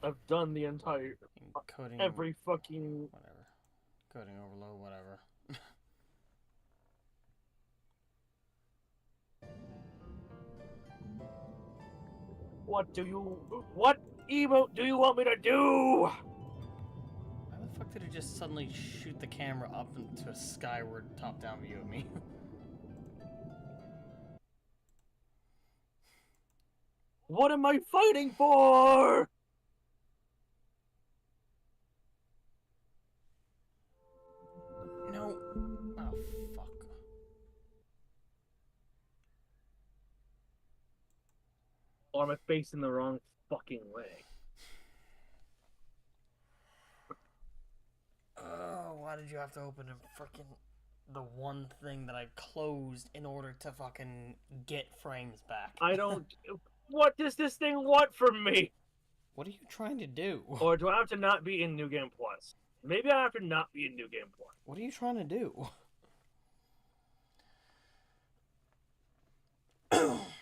I've done the entire... Encoding... every fucking... Whatever. Coding overload, whatever. What emote do you want me to do? Why the fuck did it just suddenly shoot the camera up into a skyward top-down view of me? What am I fighting for? No. Oh, fuck. Or am I facing the wrong fucking way? Oh, why did you have to open a freaking... the one thing that I closed in order to fucking get frames back? I don't... What does this thing want from me? What are you trying to do? Or do I have to not be in New Game Plus? Maybe I have to not be in New Game Plus. What are you trying to do?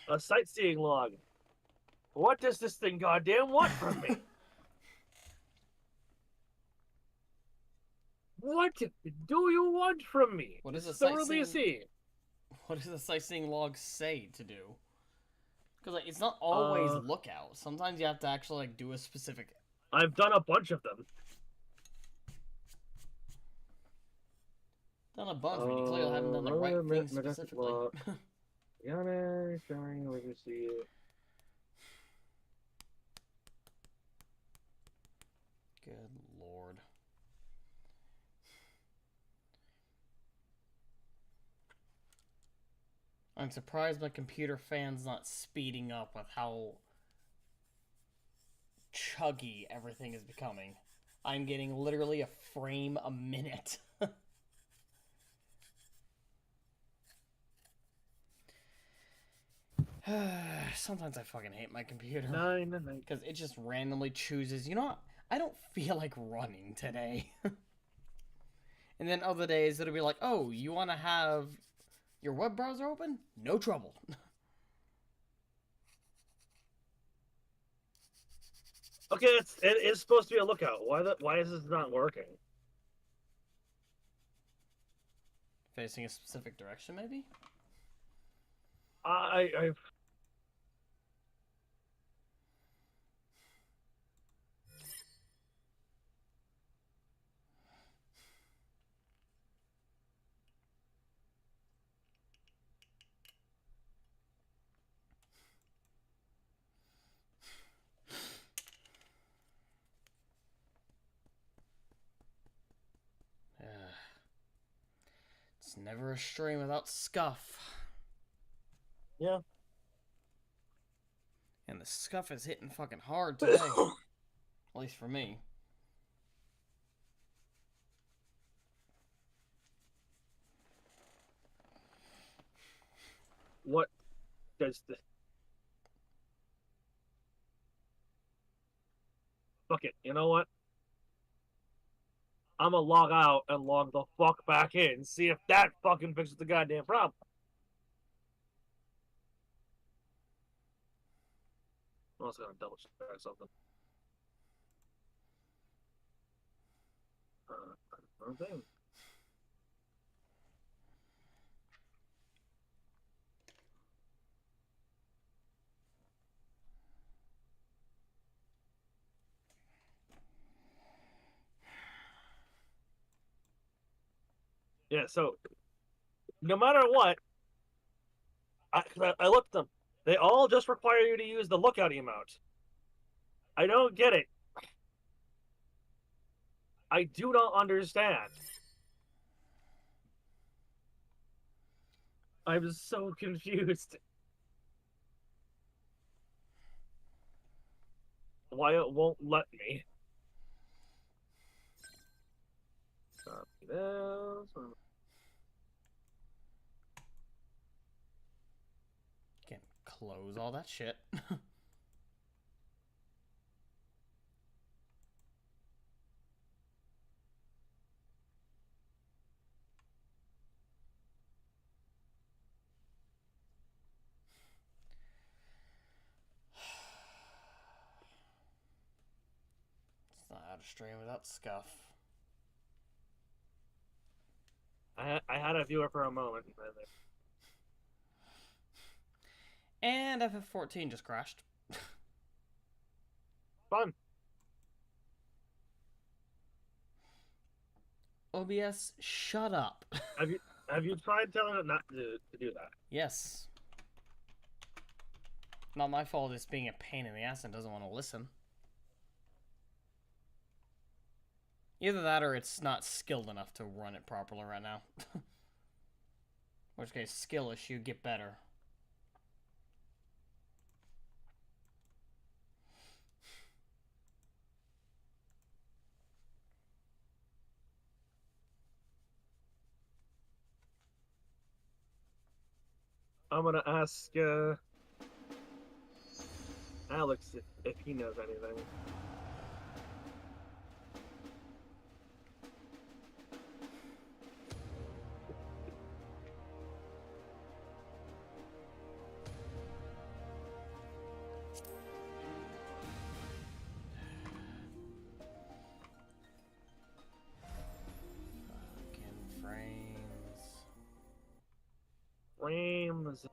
A sightseeing log. What does this thing goddamn want from me? What do you want from me? What does a sightseeing? What does the sightseeing log say to do? Because like, it's not always lookout. Sometimes you have to actually like do a specific... I've done a bunch of them. Done a bunch, but you clearly haven't done the right thing specifically. Yeah, showing where you see it. Good lord. I'm surprised my computer fan's not speeding up with how chuggy everything is becoming. I'm getting literally a frame a minute. Sometimes I fucking hate my computer. Because it just randomly chooses, you know what? I don't feel like running today. And then other days it'll be like, oh, you want to have your web browser open? No trouble. Okay, it is supposed to be a lookout. Why is this not working? Facing a specific direction, maybe? I've... It's never a stream without scuff. Yeah. And the scuff is hitting fucking hard today. At least for me. What does the... Fuck it. You know what? I'm gonna log out and log the fuck back in. See if that fucking fixes the goddamn problem. I'm also gonna double check something. Okay. Yeah, so no matter what, I looked at them. They all just require you to use the lookout emote. I don't get it. I do not understand. I'm so confused. Why it won't let me. Copy this. Can't close all that shit. a stream without scuff. I had a viewer for a moment. And FF14 just crashed. Fun. OBS, shut up. Have you tried telling it not to do that? Yes. Not my fault it's being a pain in the ass and doesn't want to listen. Either that or it's not skilled enough to run it properly right now. In which case, skill issue, get better. I'm gonna ask Alex if he knows anything. Frames.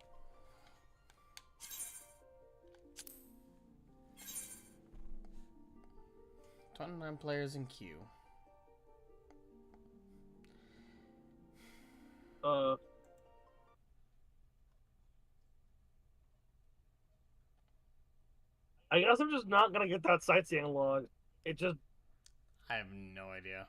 29 players in queue. I guess I'm just not gonna get that sightseeing log. It just... I have no idea.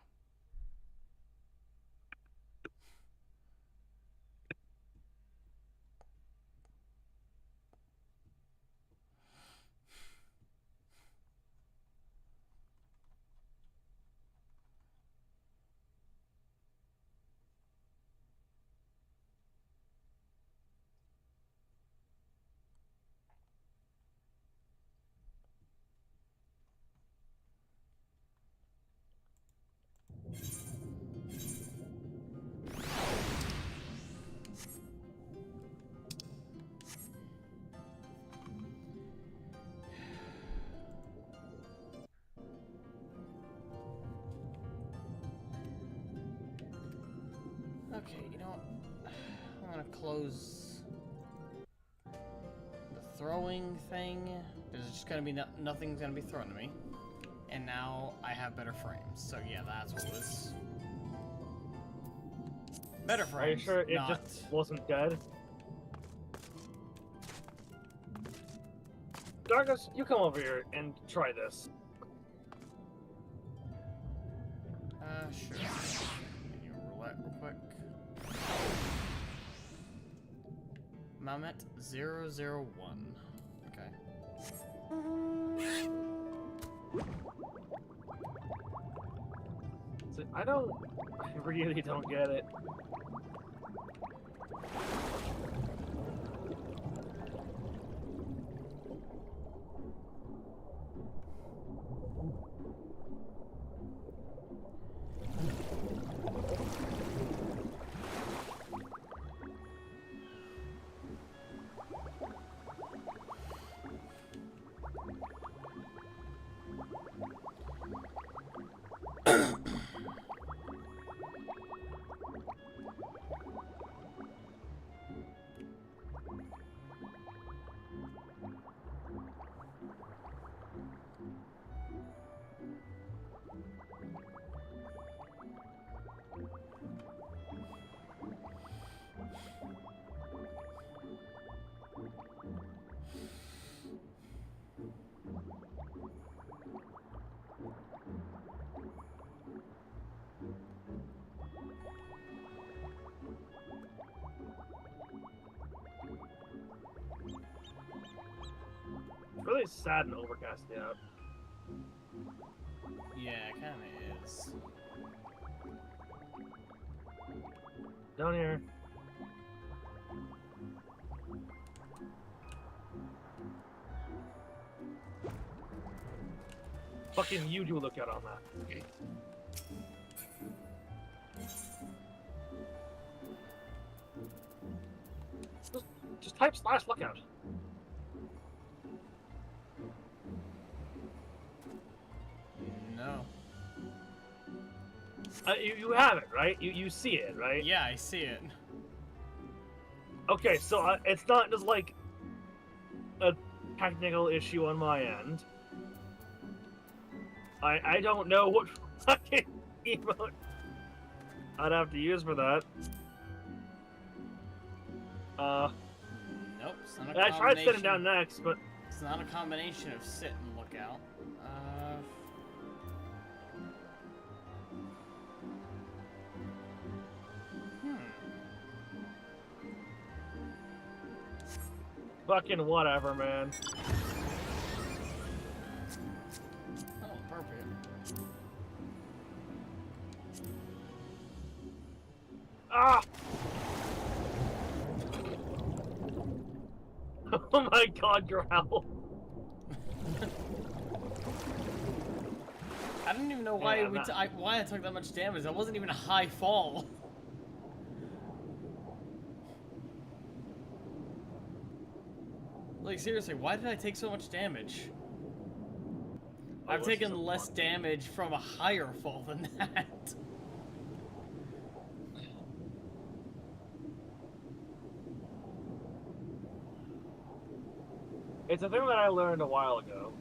Okay, you know what? I'm gonna close the throwing thing. There's just gonna be nothing's gonna be thrown to me. And now I have better frames. So yeah, that's what was better frames. Are you sure it just wasn't dead? Darkus, you come over here and try this. Sure. Menu roulette real quick. Mamet 001. Okay. So I really don't get it. Really sad and overcast out. Yeah, it kinda is. Down here. Fucking you do look out on that. Okay. Just type / lookout. No. You have it, right? You see it, right? Yeah, I see it. Okay, so it's not just like a technical issue on my end. I don't know what fucking emote I'd have to use for that. Nope, it's not a I tried sitting down next, but it's not a combination of sit and look out. Fucking whatever, man. Oh, appropriate. Ah! Oh my god, Growl. I don't even know why why I took that much damage. That wasn't even a high fall. Like, seriously, why did I take so much damage? I've taken less damage from a higher fall than that. It's a thing that I learned a while ago.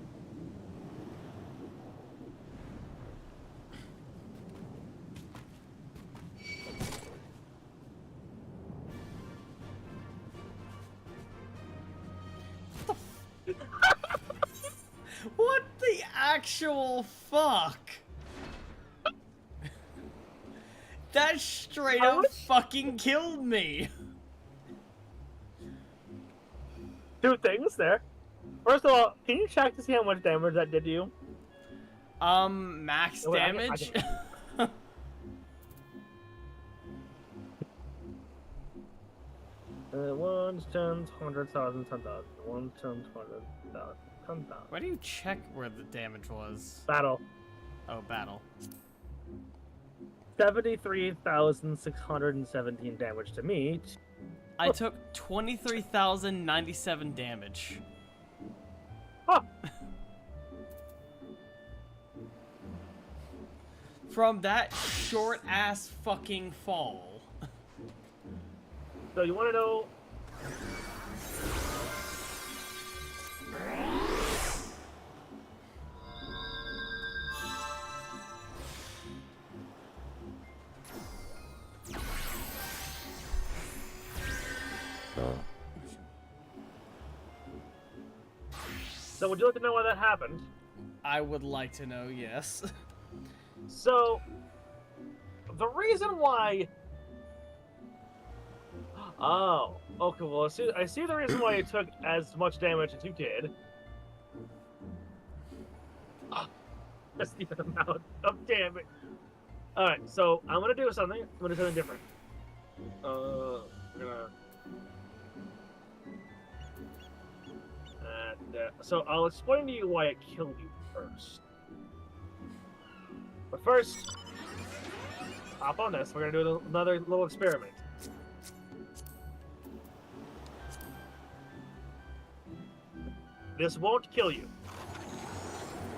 What the actual fuck? That straight up fucking killed me. Two things there. First of all, can you check to see how much damage that did to you? Max damage? Ones, tens, hundreds, thousands, 10,000. 1, 10, 100,000, 10,000. Why do you check where the damage was? Battle. Oh, battle. 73,617 damage to me. I took 23,097 damage. Huh. From that short ass fucking fall. So you want to know? So would you like to know why that happened? I would like to know, yes. So, the reason why... Oh, okay, well, I see the reason why you took as much damage as you did. That's the amount of damage. Alright, so I'm gonna do something. I'm gonna do something different. So I'll explain to you why it killed you first. But first, hop on this. We're gonna do another little experiment. This won't kill you.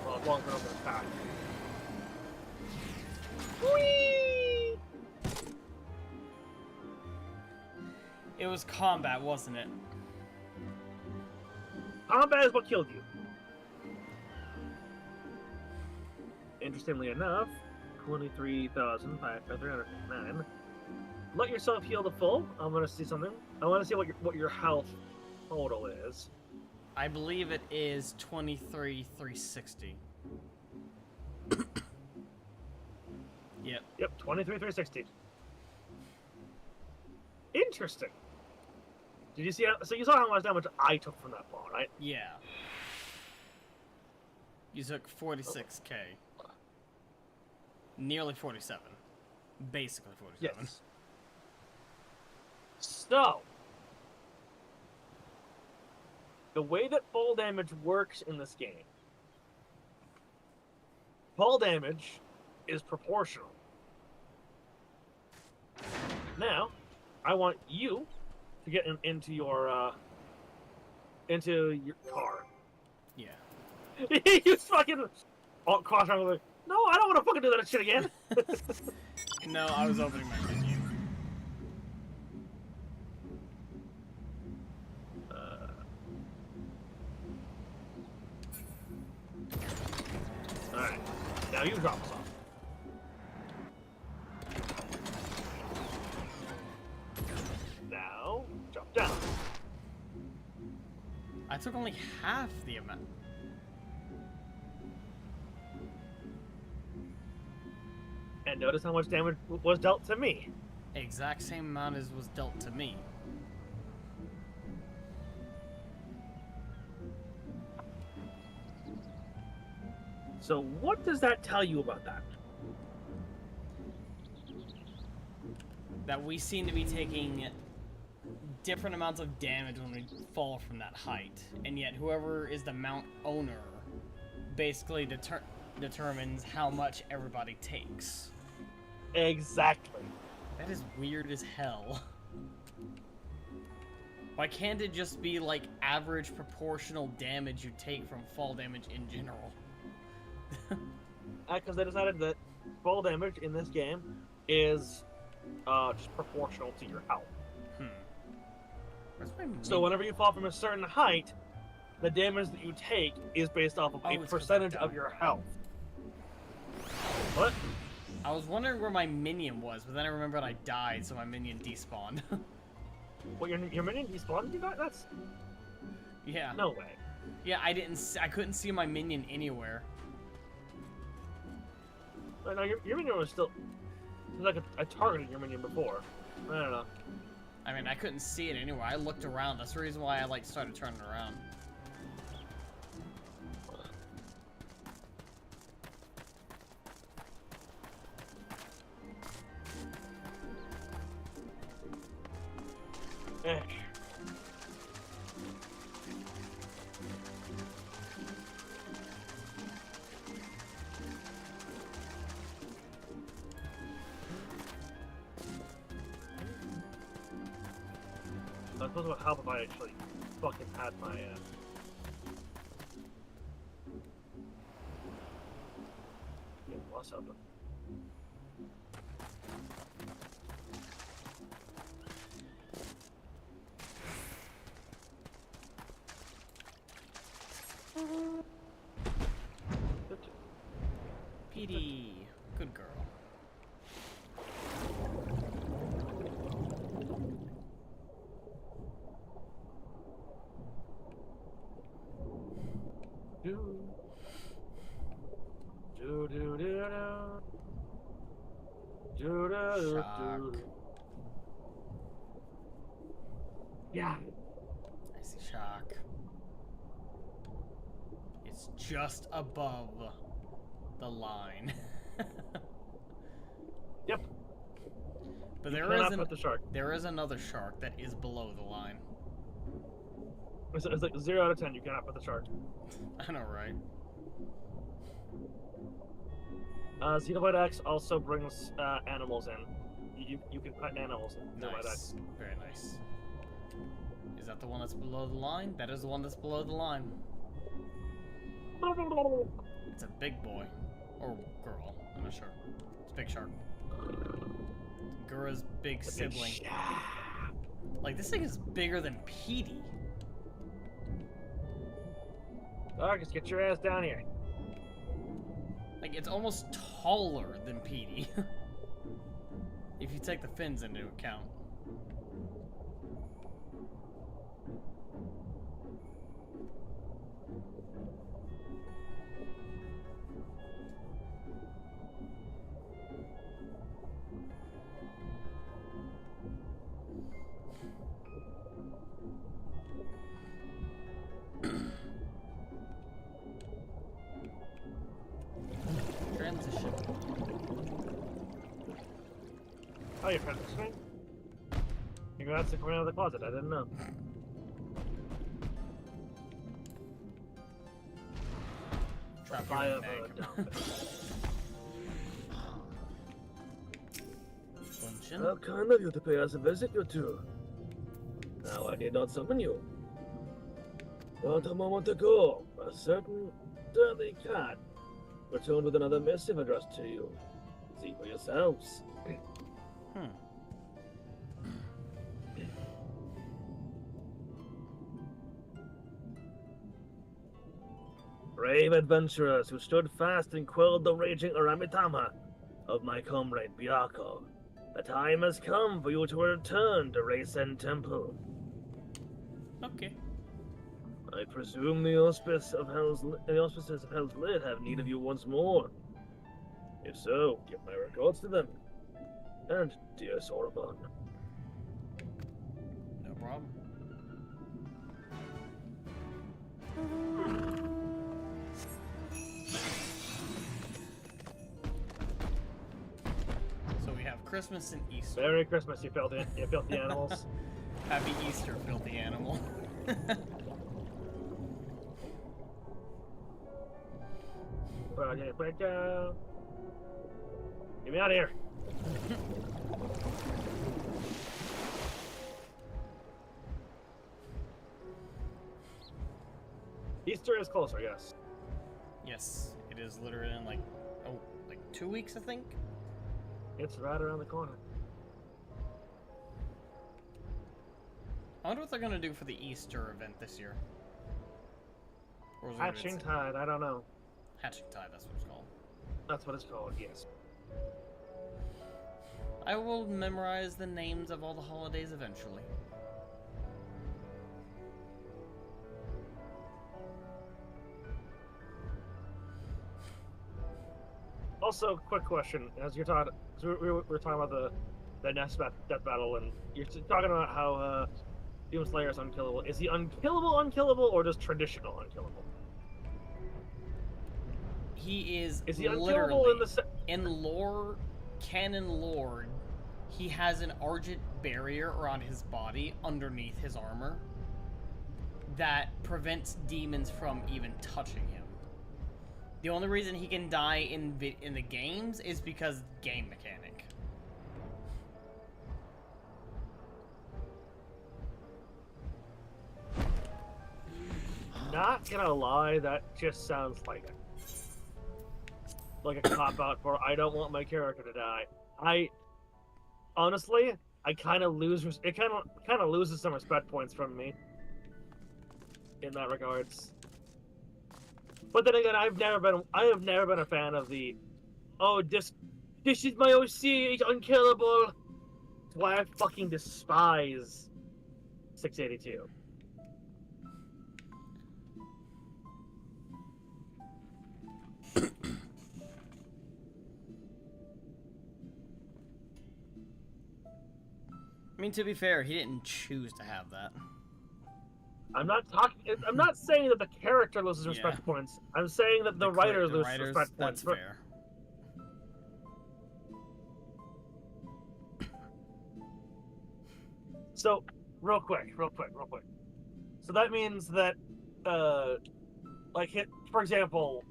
Well, it won't go over the back. Whee! It was combat, wasn't it? Combat is what killed you. Interestingly enough, 23,309. Let yourself heal to full. I'm gonna see something. I want to see what your health total is. I believe it is 23,360. Yep. Yep, 23,360. Interesting. Did you see? So you saw how much damage I took from that ball, right? Yeah. You took 46k. Nearly 47. Basically 47. Yes. So, the way that fall damage works in this game, fall damage is proportional. Now, I want you to get into your car. Yeah. You fucking cross around like, no, I don't want to fucking do that shit again. No, I was opening my menu. Alright. Now you drop us off. Now, jump down. I took only half the amount. And notice how much damage was dealt to me. Exact same amount as was dealt to me. So what does that tell you about that? That we seem to be taking different amounts of damage when we fall from that height. And yet whoever is the mount owner basically determines how much everybody takes. Exactly. That is weird as hell. Why can't it just be like average proportional damage you take from fall damage in general? Because they decided that fall damage in this game is just proportional to your health. So whenever you fall from a certain height, the damage that you take is based off of a percentage of your health. What? I was wondering where my minion was, but then I remembered I died, so my minion despawned. What, your minion despawned? You got that's. Yeah. No way. Yeah, I couldn't see my minion anywhere. But no, your minion was still. It was like I targeted your minion before. I don't know. I mean, I couldn't see it anywhere. I looked around. That's the reason why I like started turning around. Eh. I suppose it would help if I actually fucking had my yeah, what's up? PD, good girl. Shock. Yeah. I see shock. It's just above the line. Yep. But there is another shark that is below the line. It's like 0 out of 10. You cannot put the shark. I know, right? Xenoblade X also brings animals in. You can put animals in. Nice. Very nice. Is that the one that's below the line? That is the one that's below the line. It's a big boy. Or girl. I'm not sure. It's a big shark. Gura's big sibling. Like, this thing is bigger than Petey. Darkus, get your ass down here. Like, it's almost taller than Petey. If you take the fins into account. Transition. Oh, you're transitioning? Congrats for coming out of the closet. I didn't know. Trap Buy your a bag. Function. How kind of you to pay us a visit, you two. Now I did not summon you. But a moment ago, a certain dirty cat returned with another missive addressed to you. See for yourselves. Brave adventurers who stood fast and quelled the raging Aramitama of my comrade Byakko. The time has come for you to return to Reisen Temple. Okay. I presume the auspices of Hell's Lid have need of you once more. If so, give my regards to them. And dear Soraban. No problem. So we have Christmas and Easter. Merry Christmas, you filthy animals. Happy Easter, filthy animal. Get me out of here. Easter is closer, yes. Yes, it is literally in like 2 weeks, I think. It's right around the corner. I wonder what they're gonna do for the Easter event this year. Hatching Tide, I don't know. Hatching Tide, that's what it's called. That's what it's called, yes. I will memorize the names of all the holidays eventually. Also, quick question: as you're talking, we're talking about the next death battle, and you're talking about how Doom Slayer is unkillable. Is he unkillable, or just traditional unkillable? He is he literally unkillable in lore, canon lore. He has an Argent barrier around his body underneath his armor that prevents demons from even touching him. The only reason he can die in the games is because game mechanic. Not gonna lie, that just sounds like a cop out for I don't want my character to die. Honestly, I kind of lose. It kind of loses some respect points from me in that regards. But then again, I have never been a fan of the, oh, this is my OC, he's unkillable. That's why I fucking despise 682. I mean, to be fair, he didn't choose to have that. I'm not saying that the character loses respect points. I'm saying that the writers lose respect points. That's fair. So, real quick. So that means that, for example,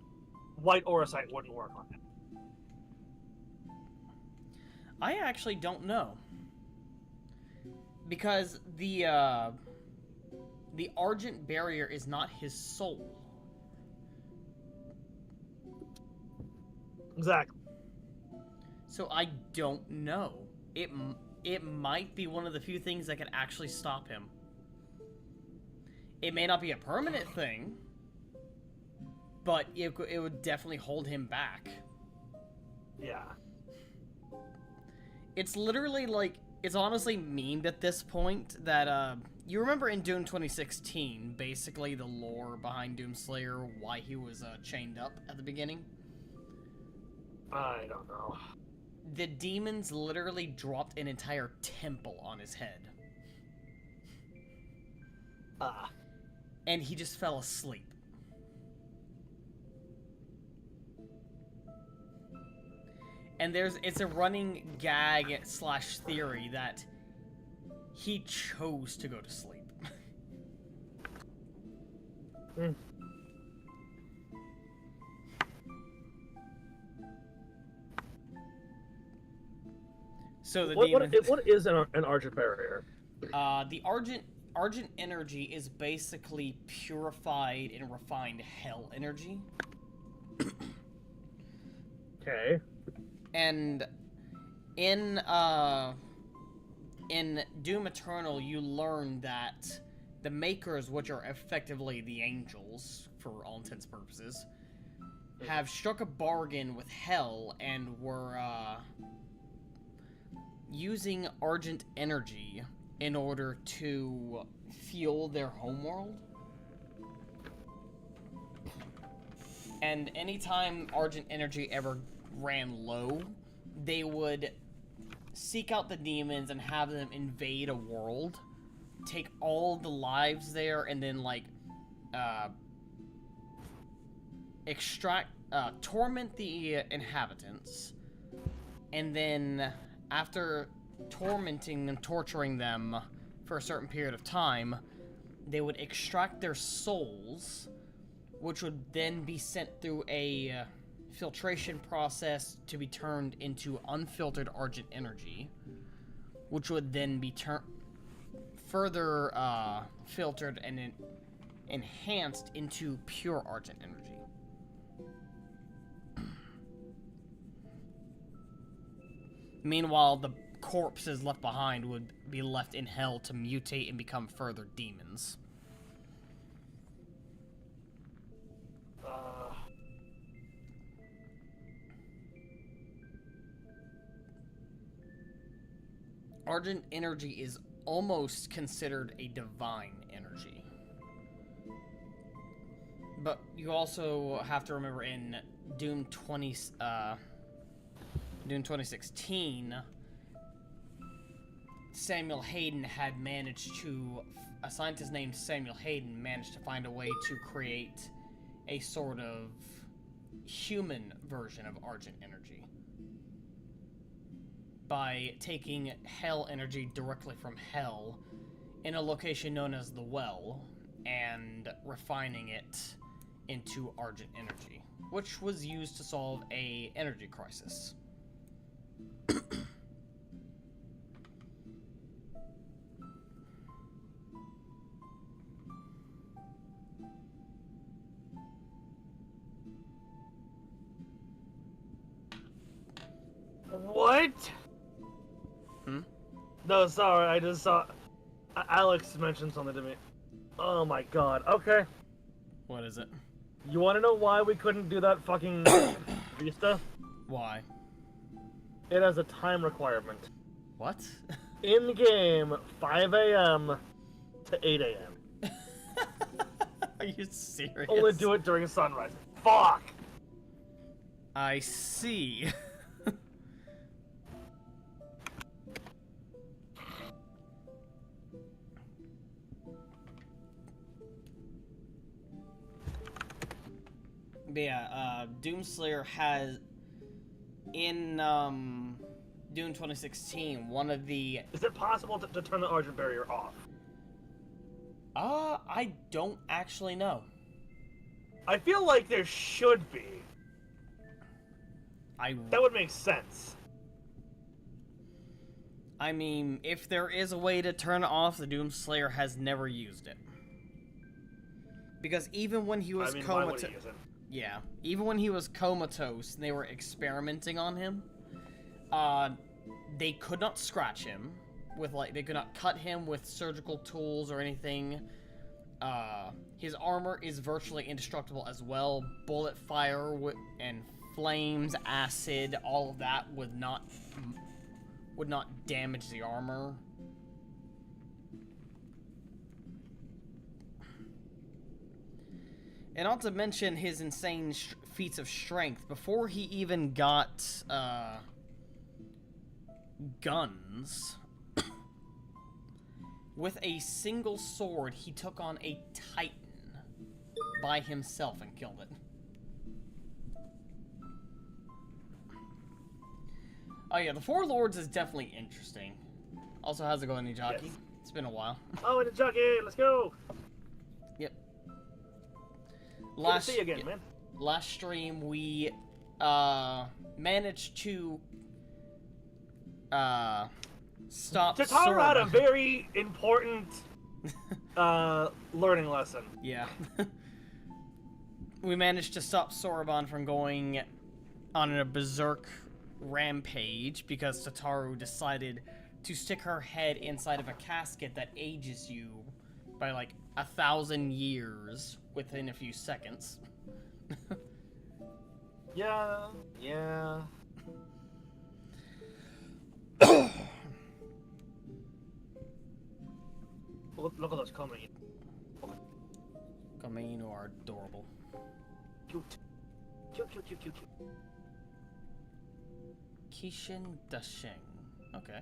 White Orosite wouldn't work on it. I actually don't know. Because the Argent barrier is not his soul. Exactly. So I don't know. It might be one of the few things that could actually stop him. It may not be a permanent thing, but it would definitely hold him back. Yeah. It's literally like, it's honestly memed at this point that, you remember in Doom 2016, basically the lore behind Doomslayer, why he was chained up at the beginning? I don't know. The demons literally dropped an entire temple on his head. And he just fell asleep. And it's a running gag / theory that he chose to go to sleep. So the what is an Argent barrier? The Argent energy is basically purified and refined hell energy. Okay. And in Doom Eternal, you learn that the Makers, which are effectively the angels, for all intents and purposes, have struck a bargain with Hell and were using Argent energy in order to fuel their homeworld. And anytime Argent energy ever ran low, they would seek out the demons and have them invade a world, take all the lives there, and then, like, torment the inhabitants, and then after tormenting them, torturing them for a certain period of time, they would extract their souls, which would then be sent through a filtration process to be turned into unfiltered Argent energy, which would then be further filtered and enhanced into pure Argent energy. Meanwhile, the corpses left behind would be left in Hell to mutate and become further demons. Argent energy is almost considered a divine energy. But you also have to remember in Doom 2016, Samuel Hayden had managed to... A scientist named Samuel Hayden managed to find a way to create a sort of human version of Argent energy by taking Hell energy directly from Hell in a location known as the Well and refining it into Argent energy, which was used to solve a energy crisis. What? No, sorry, I just saw... Alex mentioned something to me. Oh my god, okay. What is it? You want to know why we couldn't do that fucking Vista? Why? It has a time requirement. What? In game, 5 a.m. to 8 a.m. Are you serious? Only do it during sunrise. Fuck! I see. But yeah, Doomslayer has, in Doom 2016, one of the... Is it possible to turn the Argent barrier off? I don't actually know. I feel like there should be. That would make sense. I mean, if there is a way to turn it off, the Doomslayer has never used it. Because even when he was comatose... Yeah, even when he was comatose and they were experimenting on him, they could not scratch him with, like, they could not cut him with surgical tools or anything. His armor is virtually indestructible as well. Bullet fire and flames, acid, all of that would not damage the armor. And not to mention his insane feats of strength. Before he even got guns, with a single sword, he took on a Titan by himself and killed it. Oh yeah, the Four Lords is definitely interesting. Also, how's it going, Nijaki? Yes. It's been a while. Oh, Nijaki, let's go! Yep. Good to see you again, man. Last stream, we managed to stop Tatara had a very important learning lesson. Yeah. We managed to stop Soraban from going on a berserk rampage because Tataru decided to stick her head inside of a casket that ages you by like 1,000 years within a few seconds. Yeah. Look at those coming. Kamino are adorable. Cute. Kishin Dashing. Okay.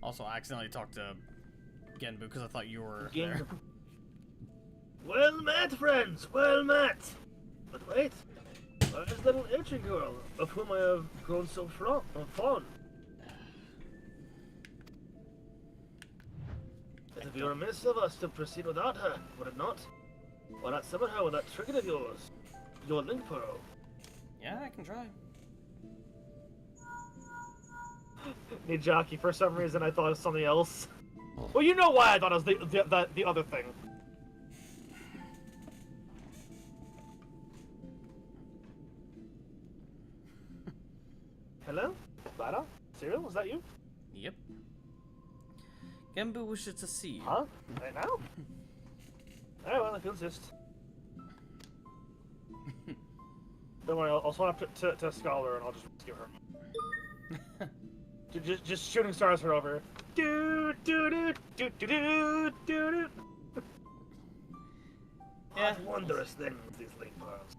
Also, I accidentally talked to Genbu because I thought you were there. Well met, friends. Well met. But wait, where's the little urchin girl of whom I have grown so fond? It would be remiss of us to proceed without her, would it not? Why not summon her with that trinket of yours? Your link pearl. Yeah, I can try. Nijaki, for some reason I thought it was something else. Well, you know why I thought it was the other thing. Hello? Bada? Cyril, is that you? Yep. Genbu wishes to see you. Huh? Right now? Alright, well, if you insist. Don't worry, I'll swap to Scholar and I'll just rescue her. just shooting stars her over. Do do do do do do do. Yeah. Wondrous things, these link pearls.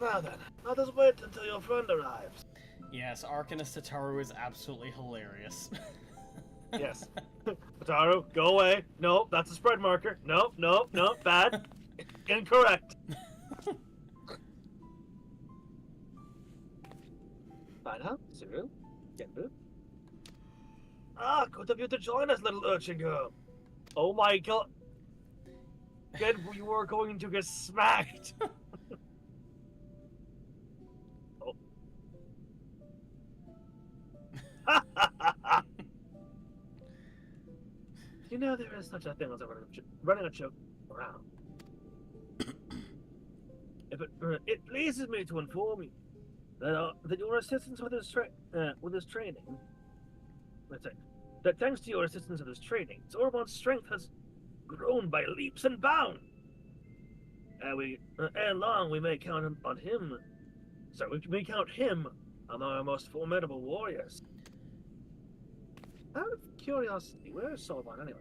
Now then, let us wait until your friend arrives. Yes, Arcanist Tataru is absolutely hilarious. Yes. Tataru, go away. No, that's a spread marker. No, bad. Incorrect. Bada, Cyril, Genbu. Ah, good of you to join us, little urchin girl. Oh my god. Genbu, you are going to get smacked. Oh. You know, there is such a thing as running a joke around. It pleases me to inform you that your assistance with his training, let's say, that thanks to your assistance with his training, Soraban's strength has grown by leaps and bounds. Ere long, we may count on him. So we may count him among our most formidable warriors. Out of curiosity, where is Soraban anyway?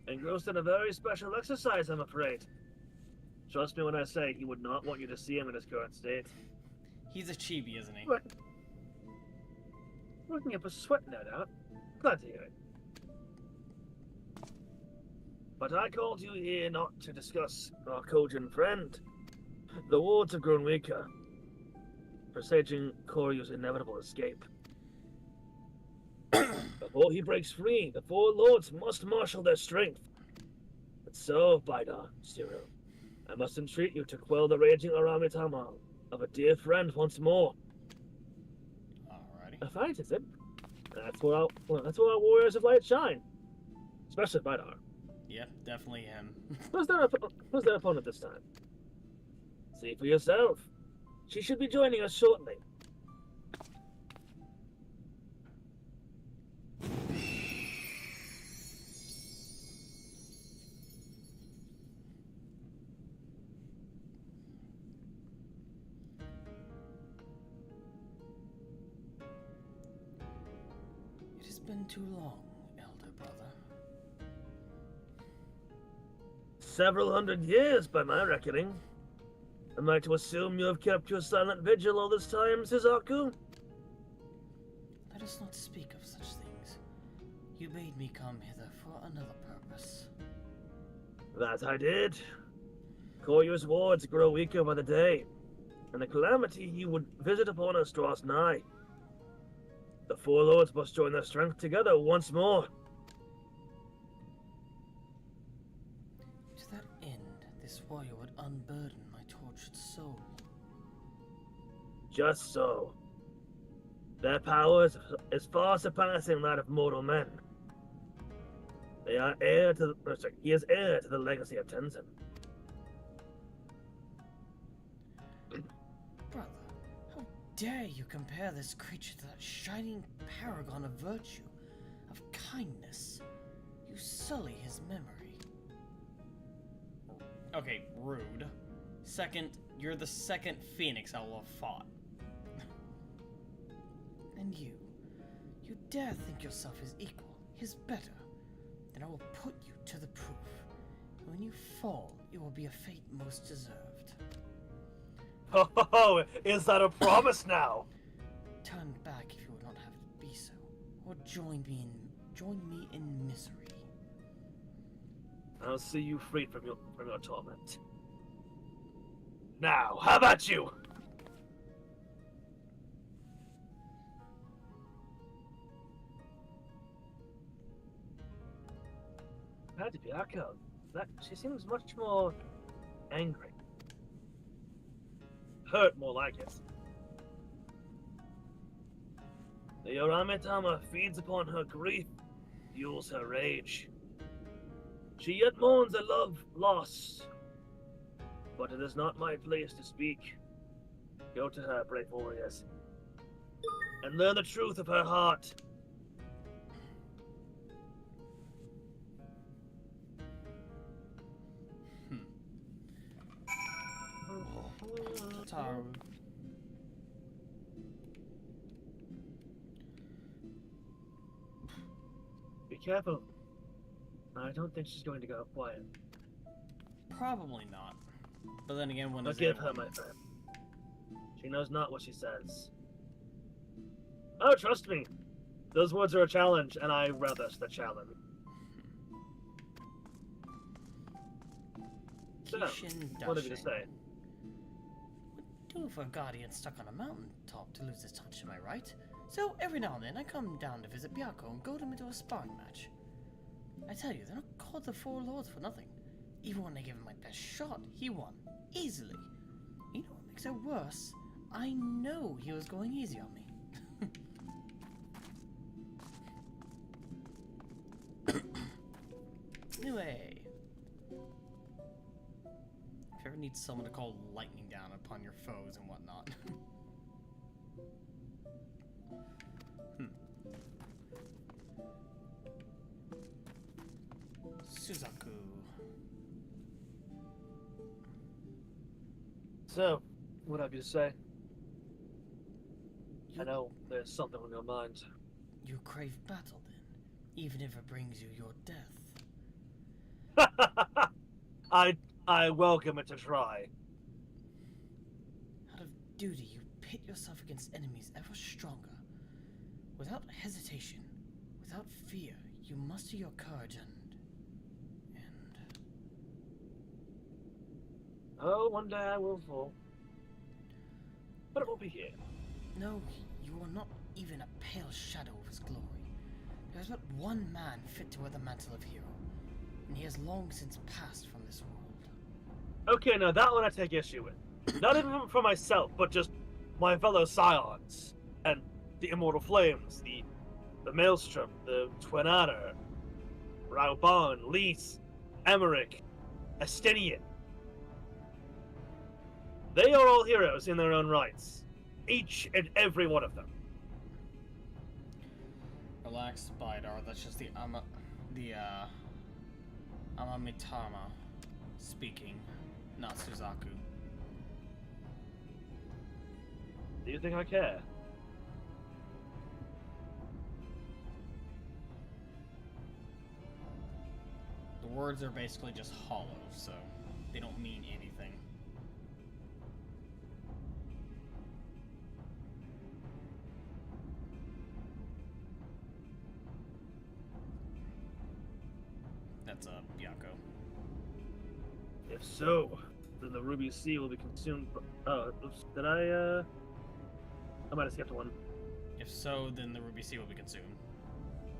Engrossed in a very special exercise, I'm afraid. Trust me when I say he would not want you to see him in his current state. He's a chibi, isn't he? What? Working up a sweat, no doubt. Glad to hear it. But I called you here not to discuss our Kojin friend. The wards have grown weaker, presaging Koryu's inevitable escape. Before he breaks free, the four lords must marshal their strength. But so, Bida, Cyril, I must entreat you to quell the raging Aramitama of a dear friend once more. Alrighty. A fight, is it? That's where our warriors of light shine. Especially Bidar. Yep, definitely him. Who's their opponent this time? See for yourself. She should be joining us shortly. It has been too long, elder brother. Several hundred years, by my reckoning. Am I to assume you have kept your silent vigil all this time, Suzaku? Let us not speak of such things. You bade me come hither for another purpose. That I did. Koryu's wards grow weaker by the day, and the calamity he would visit upon us draws nigh. The four lords must join their strength together once more. To that end, this warrior would unburden my tortured soul. Just so. Their power is far surpassing that of mortal men. He is heir to the legacy of Tenzin. dare you compare this creature to that shining paragon of virtue, of kindness? You sully his memory. Okay, rude. Second, you're the second phoenix I will have fought. And you dare think yourself his equal, his better, then I will put you to the proof. And when you fall, it will be a fate most deserved. Oh, is that a promise now? Turn back if you would not have it be so, or join me in misery. I'll see you freed from your torment. Now, how about you? Byakko, she seems much more angry. Hurt, more like it. The Yoramitama feeds upon her grief, fuels her rage. She yet mourns a love lost, but it is not my place to speak. Go to her, brave warriors, and learn the truth of her heart. Taru. Be careful. I don't think she's going to go quiet. Probably not. But then again, when Forgive her, my friend. She knows not what she says. Oh, trust me. Those words are a challenge, and I relish the challenge. So, what have you to say? Would do for a guardian stuck on a mountain top to lose his touch, am I right? So every now and then I come down to visit Byakko and goad him into a sparring match. I tell you, they're not called the Four Lords for nothing. Even when I gave him my best shot, he won. Easily. You know what makes it worse? I know he was going easy on me. Anyway. If you ever need someone to call lightning down upon your foes and whatnot. Suzaku. So, what have you to say? I know there's something on your mind. You crave battle, then, even if it brings you your death. I welcome it to try. Out of duty, you pit yourself against enemies ever stronger. Without hesitation, without fear, you muster your courage and... Oh, one day I will fall. But it won't be here. No, you are not even a pale shadow of his glory. There is but one man fit to wear the mantle of hero, and he has long since passed from this world. Okay, now that one I take issue with. Not even for myself, but just my fellow Scions. And the Immortal Flames, the Maelstrom, the Twin Adder, Rauban, Lys, Emmerich, Estinian. They are all heroes in their own rights. Each and every one of them. Relax, Bidar. That's just the Amamitama speaking, not Suzaku. Do you think I care? The words are basically just hollow, so they don't mean anything. That's Byakko. If so, then the Ruby Sea will be consumed. Oh, oops, did I might have skipped one. If so, then the Ruby Sea will be consumed.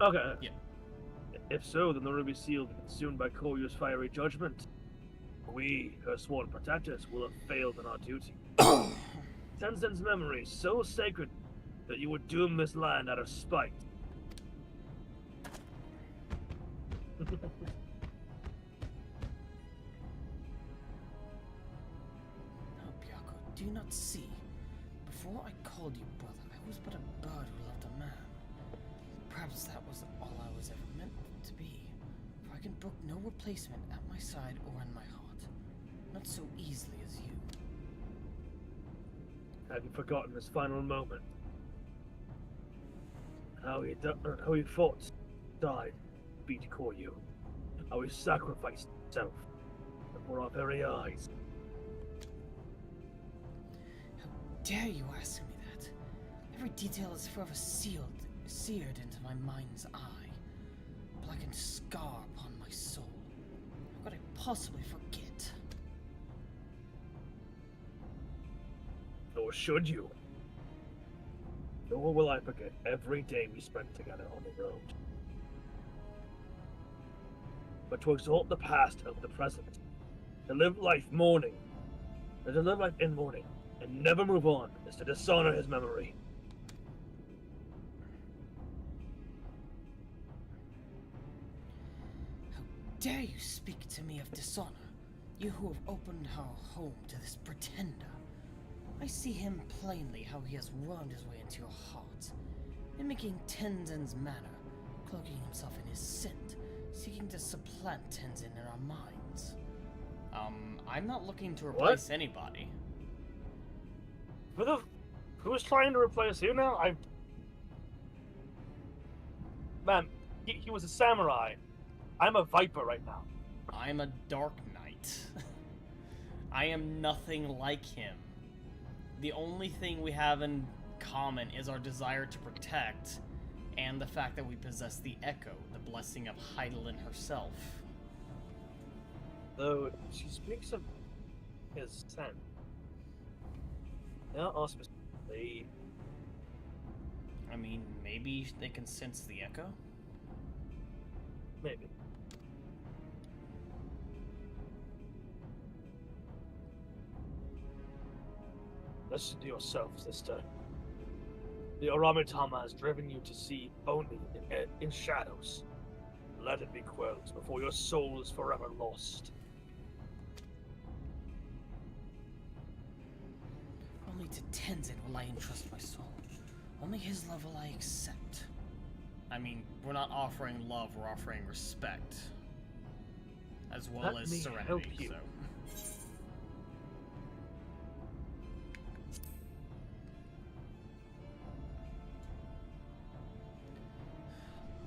Okay. Yeah. If so, then the Ruby Sea will be consumed by Koryu's fiery judgment. We, her sworn protectors, will have failed in our duty. Tenzin's memory so sacred that you would doom this land out of spite. Do you not see? Before I called you brother, I was but a bird who loved a man. Perhaps that was all I was ever meant to be, for I can brook no replacement at my side or in my heart. Not so easily as you. Have you forgotten this final moment? How he fought, died, Byakko you. How he sacrificed himself before our very eyes. How dare you ask me that? Every detail is forever seared into my mind's eye. A blackened scar upon my soul. How could I possibly forget? Nor should you. Nor will I forget every day we spent together on the road. But to exalt the past over the present, to live life in mourning, and never move on, is to dishonor his memory. How dare you speak to me of dishonor? You who have opened our home to this pretender. I see him plainly how he has wormed his way into your heart, mimicking Tenzin's manner, cloaking himself in his scent, seeking to supplant Tenzin in our minds. I'm not looking to replace anybody. Who's trying to replace you now? Man, he was a samurai. I'm a viper right now. I'm a dark knight. I am nothing like him. The only thing we have in common is our desire to protect, and the fact that we possess the Echo, the blessing of Heidelin herself. Though she speaks of his scent. Not auspiciously. I mean, maybe they can sense the Echo? Maybe. Listen to yourself, sister. The Aramitama has driven you to see only in shadows. Let it be quelled before your soul is forever lost. Only to Tenzin will I entrust my soul. Only his love will I accept. I mean, we're not offering love, we're offering respect. As well as serenity, so...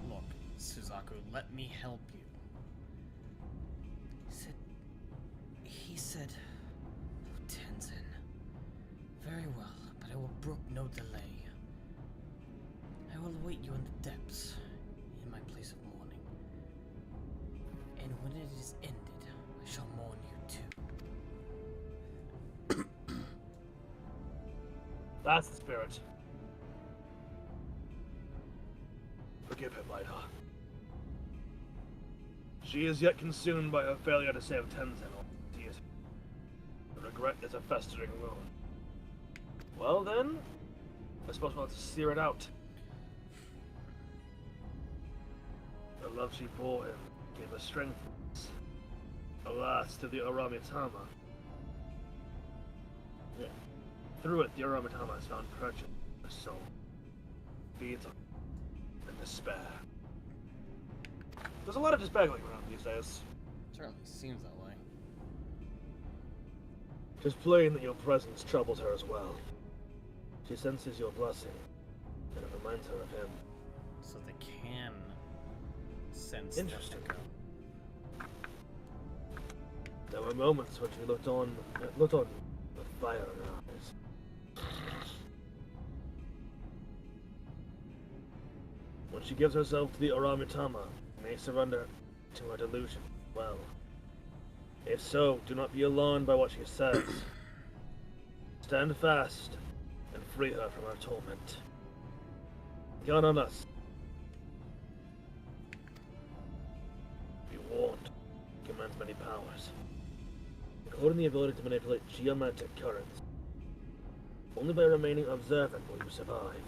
Look, Suzaku, let me help you. He said... Oh, Tenzin. Very well, but I will brook no delay. I will await you in the depths, in my place of mourning. And when it is ended, I shall mourn you too. That's the spirit. Forgive him, Lightheart. She is yet consumed by her failure to save Tenzin. The regret is a festering wound. Well then, I suppose we'll have to sear it out. The love she bore him gave her strength. Alas, to the Aramitama. Yeah. Through it, the Aramitama has found purchase in her soul. Feeds on and despair. There's a lot of despair going around these days. Certainly seems that way. Tis plain that your presence troubles her as well. She senses your blessing, and it reminds her of him. So they can sense. Interesting. There were moments when she looked on with fire in her eyes. When she gives herself to the Aramitama, may surrender to her delusion. Well, if so, do not be alarmed by what she says. Stand fast and free her from her torment. Count on us. Be warned, commands many powers, including the ability to manipulate geometric currents. Only by remaining observant will you survive.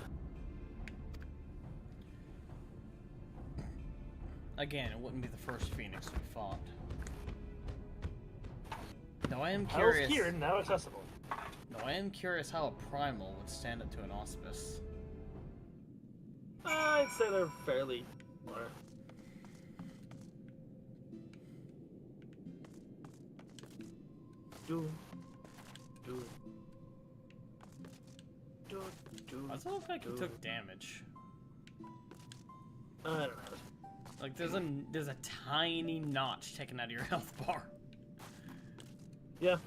Again, it wouldn't be the first Phoenix we fought. Though I am curious. Here, now accessible. Though Though I am curious how a primal would stand up to an auspice. I'd say they're fairly similar. Why does it look like you took damage? I don't know. Like there's a tiny notch taken out of your health bar. Yeah.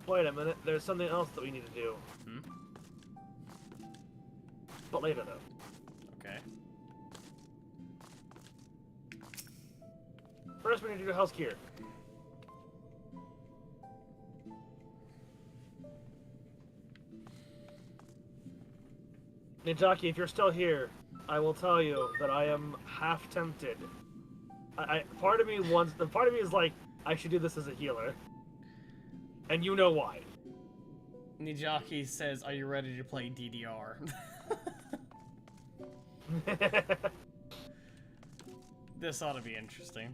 Wait a minute, there's something else that we need to do. Hmm? But later, though. Okay. First, we need to do health cure. Ninjaki, if you're still here, I will tell you that I am half tempted. Part of me is like, I should do this as a healer. And you know why. Nijaki says, are you ready to play DDR? This ought to be interesting.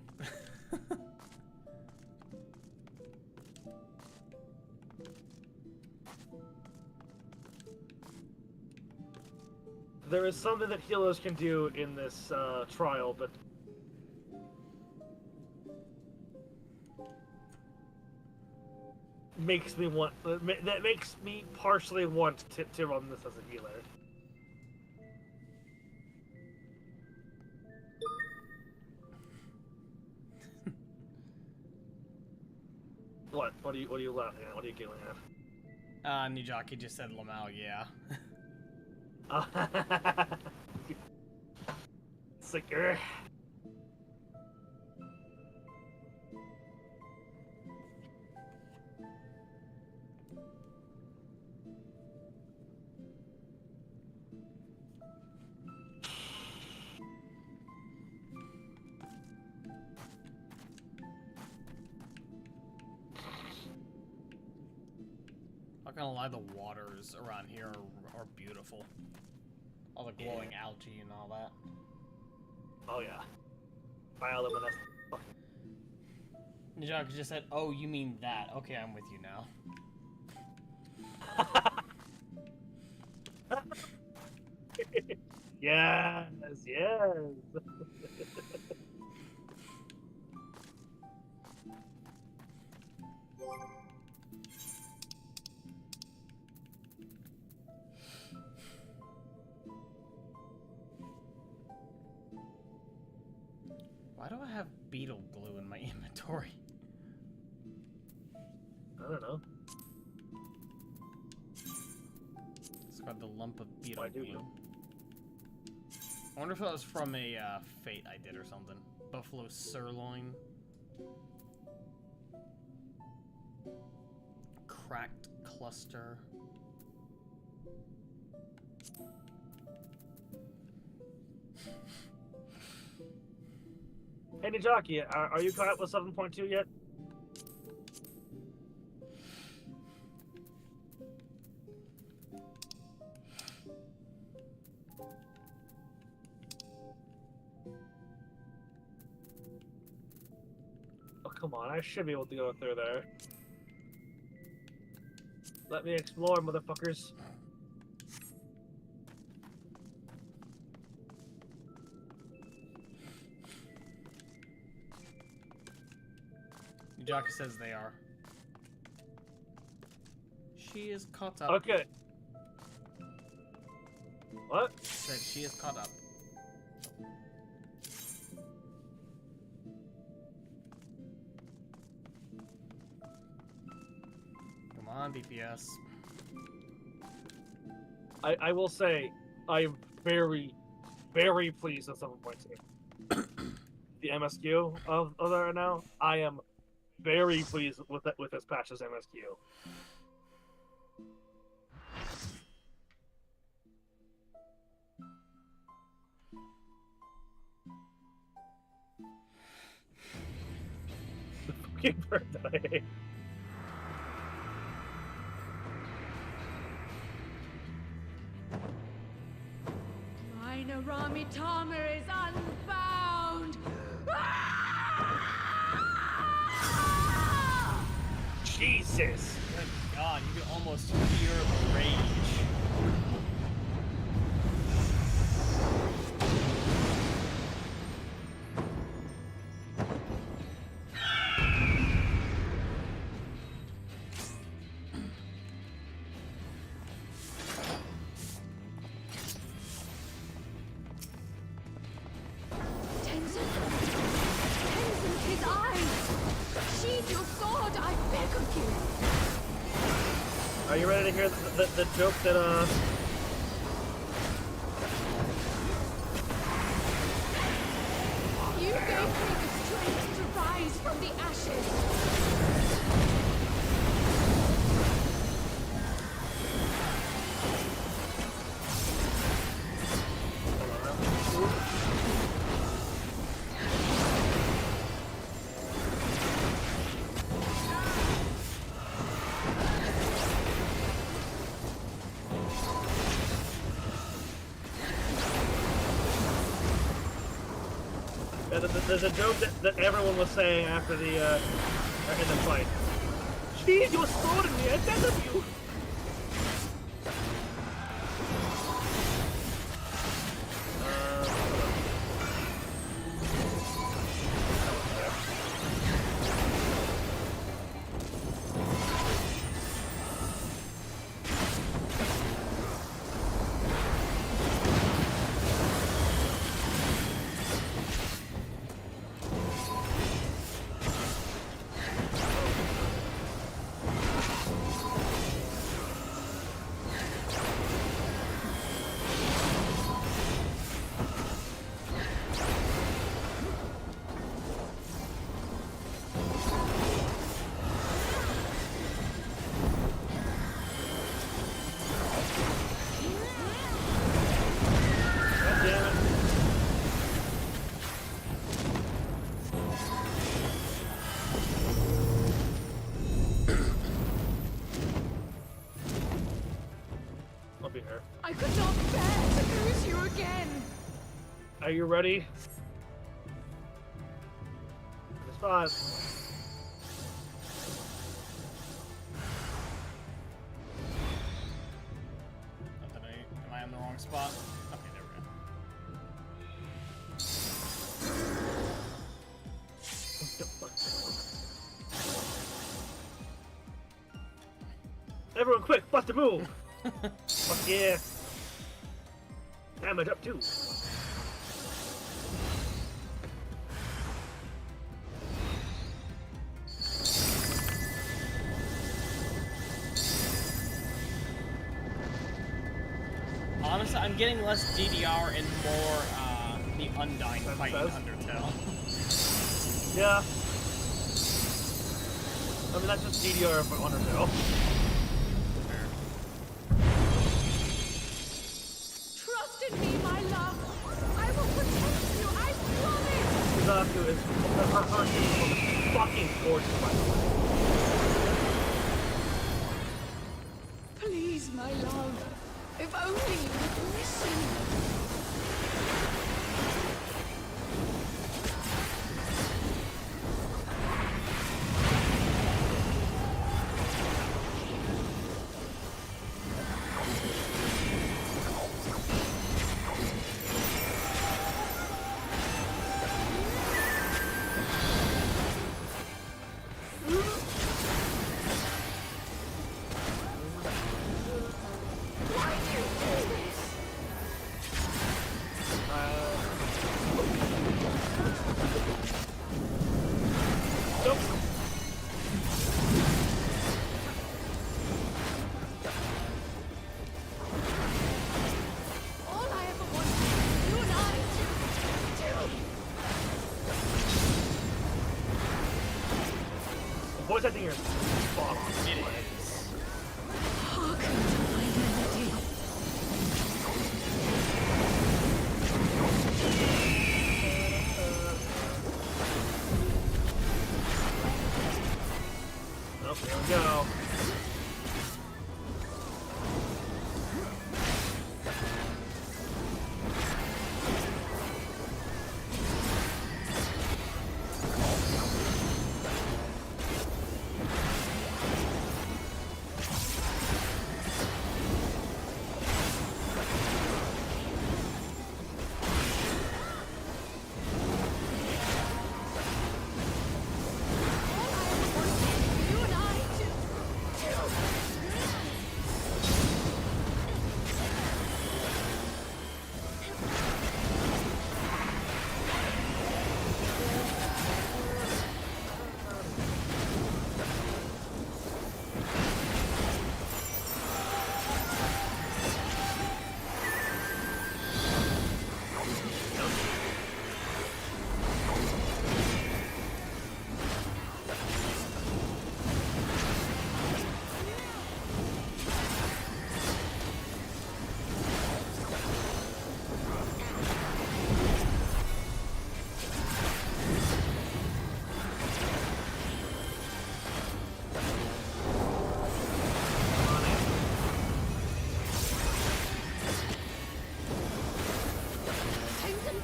There is something that healers can do in this trial, but makes me want that makes me partially want to run this as a healer. What? What are you laughing at? What are you giggling at? Nijaki just said Lamau, yeah. Sicker. Not gonna lie, the waters around here are beautiful. All the glowing algae and all that. Oh yeah. Bioluminescent. Nijaki just said, oh, you mean that. Okay, I'm with you now. Yes, yes. Why do I have beetle glue in my inventory? I don't know. It's got the lump of beetle Why do glue. you? I wonder if that was from a fate I did or something. Buffalo sirloin. Cracked cluster. Hey Nijaki, are you caught up with 7.2 yet? Oh, come on, I should be able to go through there. Let me explore, motherfuckers. Nijaki says they are. She is caught up. Okay. What? Said she is caught up. Come on, DPS. I will say, I'm very, very pleased with 7.2. The MSQ of that right now, I am very pleased with that with this patch's MSQ. The fucking bird that I hate. Rami Tomer is unbound! Jesus! Good God, you could almost hear the rage. Are you ready to hear the joke that, You gave me the strength to rise from the ashes. there's a joke that everyone was saying after the, in the fight. Jeez, you exploded me, I begged of you! I could not bear to lose you again. Are you ready? It's 5. Am I on the wrong spot? Okay, there we go. Everyone quick, bust a move! Fuck yeah! Damage up too! Honestly, I'm getting less DDR and more, the Undying fight in Undertale. Yeah. I mean, that's just DDR for Undertale. Trust in me, my love. I will protect you, I promise. Byakko is her fucking gorgeous, by the way. Please, my love. If only you would listen. Voice acting here. Fuck. It is. Harken to my melody. Oh, there we go.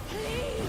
Please!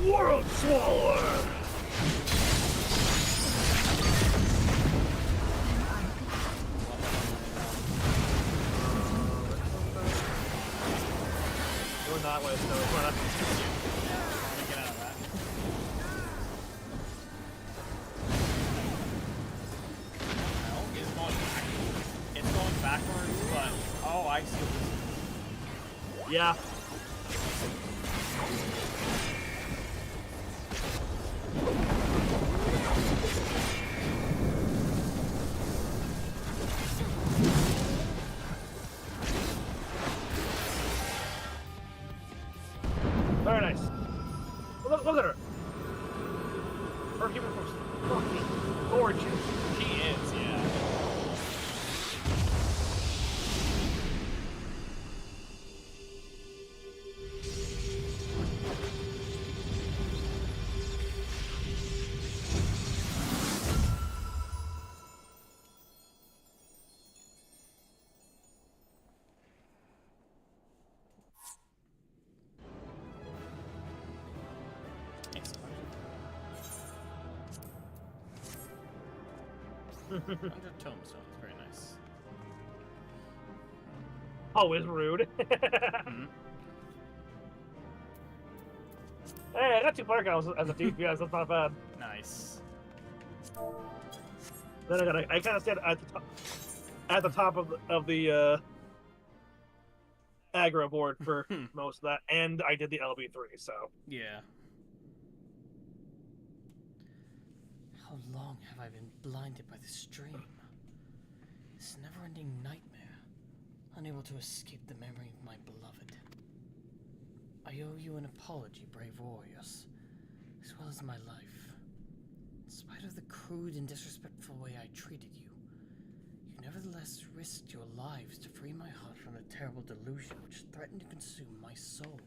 World Swallower! Going that way, so it's not. Get out of that. No, it's going back. It's going backwards, but oh, I see. Yeah. Very nice. Look at her. Her human force fucking gorgeous. She is, yeah. Under tombstones, very nice. Always rude. Mm-hmm. Hey, I got 2 fire cows as a DPS, that's not bad. Nice. Then I kind of stand at the top of the aggro board for most of that, and I did the LB3, so. Yeah. How long have I been blinded by this dream? This never-ending nightmare, unable to escape the memory of my beloved. I owe you an apology, brave warriors, as well as my life. In spite of the crude and disrespectful way I treated you, you nevertheless risked your lives to free my heart from the terrible delusion which threatened to consume my soul.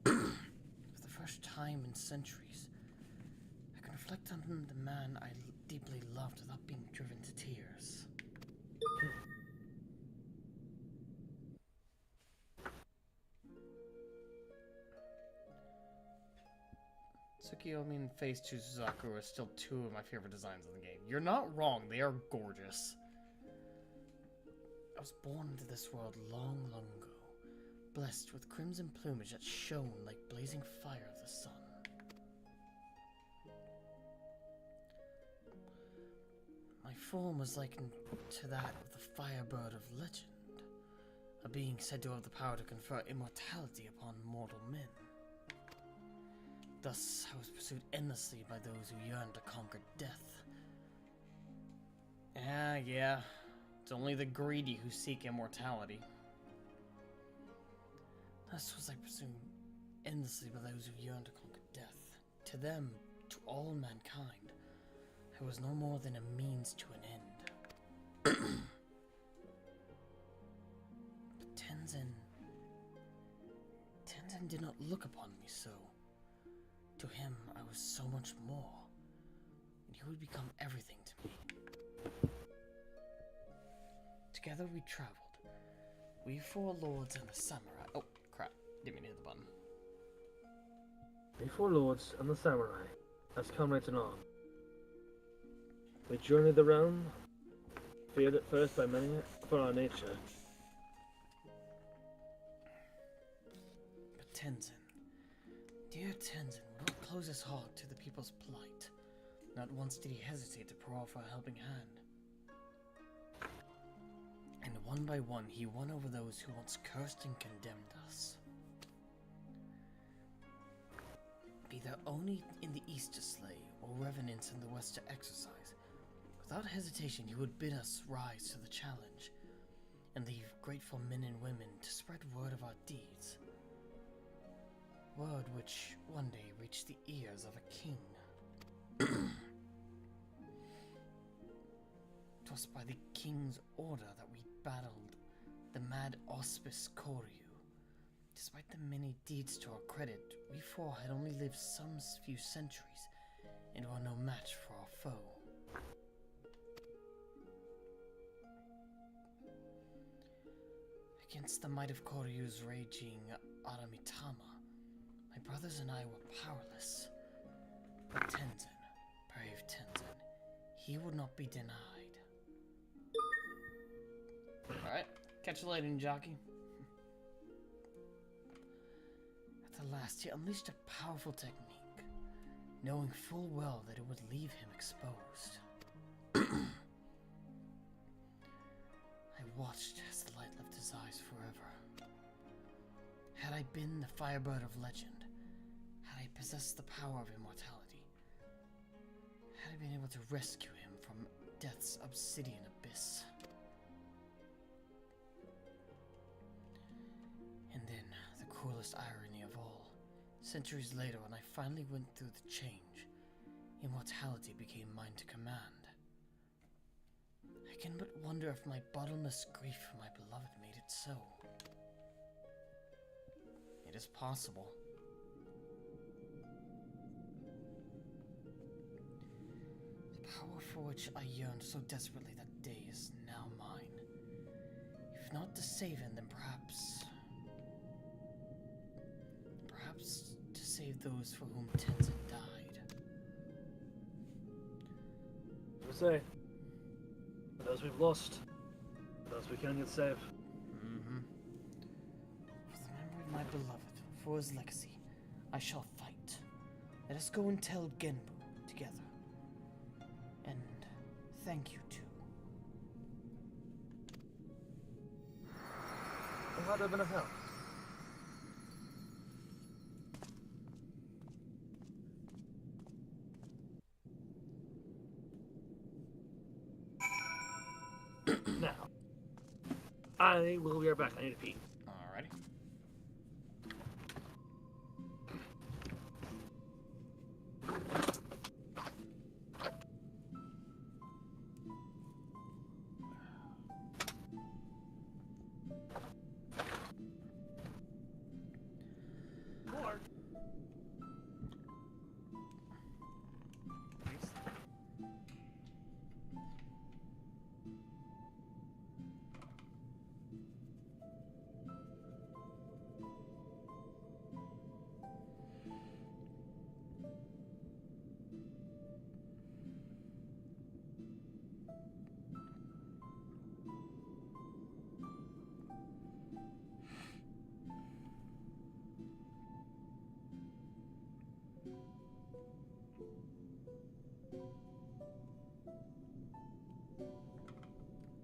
For the first time in centuries, I can reflect on the man I deeply loved without being driven to tears. Tsukiyomi and Phase 2 Suzaku are still 2 of my favorite designs in the game. You're not wrong, they are gorgeous. I was born into this world long, long ago, blessed with crimson plumage that shone like blazing fire of the sun. My form was likened to that of the firebird of legend, a being said to have the power to confer immortality upon mortal men. Thus, I was pursued endlessly by those who yearned to conquer death. Yeah, it's only the greedy who seek immortality. Thus was I pursued endlessly by those who yearned to conquer death. To them, to all mankind, I was no more than a means to an end. But Tenzin did not look upon me so. To him, I was so much more, and he would become everything to me. Together we traveled, we 4 lords and the samurai. Oh, crap, didn't mean to hit the button. The 4 lords and the samurai, as comrades in arms. We journey the realm, feared at first by many for our nature. But Tenzin, dear Tenzin, would not close his heart to the people's plight. Not once did he hesitate to proffer a helping hand. And one by one, he won over those who once cursed and condemned us. Be there only in the east to slay, or revenants in the west to exercise. Without hesitation, he would bid us rise to the challenge, and leave grateful men and women to spread word of our deeds. Word which one day reached the ears of a king. 'Twas by the king's order that we battled the mad auspice Koryu. Despite the many deeds to our credit, we four had only lived some few centuries, and were no match for our foe. Against the might of Koryu's raging Aramitama, my brothers and I were powerless. But Tenzin, brave Tenzin, he would not be denied. Alright, catch you later, jockey. At the last, he unleashed a powerful technique, knowing full well that it would leave him exposed. I watched as the light left his eyes forever. Had I been the Firebird of legend, had I possessed the power of immortality, had I been able to rescue him from death's obsidian abyss. And then, the cruelest irony of all, centuries later when I finally went through the change, immortality became mine to command. I can but wonder if my bottomless grief for my beloved made it so. It is possible. The power for which I yearned so desperately that day is now mine. If not to save him, then perhaps to save those for whom Tenzin died. What do I say? For those we've lost, for those we can yet save. Mm-hmm. For the memory of my beloved, for his legacy, I shall fight. Let us go and tell Genbu together. And thank you too. I'm glad I've been of help. Now, I will be right back. I need to pee. Alrighty. More.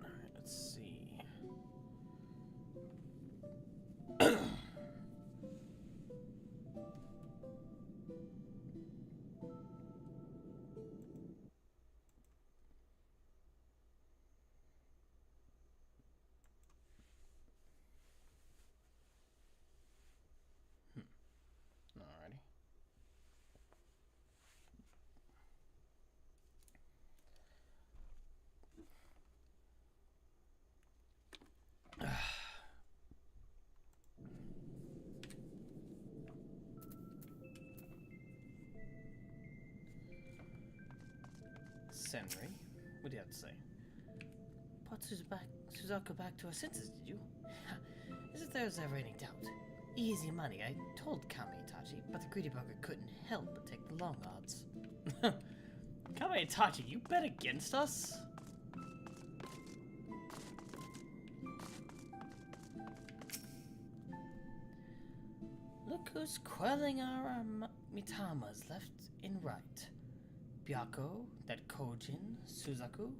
Alright, let's see. Alrighty. Senri, what do you have to say? Brought Suzaku back to her senses, did you? As if there was ever any doubt. Easy money, I told Kami Itachi, but the greedy bugger couldn't help but take the long odds. Kind Hey, Itachi, you bet against us? Look who's quelling our Mitamas left and right. Byakko, that Kojin, Suzaku.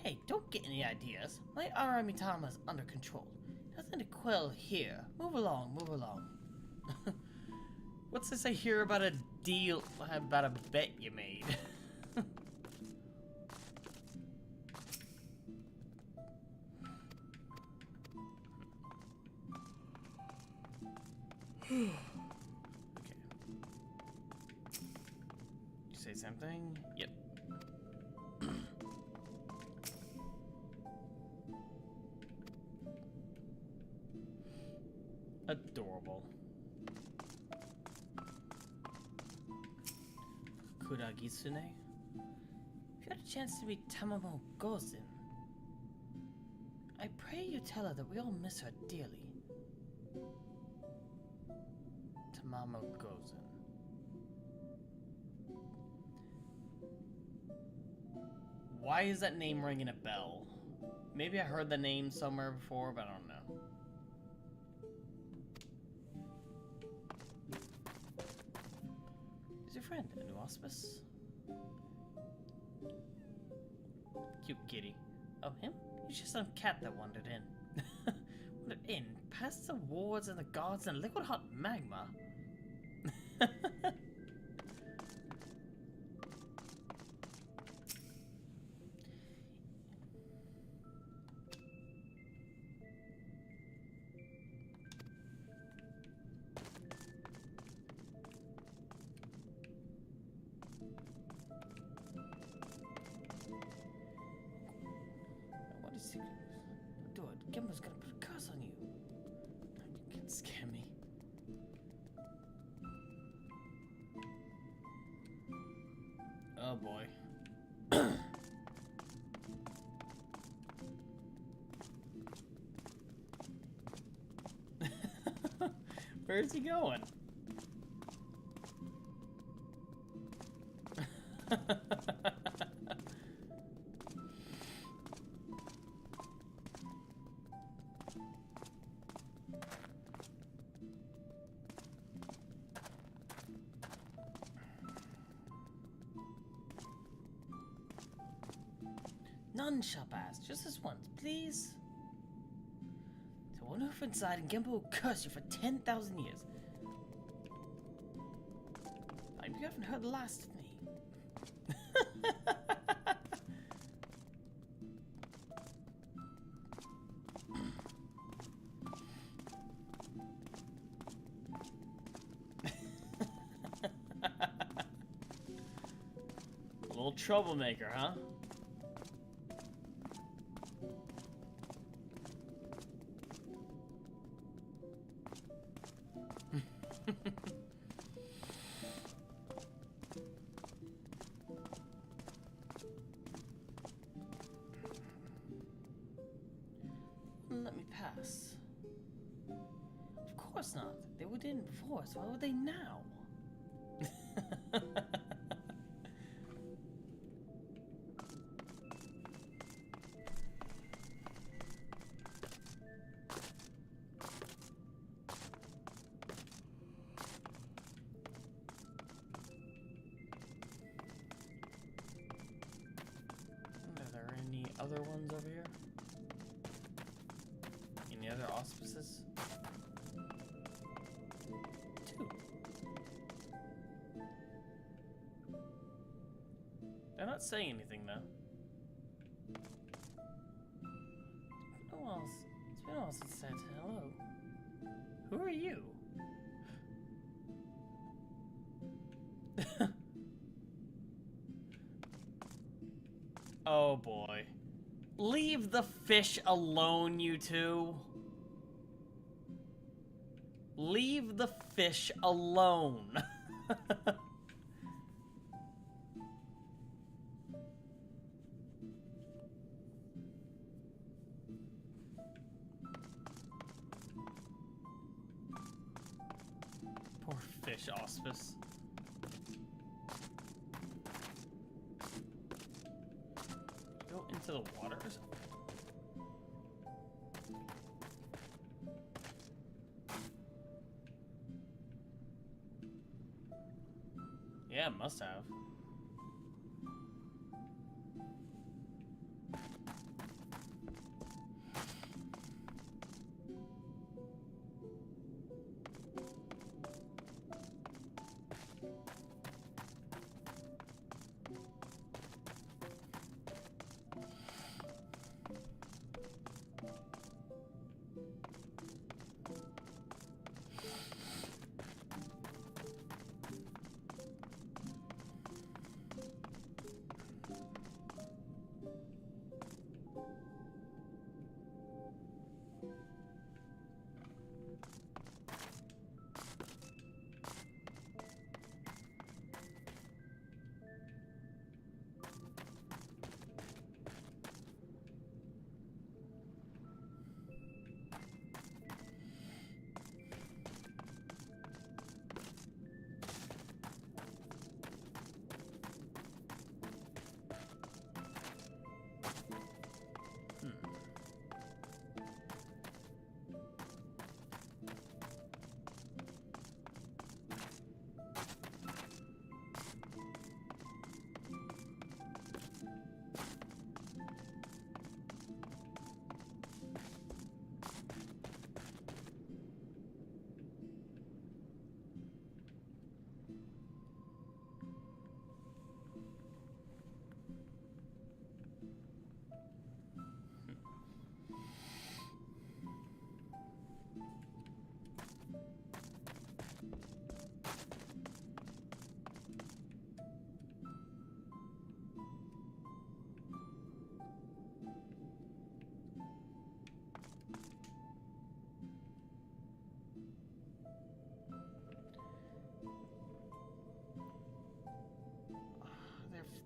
Hey, don't get any ideas. My Aramitama's under control. Nothing to quell here. Move along, move along. What's this I hear about a deal, about a bet you made? Okay. You say something? Yep. Adorable. Kuragisune? If you had a chance to meet Tamamo Gozen, I pray you tell her that we all miss her dearly. Tamamo Gozen. Why is that name ringing a bell? Maybe I heard the name somewhere before, but I don't know. Who's your friend? A new auspice? Cute kitty. Oh, him? He's just some cat that wandered in. Wandered in, past the wards and the guards and liquid hot magma. What is he? Do it. Genbu's gonna put a curse on you. You can't scare me. Oh boy. Where's he going? None shall pass, just this once, please. So one hoof inside and Genbu will curse you for 10,000 years. Fine, you haven't heard the last of me. A little troublemaker, huh? Let me pass. Of course not. They were in before, so why would they now? Are there any other ones over here? Any other auspices? Two. They're not saying anything though. It's been a while since I said hello. Who are you? Oh boy. Leave the fish alone, you two. Leave the fish alone. Poor fish auspice. to the water or something? Yeah, it must have.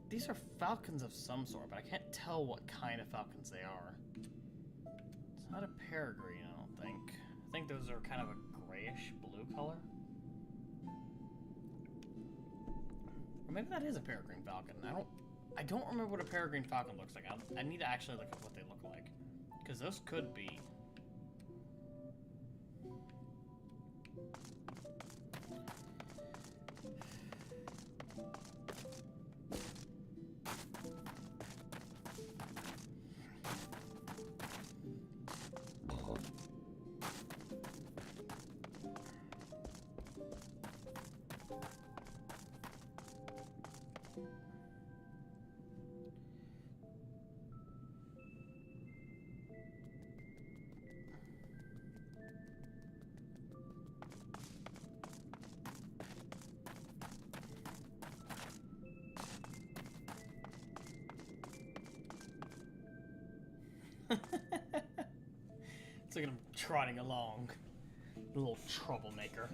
These are falcons of some sort, but I can't tell what kind of falcons they are. It's not a peregrine, I don't think. I think those are kind of a grayish blue color. Or maybe that is a peregrine falcon. I don't remember what a peregrine falcon looks like. I need to actually look at what they look like. Because those could be. It's like I'm trotting along. A little troublemaker.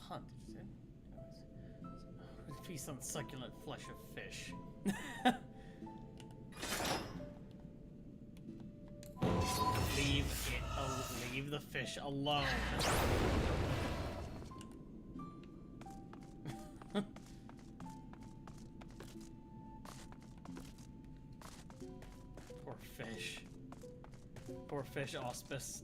Hunt, did you say? Feast on succulent flesh of fish. Leave the fish alone. Poor fish. Poor fish auspice.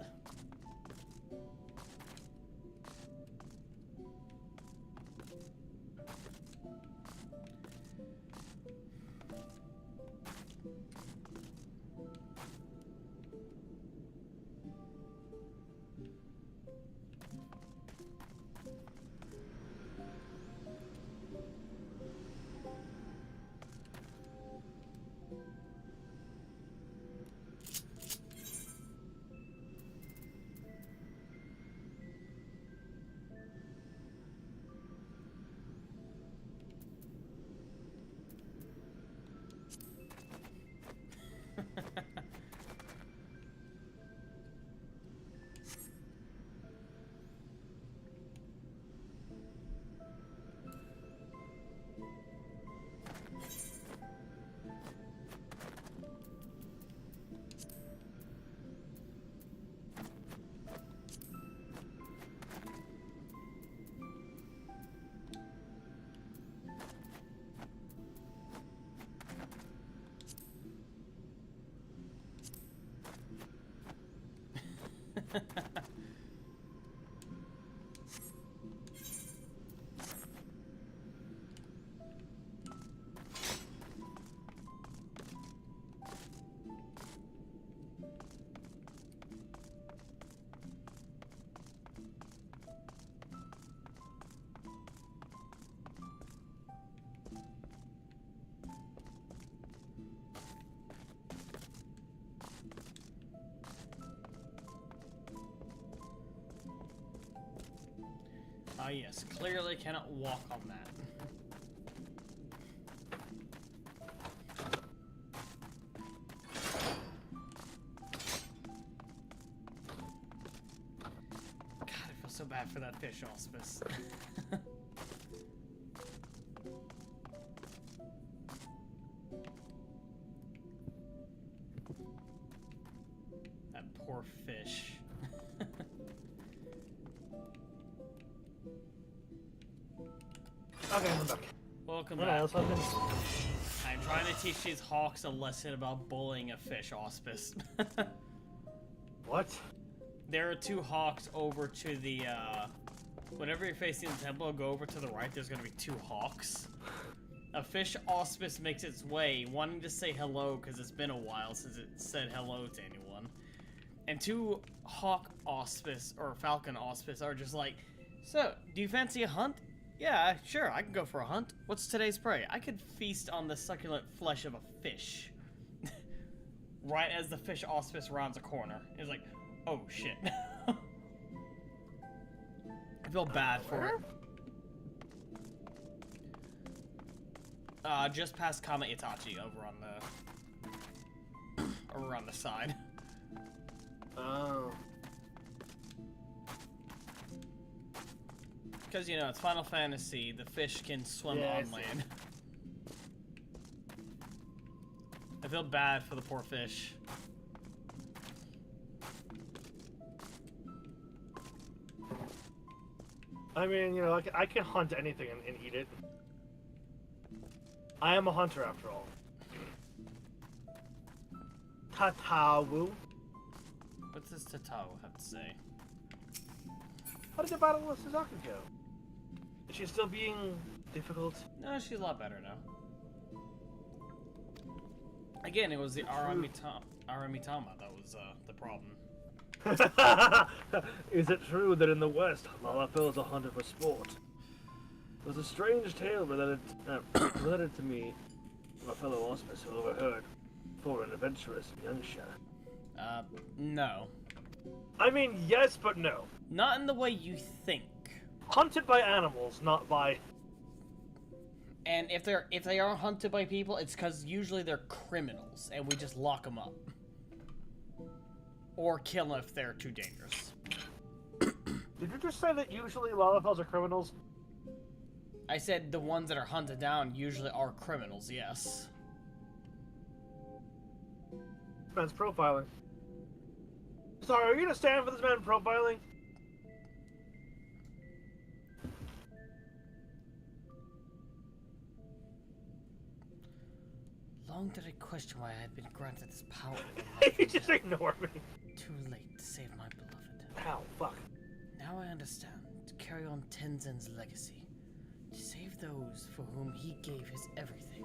Ah, yes. Clearly cannot walk on that. God, I feel so bad for that fish hospice. That poor fish. Okay, I'm back. Welcome Yeah, back. that's what I'm trying to teach these hawks a lesson about bullying a fish hospice. What? There are two hawks over to the, whenever you're facing the temple, go over to the right, there's gonna be two hawks. A fish auspice makes its way, wanting to say hello because it's been a while since it said hello to anyone. And two hawk auspice, or falcon auspice, are just like, so, do you fancy a hunt? Yeah, sure, I can go for a hunt. What's today's prey? I could feast on the succulent flesh of a fish. Right as the fish auspice rounds a corner. It's like, oh shit. I feel bad for it. Just past Kama Itachi over on the side. Oh. Because, you know, it's Final Fantasy, the fish can swim on land. I feel bad for the poor fish. I mean, you know, I can hunt anything and eat it. I am a hunter after all. Tatawu. What's this Tatao have to say? How did the battle with Suzaku go? Is she still being difficult? No, she's a lot better now. Again, it was the Aramitama that was the problem. Is it true that in the West, Lalafell are hunted for sport? There's a strange tale related to me from a fellow auspice who overheard for an adventurous youngster. No. I mean, yes, but no. Not in the way you think. Hunted by animals, not by... And if they are hunted by people, it's because usually they're criminals, and we just lock them up. Or kill them if they're too dangerous. Did you just say that usually Lalafells are criminals? I said the ones that are hunted down usually are criminals, yes. This man's profiling. Sorry, are you gonna stand for this man profiling? Long did I question why I had been granted this power. You just ignore me. Too late to save my beloved. Ow, fuck. Now I understand. To carry on Tenzin's legacy. To save those for whom he gave his everything.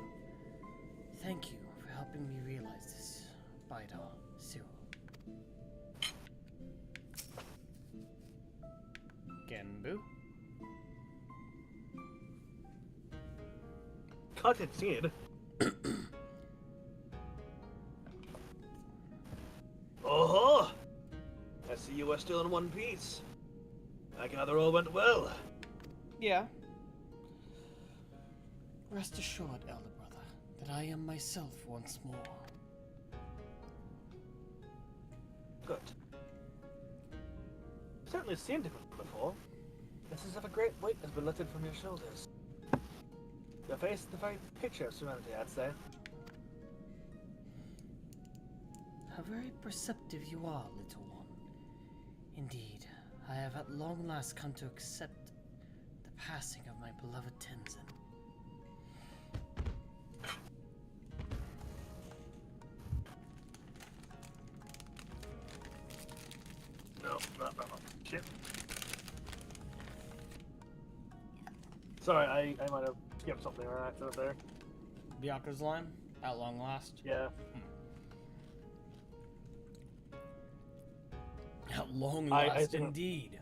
Thank you for helping me realize this, Byakko. Genbu? Cut it, Sid. Oh-ho! I see you are still in one piece. I gather all went well. Yeah. Rest assured, elder brother, that I am myself once more. Good. I've certainly seen different before. It's as if a great weight has been lifted from your shoulders. Your face is the very picture of serenity, I'd say. How very perceptive you are, little one. Indeed, I have at long last come to accept the passing of my beloved Tenzin. No. Shit. Sorry, I might have skipped something on accident there. Byakko's line? At long last? Yeah. At long last, indeed.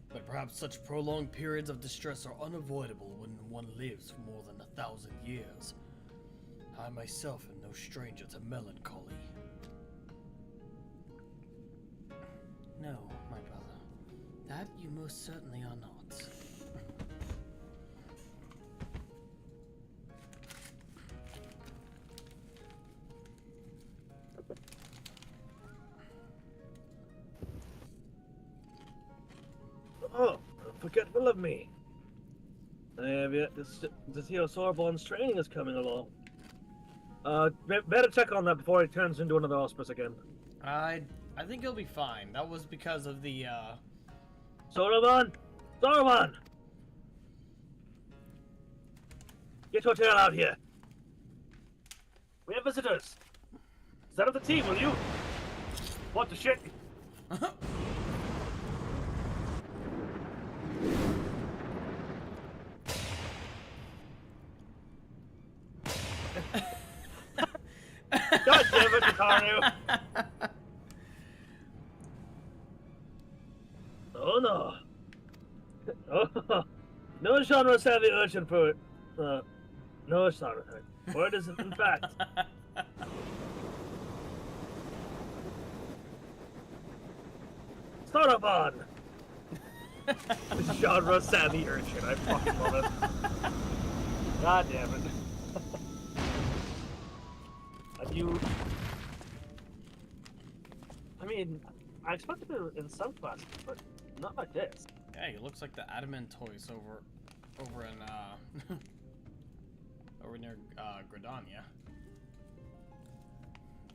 But perhaps such prolonged periods of distress are unavoidable when one lives for more than 1,000 years. I myself am no stranger to melancholy. No, my brother. That you most certainly are not. forgetful of me. I have yet to see how Soraban's training is coming along. Better check on that before he turns into another Auspice again. I think he'll be fine. That was because of the, Soraban! Soraban! Get your tail out here. We have visitors. Set up the team, will you? What the shit? God damn it, Hikaru! Oh no. Oh, no genre-savvy urchin for it. No genre. For it is, in fact. Soraban! Genre-savvy urchin. I fucking love it. God damn it. I mean, I expected it in some classes, but not like this. Yeah, he looks like the Adamant toys over in over near Gridania.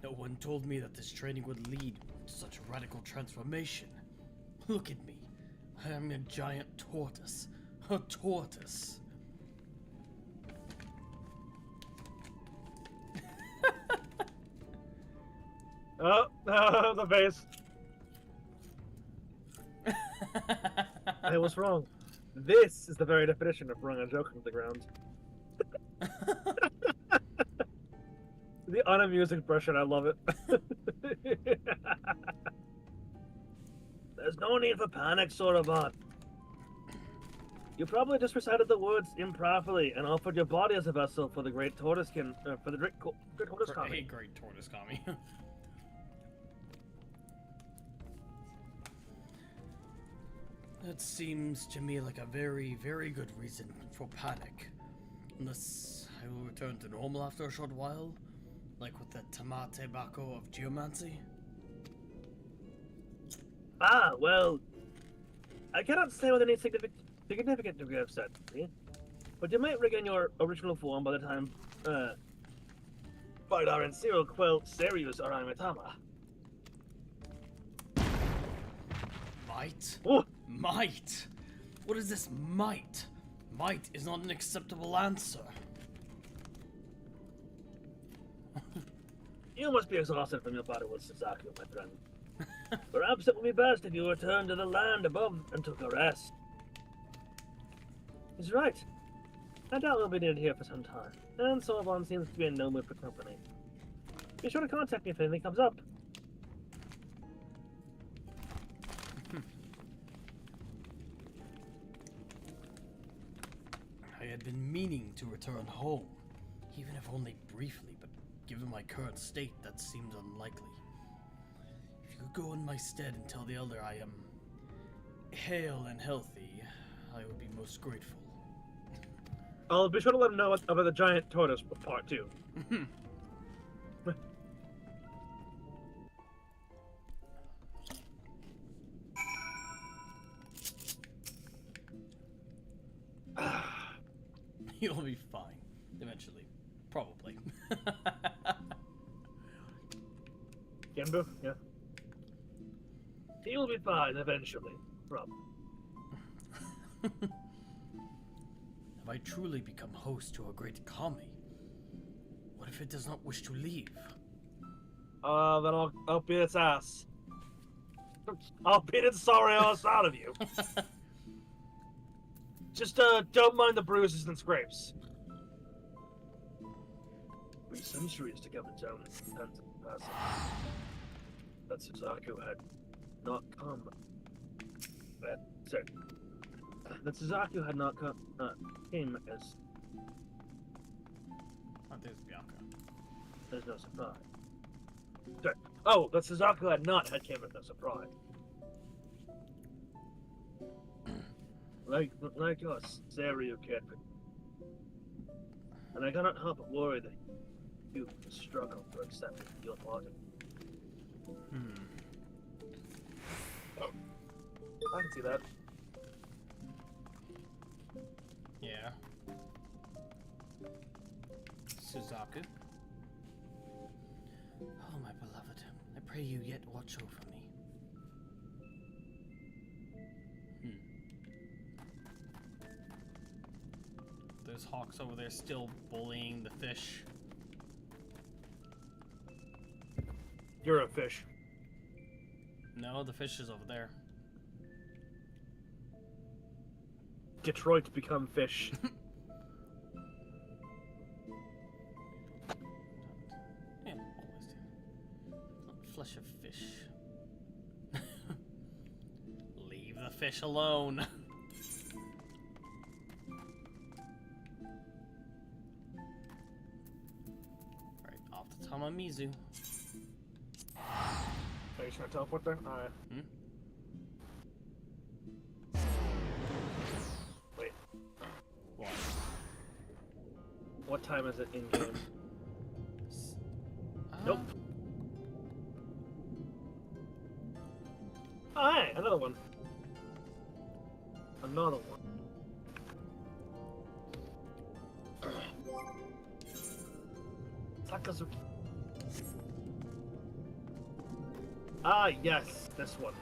No one told me that this training would lead to such a radical transformation. Look at me. I am a giant tortoise. A tortoise. Oh, the face. I was wrong. This is the very definition of throwing a joke into the ground. The unamused expression, I love it. There's no need for panic, Soraban. You probably just recited the words improperly and offered your body as a vessel for the great tortoise kami. Great tortoise kami. That seems to me like a very, very good reason for panic. Unless I will return to normal after a short while, like with the Tamate Byakko of geomancy. Ah, well, I cannot say with any significant degree of certainty, but you might regain your original form by the time Bidar and Cyril quell Serious Aramitama. Might? Oh. Might? What is this might? Might is not an acceptable answer. You must be exhausted from your battle with Suzaku, my friend. Perhaps it would be best if you returned to the land above and took a rest. He's right. I doubt we'll be needed here for some time, and Soraban seems to be in no mood for company. Be sure to contact me if anything comes up. I had been meaning to return home, even if only briefly, but given my current state, that seemed unlikely. If you could go in my stead and tell the Elder I am hale and healthy, I would be most grateful. I'll be sure to let him know about the giant tortoise part too. You'll be fine. Eventually. Probably. Genbu? Yeah. He'll be fine eventually. Probably. Have I truly become host to a great kami? What if it does not wish to leave? Then I'll beat its ass. I'll beat its sorry ass out of you. Just don't mind the bruises and scrapes. 3 centuries to come down and pass. That Suzaku had not come. That Suzaku had not come. Came as. Oh, there's Byakko. There's no surprise. Sorry. Oh, that Suzaku had not had came as no surprise. Like us, Seiryu can't. And I cannot help but worry that you struggle to accept your logic. I can see that. Yeah. Suzaku. Oh, my beloved, I pray you yet watch over me. There's hawks over there still bullying the fish. You're a fish. No, the fish is over there. Detroit become fish. Yeah, always do. Not flesh of fish. Leave the fish alone. Alright, off to Tamamizu. Are you trying to teleport there? Alright. Wait. What? What time is it in game? Nope. Oh, hey, another one. Another one. Sakazuki. Ah, yes, this one.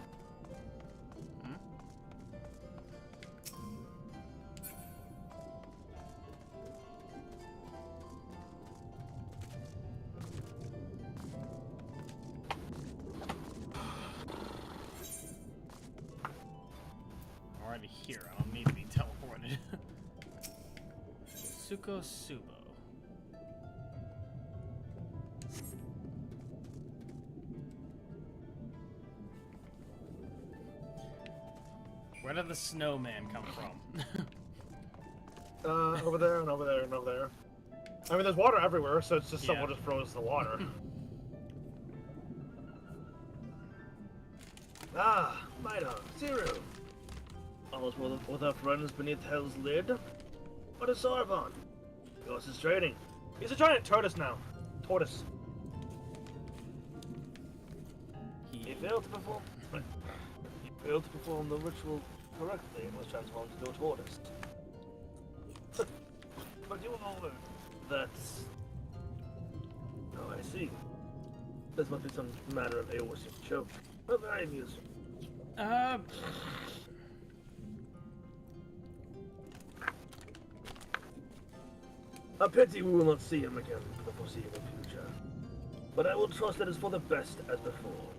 I'm already here. I don't need to be teleported. Suko-subo. Where did the snowman come from? Over there and over there and over there. I mean, there's water everywhere, so it's just someone just froze the water. Ah, Byakko, almost with our friends beneath Hell's lid. What is Soraban? Ghost is trading. He's a giant tortoise now. Tortoise. He failed to perform. He failed to perform the ritual correctly and was transformed into a tortoise. But you know that's... Oh, I see. This must be some matter of aortic choke. But very amusing. A pity we will not see him again for the foreseeable future. But I will trust it is for the best as before.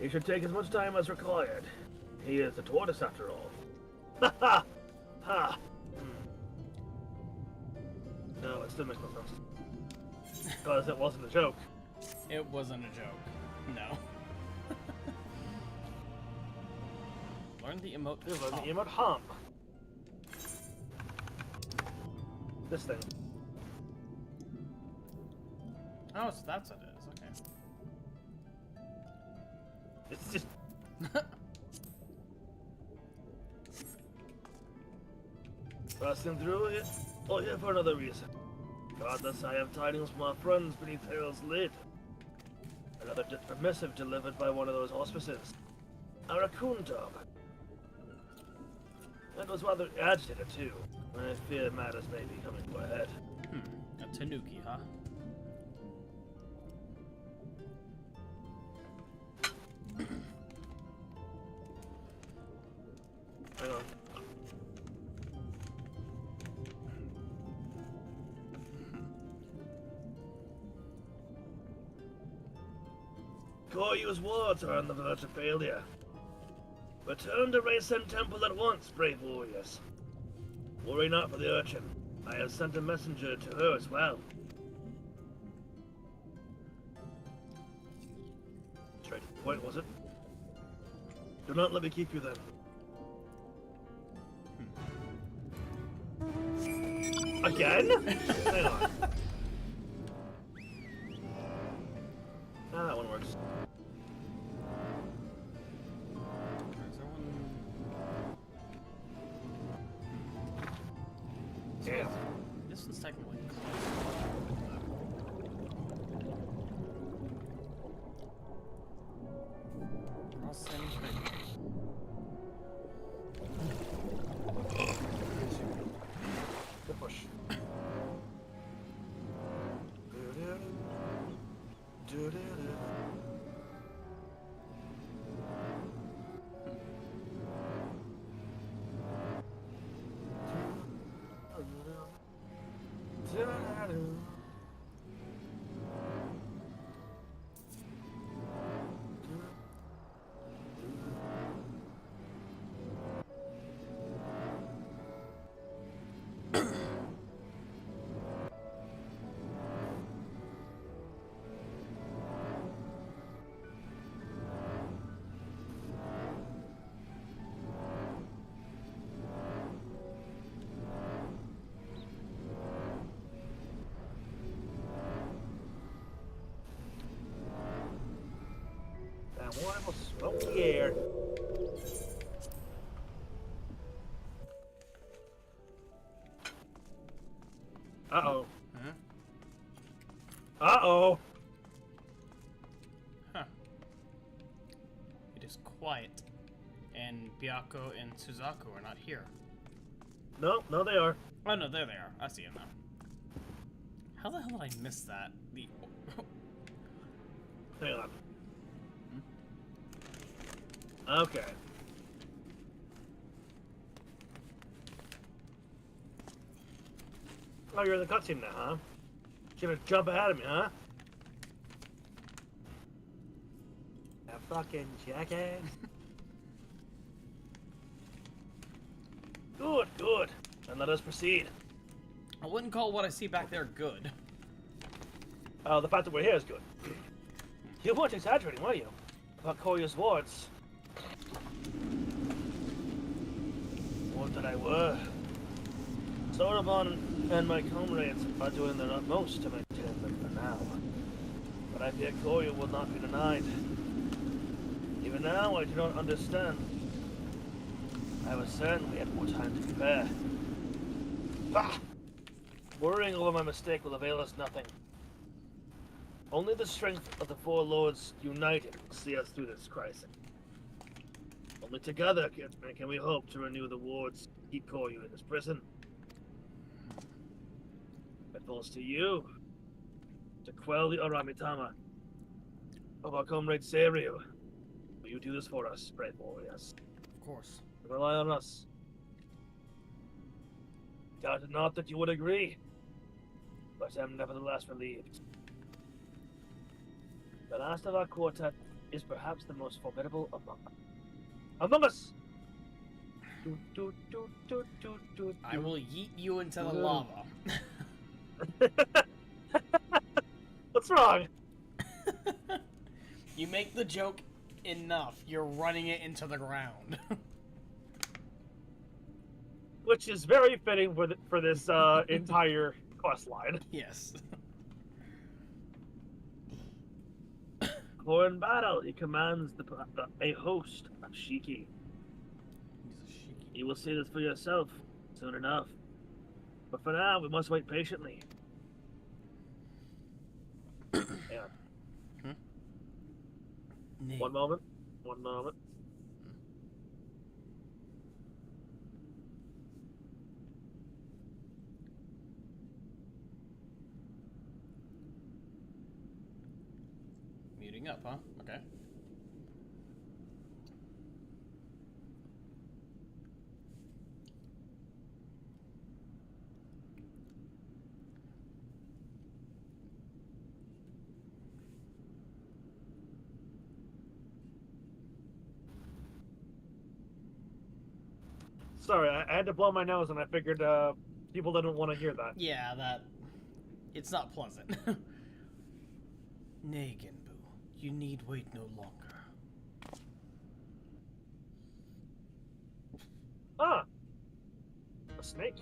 He should take as much time as required. He is a tortoise after all. Ha ha! Ha! No, it still makes no sense. Because it wasn't a joke. It wasn't a joke. No. Learn the emote. Learn the emote hum. This thing. Oh, so that's what it is. Okay. It's just... Passing through it, or here for another reason. Regardless, I have tidings from our friends beneath Hell's lid. Another missive delivered by one of those auspices. A raccoon dog. It was rather agitated too. I fear matters may be coming to a head. A tanuki, huh? Hang on. Koryu's wards are on the verge of failure. Return to Reisen Temple at once, brave warriors. Worry not for the urchin. I have sent a messenger to her as well. Straight to the point, was it? Do not let me keep you then. Again? Hang on. Ah, that one works. Yeah. This one's technically close. I'll send Wonderful smoky air. Uh-oh. Huh? Uh-oh. Huh. It is quiet. And Byakko and Suzaku are not here. No, they are. Oh no, there they are. I see them now. How the hell did I miss that? The Hang on. Okay. Oh, you're in the cutscene now, huh? You're gonna jump ahead of me, huh? That fucking jackass. Good, good. And let us proceed. I wouldn't call what I see back there good. The fact that we're here is good. You weren't exaggerating, were you? About Korya's words. What that I were. Soraban and my comrades are doing their utmost to maintain them for now. But I fear Korya will not be denied. Even now, I do not understand. I was certain we had more time to prepare. Bah! Worrying over my mistake will avail us nothing. Only the strength of the four lords united will see us through this crisis. Only together can we hope to renew the wards, keep Koryu in his prison. It falls to you to quell the Aramitama of our comrade Seiryu. Will you do this for us, brave warriors? Of course. Rely on us. Doubted not that you would agree, but am nevertheless relieved. The last of our quartet is perhaps the most formidable among us. I will yeet you into the lava. What's wrong? You make the joke enough, you're running it into the ground. Which is very fitting for this entire quest line. Yes. For in battle, he commands a host of Shiki. He's a Shiki. You will see this for yourself soon enough. But for now, we must wait patiently. Hang on. One moment. Muting up, huh? Okay. Sorry, I had to blow my nose, and I figured people didn't want to hear that. Yeah, it's not pleasant. Nay, Genbu, you need wait no longer. Ah! A snake.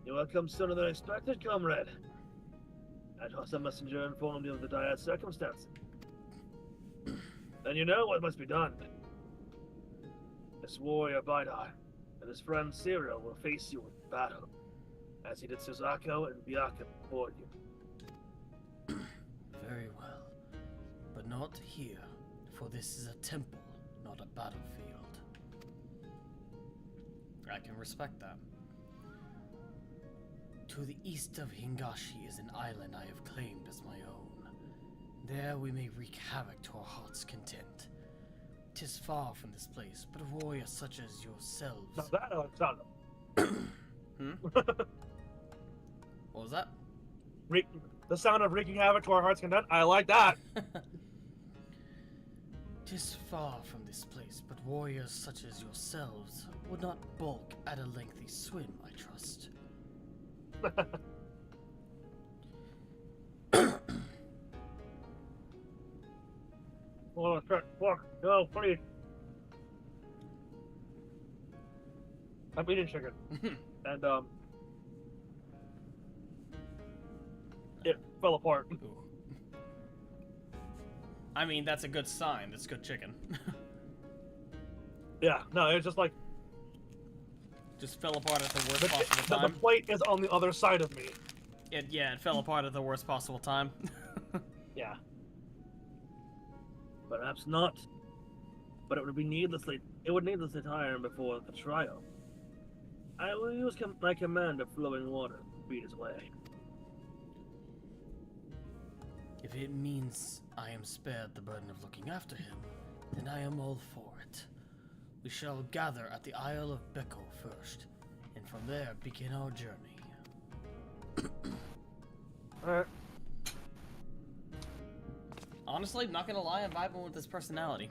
You will come sooner than expected, comrade. I trust a messenger informed you of the dire circumstance. Then you know what must be done. This warrior Bidar and his friend Cyril will face you in battle, as he did Suzaku and Byakko before you. Very well, but not here, for this is a temple, not a battlefield. I can respect that. To the east of Hingashi is an island I have claimed as my own. There we may wreak havoc to our heart's content. 'Tis far from this place, but warriors such as yourselves... Now that Alexander. What was that? The sound of wreaking havoc to our heart's content. I like that. 'Tis far from this place, but warriors such as yourselves would not balk at a lengthy swim, I trust. Oh, walk, go, please. I'm eating chicken, and it fell apart. Ooh. I mean, that's a good sign. That's good chicken. Yeah, no, it's just like Just fell apart at the worst possible the time. plate is on the other side of me. Yeah, it fell apart at the worst possible time. Yeah. Perhaps not. But it would needlessly tire him before the trial. I will use my command of flowing water to beat his way. If it means I am spared the burden of looking after him, then I am all for it. We shall gather at the Isle of Byakko first, and from there begin our journey. Alright. Honestly, not gonna lie, I'm vibing with his personality.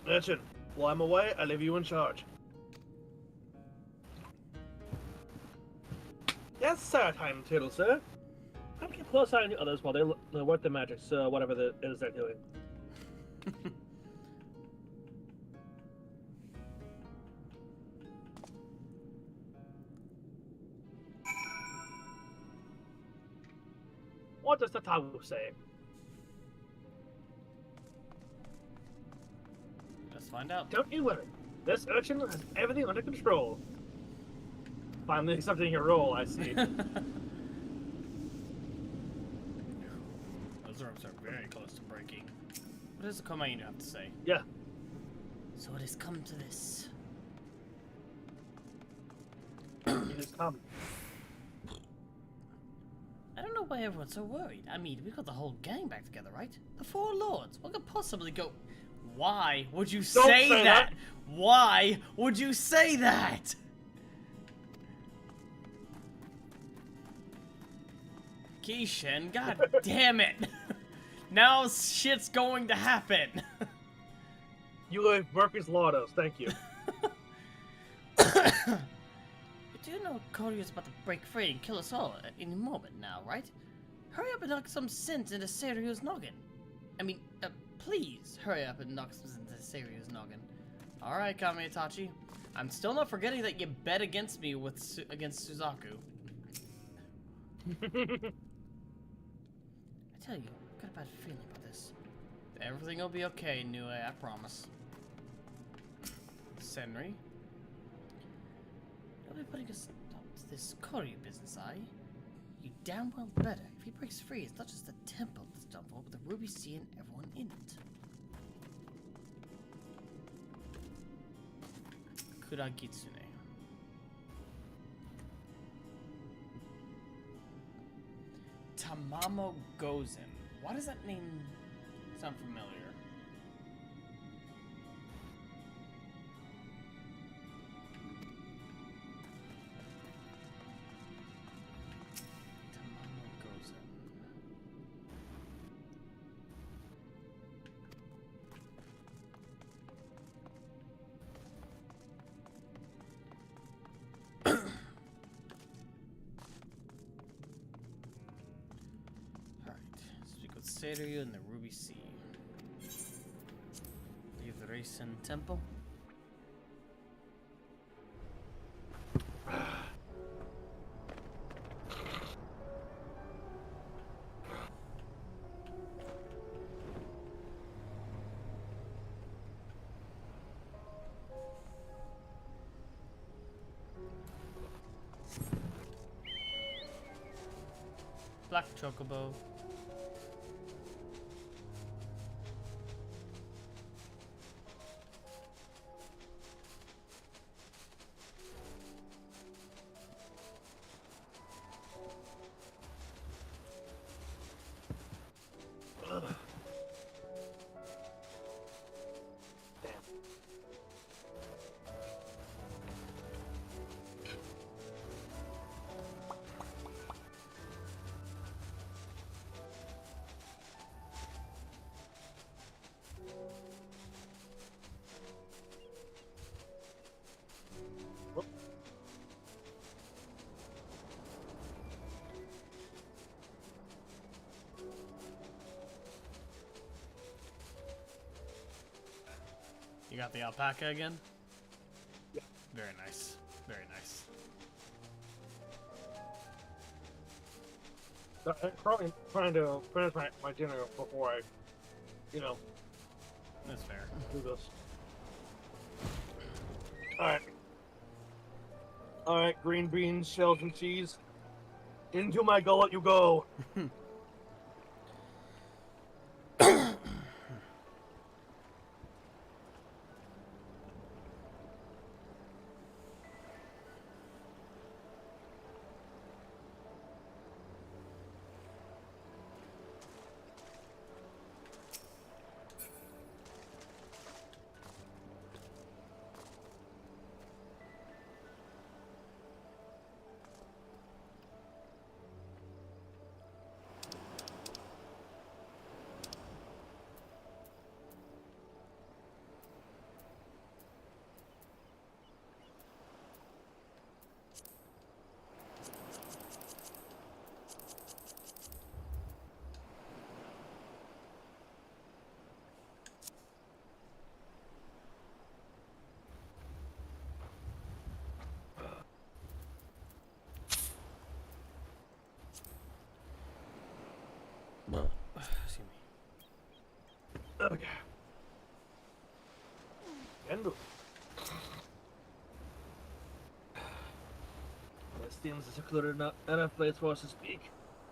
Listen, while I'm away, I leave you in charge. Yes, sir, time tittle, sir. I'll keep close eye on the others while they work the magic, so whatever it is they're doing. What does the taboo say? Let's find out. Don't you worry. This urchin has everything under control. Finally accepting your role, I see. Those ropes are very close to breaking. What does the command have to say? Yeah. So it has come to this. It has come. I don't know why everyone's so worried. I mean, we got the whole gang back together, right? The four lords. What could possibly go... Why would you say that? Why would you say that? Keishan, god damn it. Now shit's going to happen. You live Murphy's Law, thank you. You do know Courier's about to break free and kill us all at any moment now, right? Hurry up and knock some sense into Seiryo's noggin. I mean, please hurry up and knock some sense into Seiryo's noggin. Alright, Kami Itachi. I'm still not forgetting that you bet against me against Suzaku. I tell you, I've got a bad feeling about this. Everything will be okay, Nue, I promise. Senri. You'll be putting a stop to this Koryu business, you damn well better. If he breaks free, it's not just the temple that's done for, but the Ruby Sea and everyone in it. Kuragitsune. Tamamo Gozen. Why does that name sound familiar? Tamamo Gozen. Speak with Seiryu and the Ruby Sea. Leave the Racing Temple. Black Chocobo. You got the alpaca again? Yeah. Very nice. Very nice. So I'm probably trying to finish my dinner before I, That's fair. do this. Alright. Alright, green beans, shells, and cheese. Into my gullet you go. Excuse me. Okay. Genbu. This seems a secluded enough place for us to speak.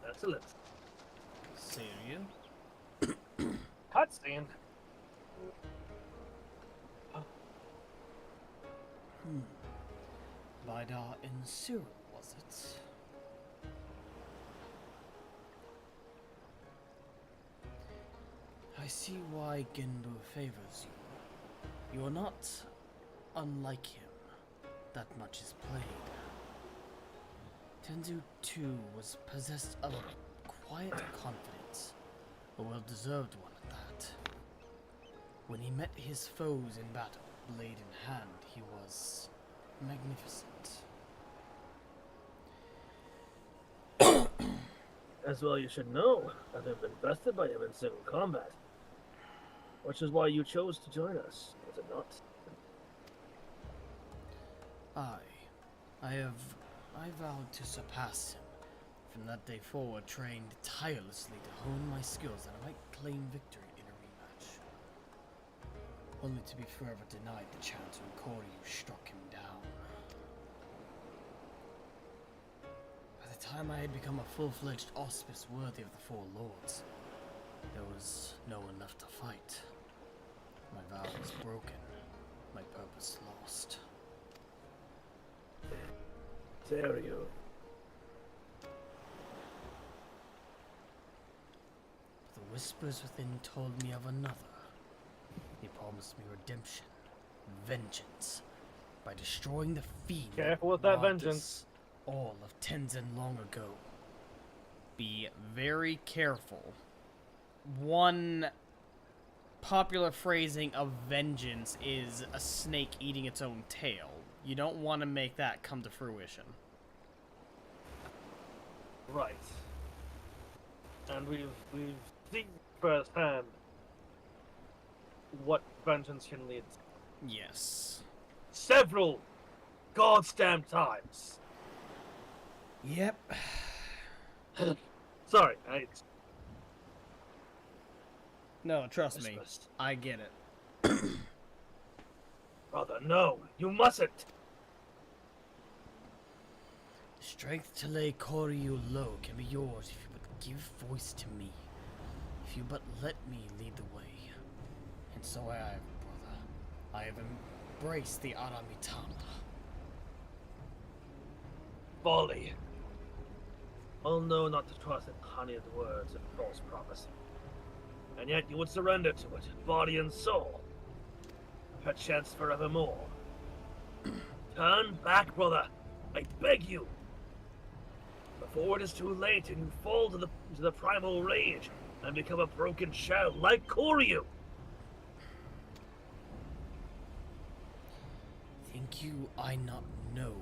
Excellent. So you? Cutscene. Vidar and Cyril, was it? I see why Genbu favors you. You are not unlike him. That much is plain. Tenzu too was possessed of a quiet confidence, a well-deserved one at that. When he met his foes in battle, blade in hand, he was magnificent. As well you should know that I've been bested by him in single combat. Which is why you chose to join us, was it not? I vowed to surpass him. From that day forward, trained tirelessly to hone my skills that I might claim victory in a rematch. Only to be forever denied the chance when Koryu struck him down. By the time I had become a full-fledged auspice worthy of the Four Lords, there was no one left to fight. My vow was broken, my purpose lost. There you. The whispers within told me of another. He promised me redemption, vengeance, by destroying the fiend. Careful with that robbed vengeance. us all of Tenzin long ago. Be very careful. One popular phrasing of vengeance is a snake eating its own tail. You don't want to make that come to fruition. Right. And we've seen firsthand what vengeance can lead to. Yes. Several goddamn times. Yep. Sorry, No, trust me. dismissed. I get it. Brother, no, you mustn't. The strength to lay Koryu low can be yours if you but give voice to me. If you but let me lead the way. And so I have, brother. I have embraced the Aramitana. Folly. I'll know not to trust in honeyed words and false promise. And yet you would surrender to it, body and soul. Perchance forevermore. Turn back, brother. I beg you. Before it is too late and you fall to the primal rage and become a broken shell like Koryu. Think you I not know?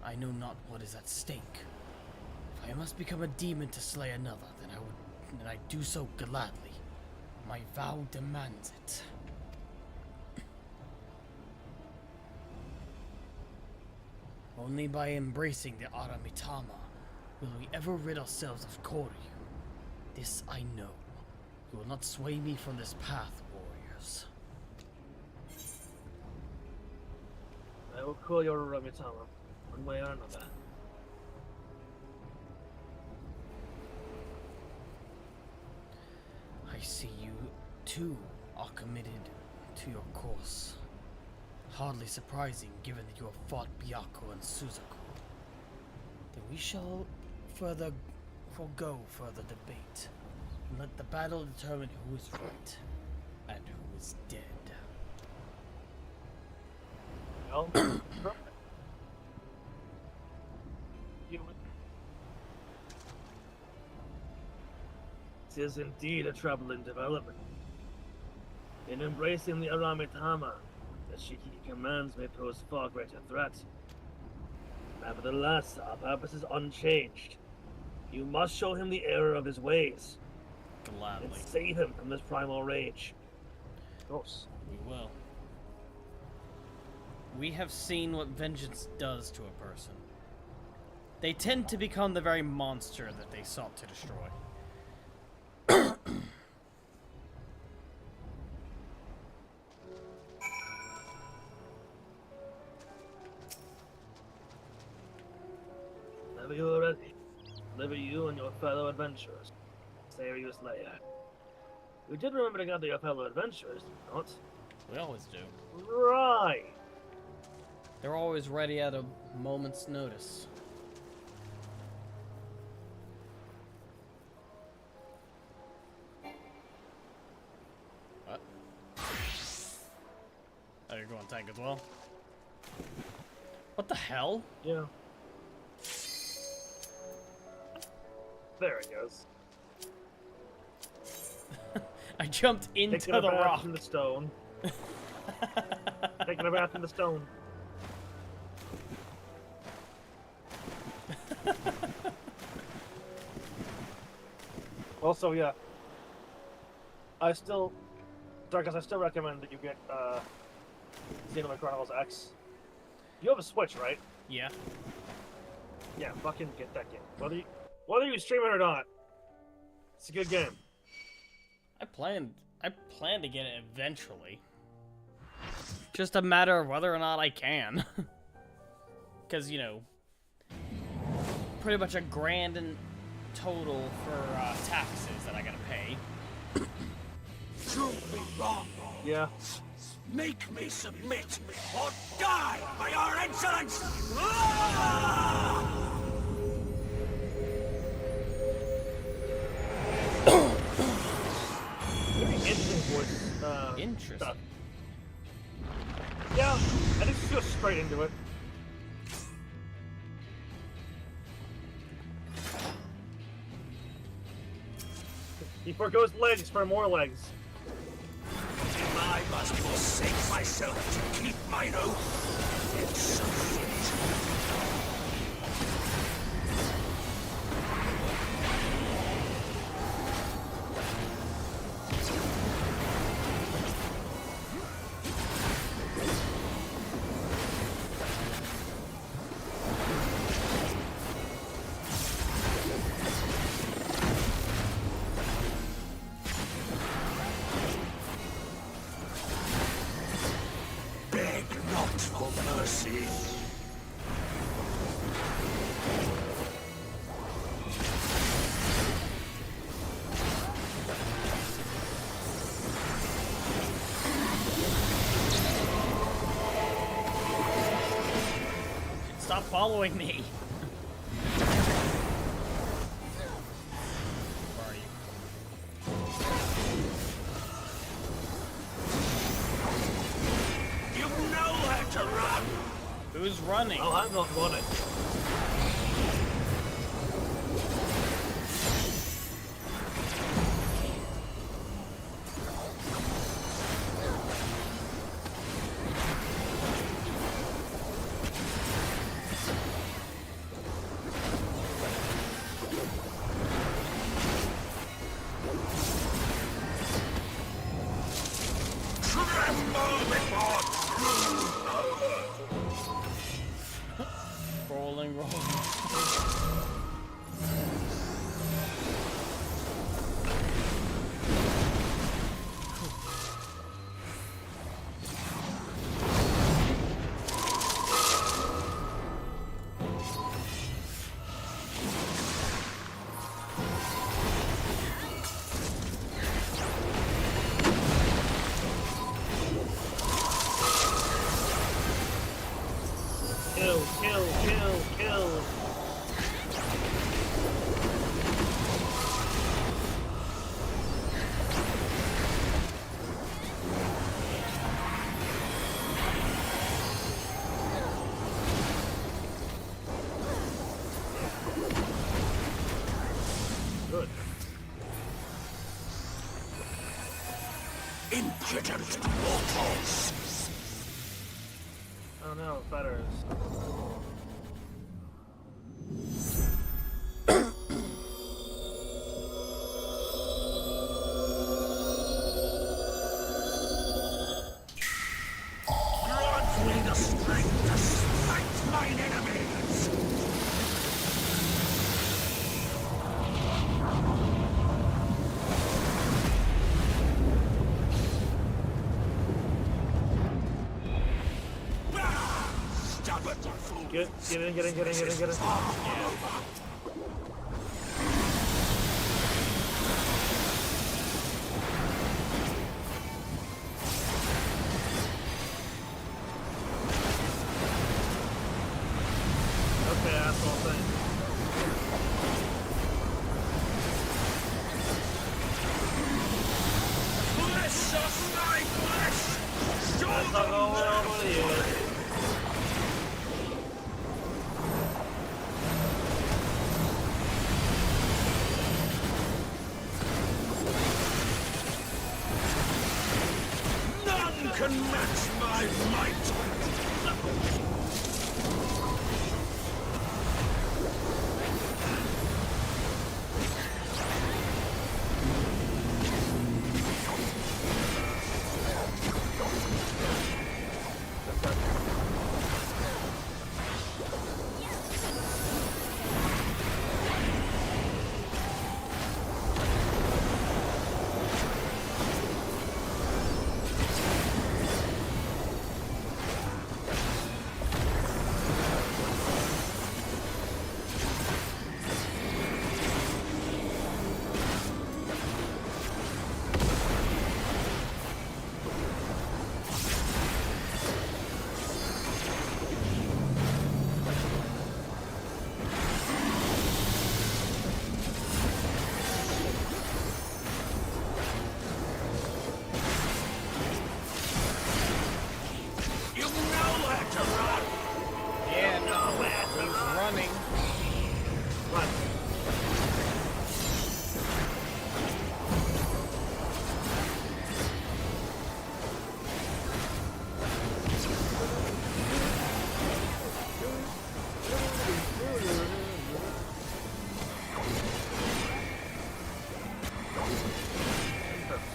I know not what is at stake. If I must become a demon to slay another, then I do so gladly. My vow demands it. Only by embracing the Aramitama will we ever rid ourselves of Koryu. This I know. You will not sway me from this path, warriors. I will call your Aramitama, one way or another. I see you, too, are committed to your course. Hardly surprising, given that you have fought Byakko and Suzaku. Then we shall forego further debate, and let the battle determine who is right, and who is dead. Well, It is indeed a troubling development. In embracing the Aramitama, the Shiki commands may pose far greater threat. Nevertheless, our purpose is unchanged. You must show him the error of his ways. Gladly. And save him from this primal rage. Of course. We will. We have seen what vengeance does to a person. They tend to become the very monster that they sought to destroy. Whenever you are ready, deliver you and your fellow adventurers. Serious layer. We did remember to gather your fellow adventurers, did we not? We always do. Right! They're always ready at a moment's notice. What? Oh, you're going tank as well? What the hell? Yeah. There it goes. I jumped into Taking a the bath rock. in the stone. Taking a bath in the stone. Also, yeah. Darkus, I still recommend that you get Xenoblade Chronicles X. You have a Switch, right? Yeah. Yeah, fucking get that game. Whether you stream it or not, it's a good game. I plan to get it eventually. Just a matter of whether or not I can. Because, you know, pretty much $1,000 in total for taxes that I gotta pay. Prove me wrong. Yeah. Make me submit or die by your insolence! Ah! Interesting voice. Interesting. Stuff. Yeah, I just go straight into it. He forgoes legs for more legs. I must forsake myself to keep mine oath. It's so finished. Beg not for mercy. Stop following me. Where are you? You know how to run. Who's running? Oh, I'm not running. Tremble before Good. Impudent mortals! Oh no, fetters. Grant me the strength to smite mine enemies! Stubborn fool! Get in. Okay, asshole thing. Bless us, my flesh! Show That's not them going their well with you. folly! None can match my might! You know where to run! Yeah, no, he's running. What?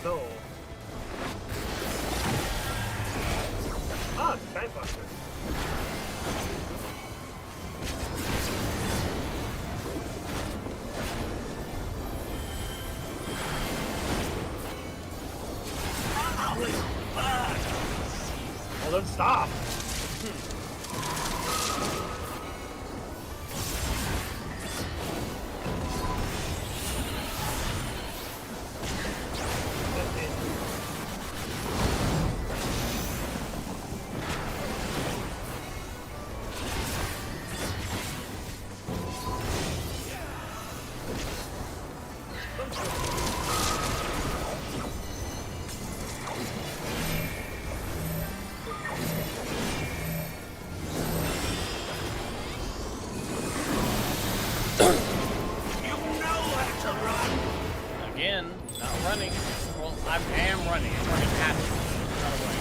Soul. Ah, Skybuster. Well, then stop. You know where to run! Again, not running. Well, I am running. I'm running at it. Not away.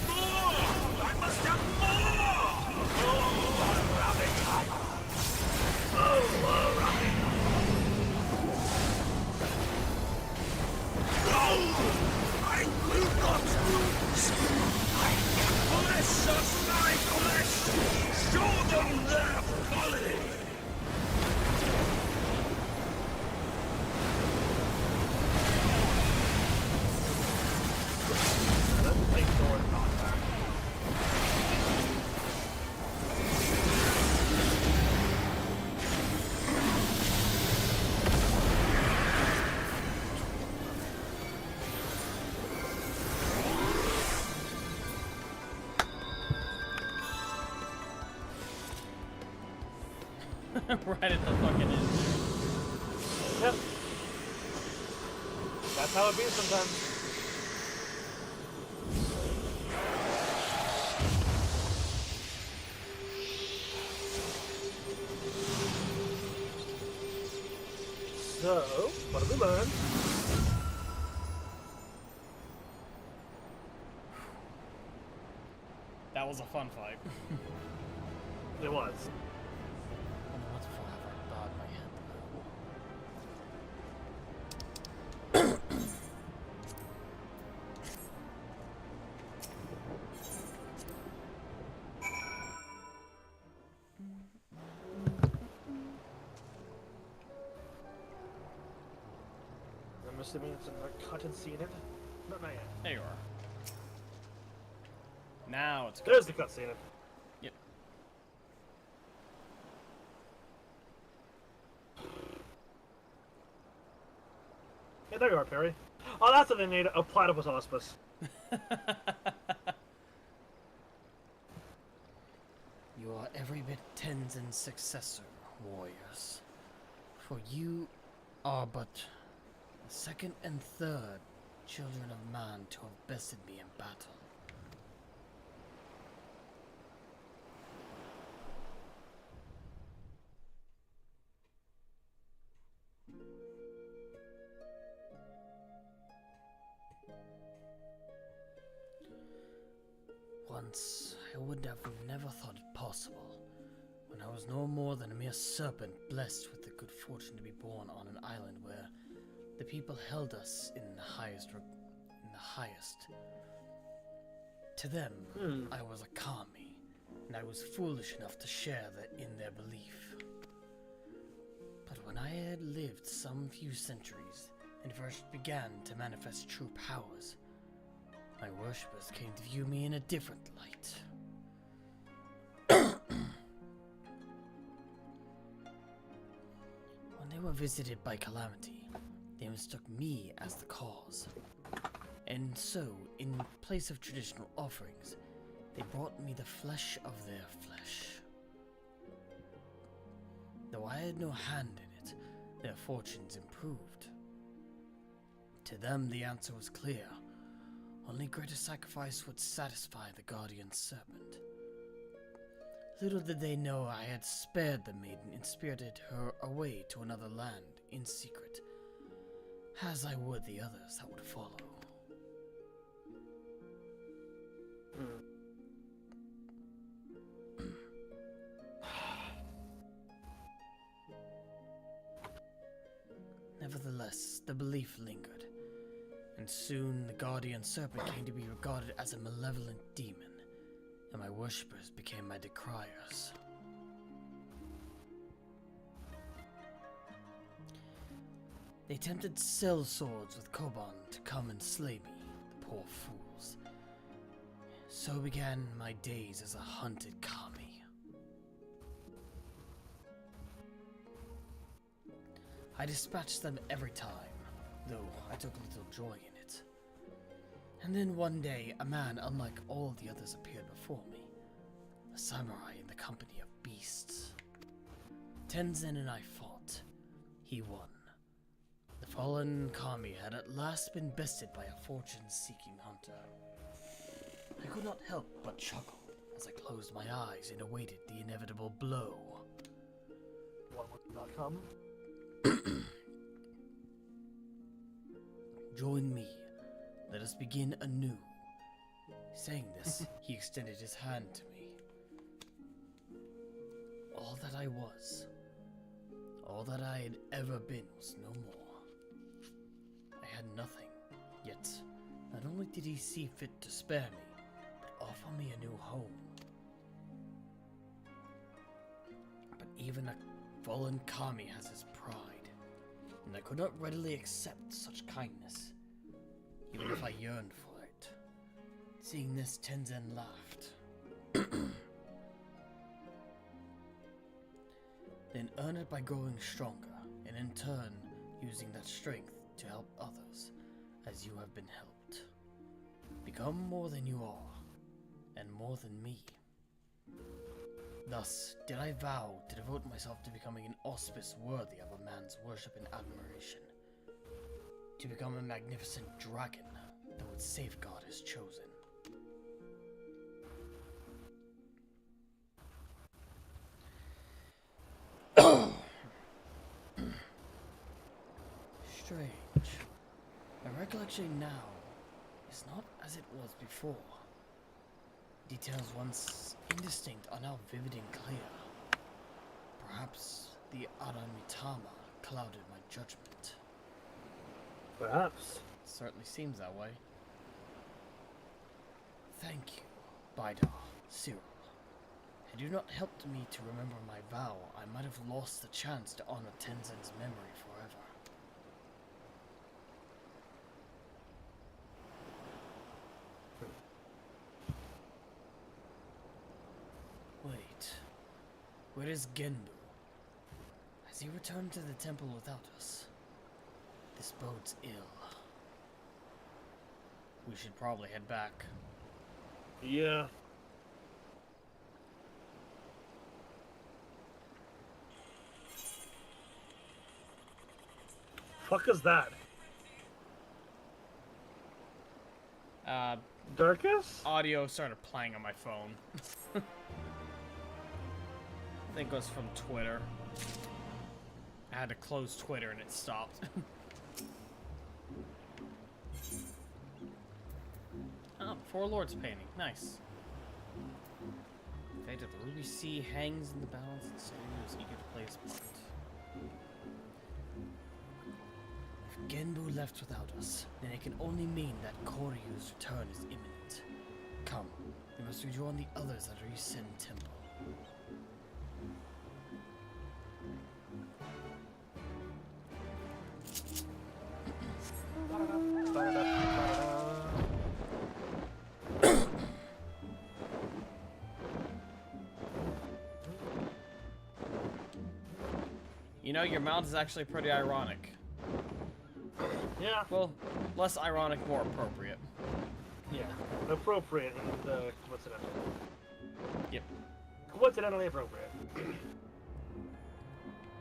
More! I must have more! Oh, rabbit! Oh, rabbit! No! I will not lose! Bless us, my flesh! Show them their folly! Let's take sword contact. Right at the fucking end. Yep. That's how it be sometimes. So, what did we learn? That was a fun fight. It was. I wonder what for have I bowed my head I'm assuming it's a cut and seated. No, not yet. There you are. Now it's good. There's the cut seated. Yep. Yeah, there you are, Perry. Oh, that's what they need, a platypus hospice. You are every bit Tenzin's successor, warriors. For you are but the second and third children of man to have bested me in battle. Once, I would have never thought it possible, when I was no more than a mere serpent blessed with the good fortune to be born on an island where the people held us in the highest. To them, I was a kami, and I was foolish enough to share in their belief. But when I had lived some few centuries and first began to manifest true powers, my worshippers came to view me in a different light. When they were visited by calamity, they mistook me as the cause. And so, in place of traditional offerings, they brought me the flesh of their flesh. Though I had no hand in it, their fortunes improved. To them, the answer was clear. Only greater sacrifice would satisfy the guardian serpent. Little did they know I had spared the maiden and spirited her away to another land in secret, as I would the others that would follow. Nevertheless, the belief lingered, and soon the guardian serpent came to be regarded as a malevolent demon, and my worshippers became my decriers. They tempted cell swords with Koban to come and slay me, the poor fools. So began my days as a hunted kami. I dispatched them every time, though I took little joy in it. And then one day, a man unlike all the others appeared before me, a samurai in the company of beasts. Tenzin and I fought. He won. The fallen kami had at last been bested by a fortune-seeking hunter. I could not help but chuckle as I closed my eyes and awaited the inevitable blow. What would not come? Join me. Let us begin anew. Saying this, he extended his hand to me. All that I was, all that I had ever been was no more. I had nothing, yet not only did he see fit to spare me, but offer me a new home. But even a fallen kami has his pride, and I could not readily accept such kindness, even if I yearned for it. Seeing this, Tenzin laughed. Then earn it by growing stronger, and in turn, using that strength to help others, as you have been helped. Become more than you are, and more than me. Thus did I vow to devote myself to becoming an auspice worthy of a man's worship and admiration. To become a magnificent dragon that would safeguard his chosen. recollection now is not as it was before. Details once indistinct are now vivid and clear. Perhaps the Aramitama clouded my judgment. Perhaps. Certainly seems that way. Thank you, darkus-cyril. Had you not helped me to remember my vow, I might have lost the chance to honor Tenzin's memory forever. Wait, where is Genbu? Has he returned to the temple without us? This bodes ill. We should probably head back. Yeah. Fuck is that? Darkus? Audio started playing on my phone. I think it was from Twitter. I had to close Twitter and it stopped. Oh, Four Lords painting. Nice. Fate of the Ruby Sea hangs in the balance and Seiryu is eager to play his part. If Genbu left without us, then it can only mean that Koryu's return is imminent. Come, we must rejoin the others at Risen Temple. You know, your mount is actually pretty ironic. Yeah. Well, less ironic, more appropriate. Yeah. Appropriate and coincidental. Yep. Coincidentally appropriate.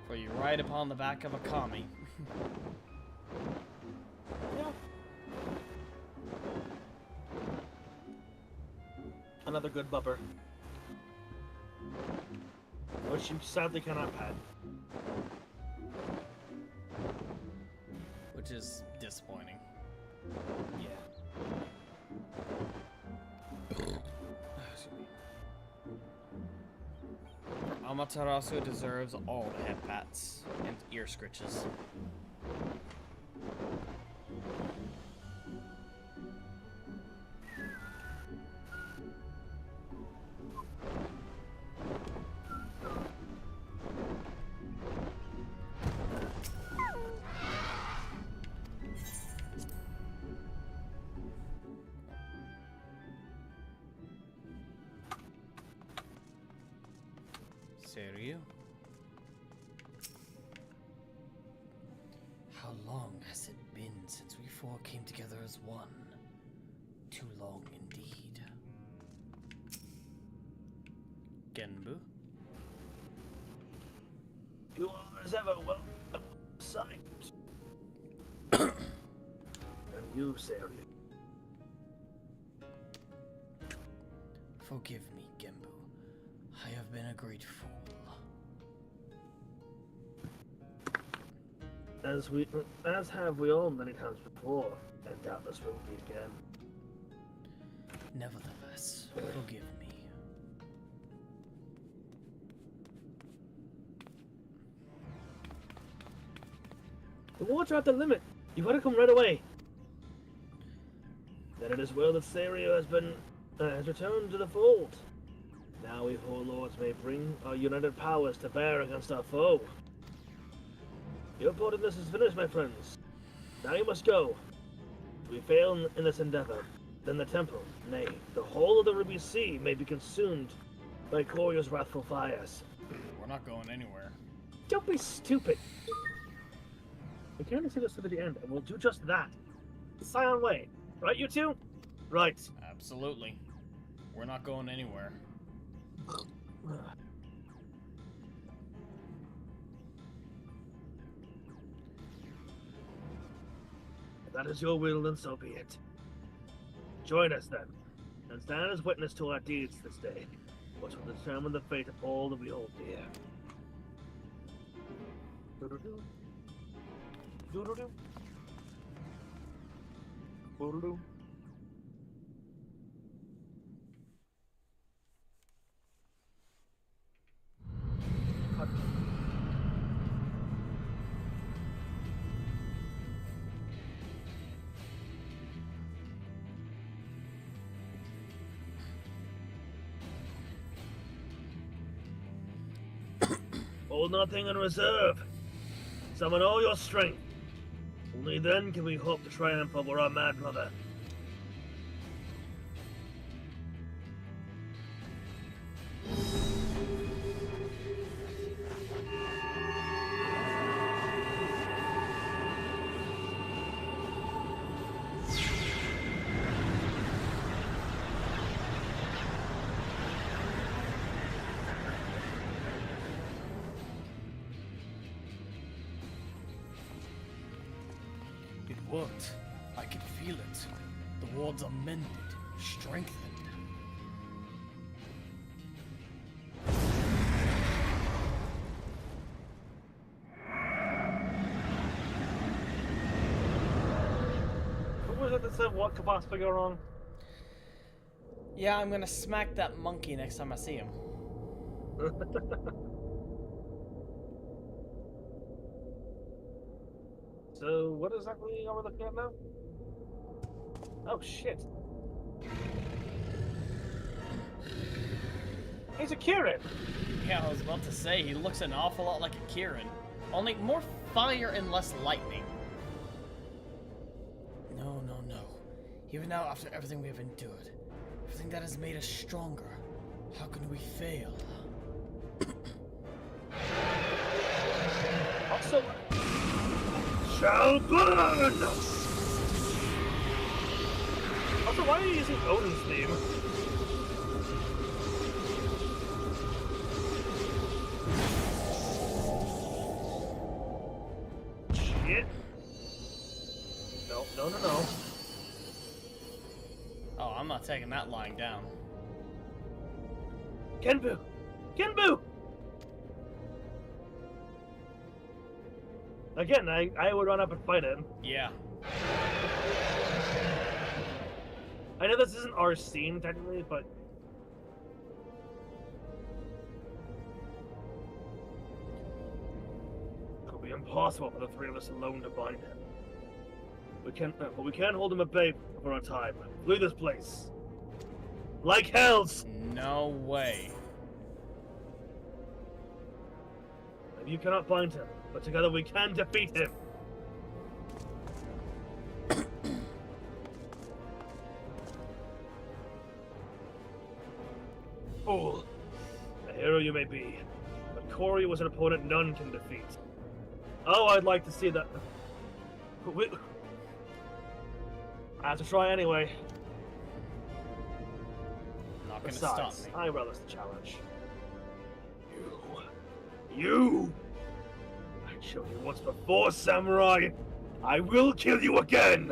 For you ride upon the back of a kami. Yeah. Another good bupper. Which you sadly cannot pet. Which is disappointing. Yeah. Amaterasu deserves all the head pats and ear scritches. Seiryu? How long has it been since we four came together as one? Too long indeed. Genbu? You are as ever well sight. And you, Seiryu. Forgive me, Genbu. I have been a great fool. As have we all many times before, and doubtless will be again. Nevertheless, forgive me. The water at the limit. You gotta come right away. Then it is well that Seiryu has returned to the fold. Now we four lords may bring our united powers to bear against our foe. Your part of this is finished, my friends. Now you must go. If we fail in this endeavor, then the temple, nay, the whole of the Ruby Sea may be consumed by Koryu's wrathful fires. We're not going anywhere. Don't be stupid. We can only see this to the end, and we'll do just that. Silent way. Right, you two? Right. Absolutely. We're not going anywhere. If that is your will, then so be it. Join us then, and stand as witness to our deeds this day, which will determine the fate of all that we hold dear. Doodle-doo. Doodle-doo. Boodaloo. Hold nothing in reserve. Summon all your strength. Only then can we hope to triumph over our mad brother. It worked. I could feel it. The wards are mended, strengthened. Who was it that said what could possibly go wrong? Yeah, I'm gonna smack that monkey next time I see him. So, what exactly are we looking at now? Oh, shit. He's a Kirin! Yeah, I was about to say, he looks an awful lot like a Kirin. Only more fire and less lightning. No, no, no. Even now, after everything we have endured, everything that has made us stronger, how can we fail? Also, shall burn! Also, why are you using Odin's theme? Shit. No, no, no, no. Oh, I'm not taking that lying down. Genbu! Genbu! Again, I would run up and fight him. Yeah. I know this isn't our scene, technically, but... It would be impossible for the three of us alone to bind him. But we can't hold him at bay for a time. Flee this place. Like hells! No way. Maybe you cannot bind him, but together we can defeat him. Fool. A hero you may be, but Corey was an opponent none can defeat. Oh, I'd like to see that. I have to try anyway. Not gonna stop Besides, me. I relish the challenge. You! I killed you once before, Samurai! I will kill you again!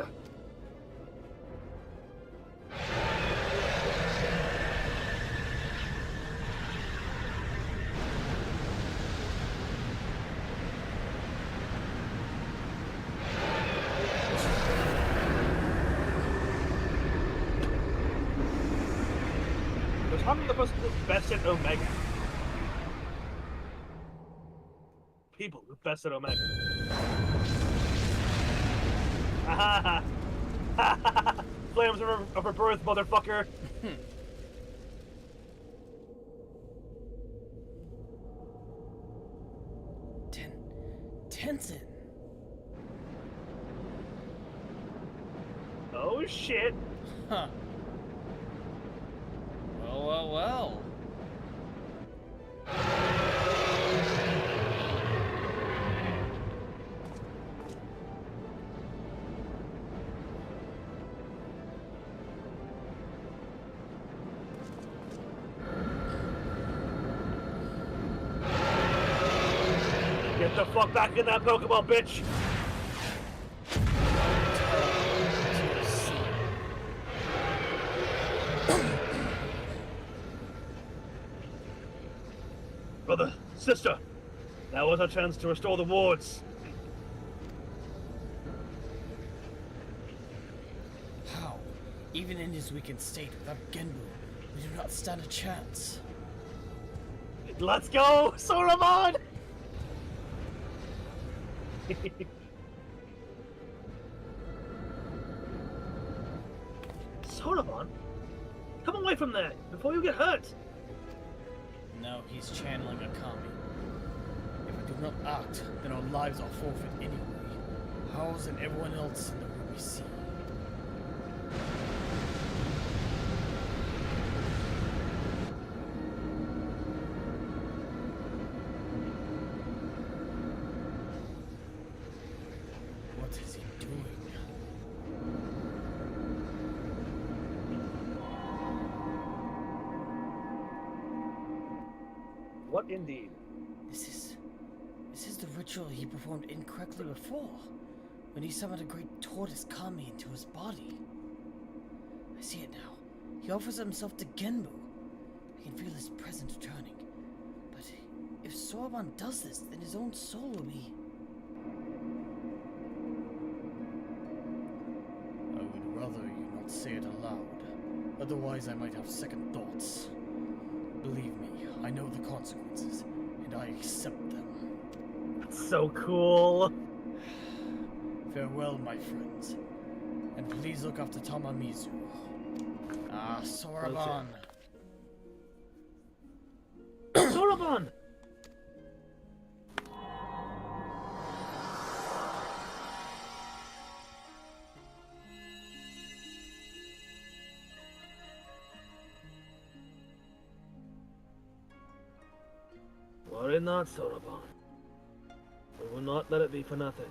There's probably the person who's best at Omega. People who best at Omega. Ha ha! Flames of her birth, motherfucker! Tenzin. Oh shit! Huh. Well, well, well. Get the fuck back in that Pokeball, bitch! Brother, sister, now is our chance to restore the wards. Even in his weakened state, without Genbu, we do not stand a chance. Let's go, Soraban! Soraban? Come away from there before you get hurt! No, he's channeling a kami. If we do not act, then our lives are forfeit anyway. Ours and everyone else in the Ruby Sea. What is he doing? What indeed? This is the ritual he performed incorrectly before, when he summoned a great tortoise kami into his body. I see it now. He offers himself to Genbu. I can feel his presence returning. But if Soraban does this, then his own soul will be... I would rather you not say it aloud. Otherwise I might have second thoughts. Believe me, I know the consequences, and I accept them. That's so cool. Farewell, my friends. And please look after Tamamizu. Ah, Soraban. Soraban! Worry not, Soraban. We will not let it be for nothing.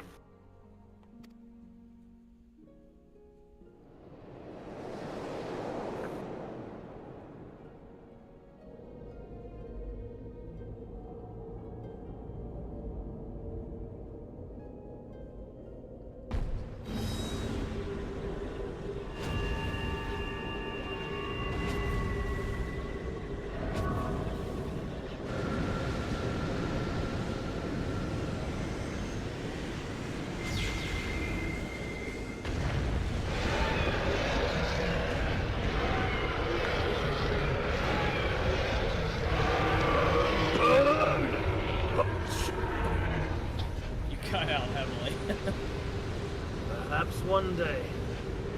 Perhaps one day,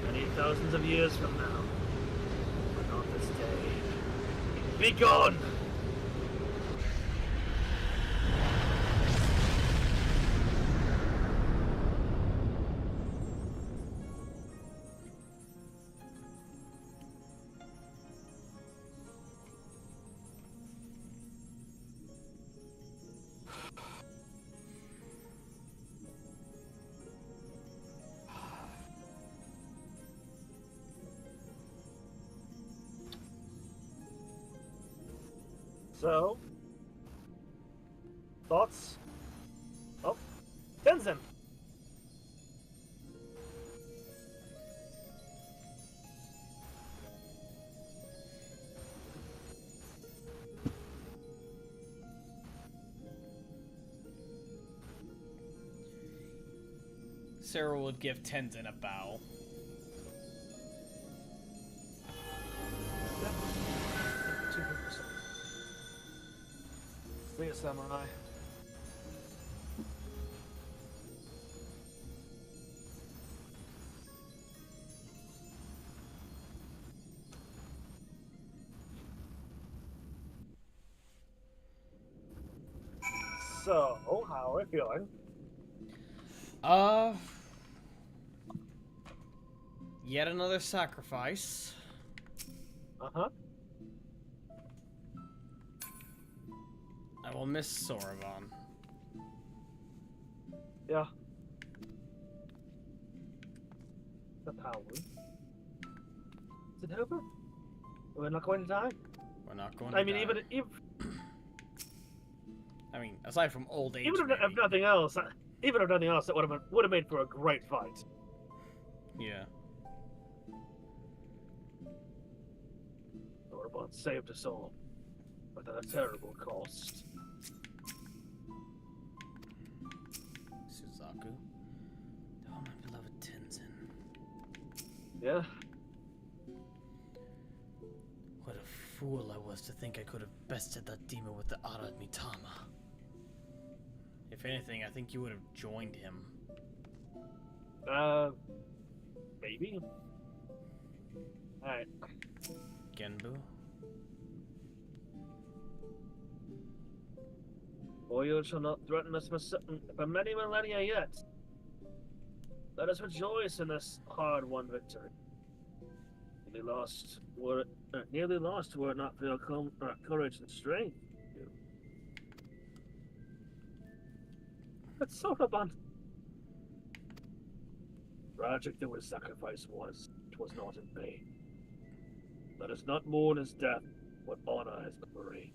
many thousands of years from now, but not this day. Be gone! So, thoughts? Oh, Tenzin! Sarah would give Tenzin a bow. See you, samurai. So, how are we feeling? Yet another sacrifice. Uh-huh. I will miss Soraban. Yeah. The power. Is it over? We're not going to die? We're not going to I mean, die. even I mean, aside from old age. if nothing else, it would have made for a great fight. Yeah. Soraban saved us all, but at a terrible cost. Suzaku. Oh, my beloved Tenzin. Yeah. fool I was to think I could have bested that demon with the Arad Mitama. If anything, I think you would have joined him. Maybe. Alright. Genbu? Oil shall not threaten us for many millennia yet. Let us rejoice in this hard-won victory. Nearly lost were it not for your courage and strength. But Soraban. Tragic though his sacrifice was, it was not in vain. Let us not mourn his death, but honor his memory.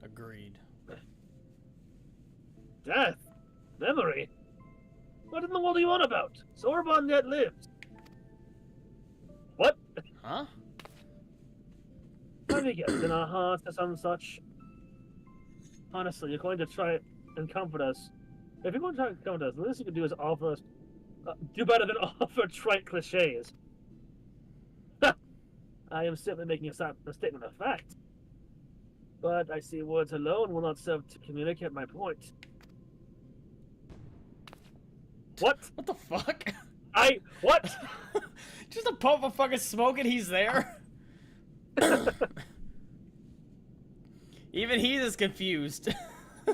Agreed. Death? Memory? What in the world are you on about? Soraban yet lives. What? Huh? Have you guessed in our hearts or some such? Honestly, you're going to try and comfort us. If you're going to try and comfort us, the least you can do is offer us... do better than offer trite cliches. I am simply making a statement of fact. But I see words alone will not serve to communicate my point. What? What the fuck? What? Just a puff of fucking smoke and he's there? Even he's as confused. Huh?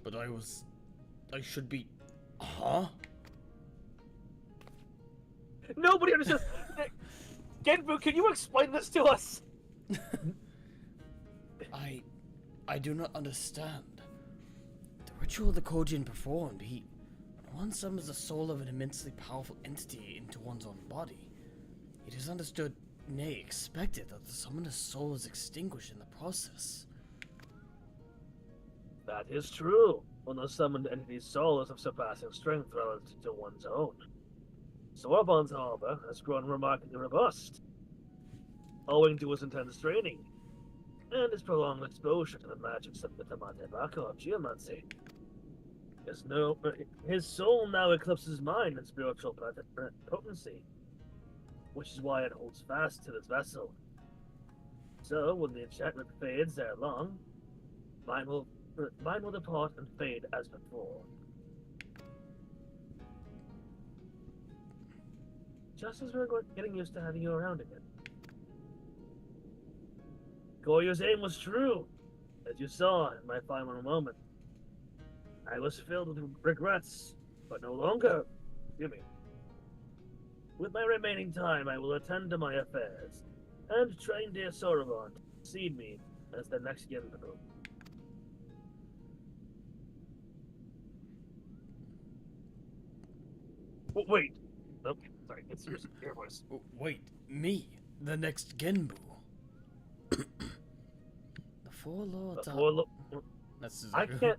But I should be... Huh? Nobody understands. Genbu, can you explain this to us? I do not understand. The ritual the Kojin performed, one summons the soul of an immensely powerful entity into one's own body. It is understood, nay expected, that the summoner's soul is extinguished in the process. That is true. When the summoned entity's soul is of surpassing strength relative to one's own. Soraban's, however, has grown remarkably robust, owing to his intense training and his prolonged exposure to the magics of the Byakko of geomancy. His soul now eclipses mine in spiritual potency, which is why it holds fast to this vessel. So, when the enchantment fades ere long, mine will depart and fade as before. Just as we're getting used to having you around again. Goryu's aim was true, as you saw in my final moment. I was filled with regrets, but no longer. Excuse me. With my remaining time, I will attend to my affairs, and train dear Soraban to succeed me as the next Genbu. Wait. Oh, sorry, it's your voice. Wait, me? The next Genbu? The Four Lords I can't...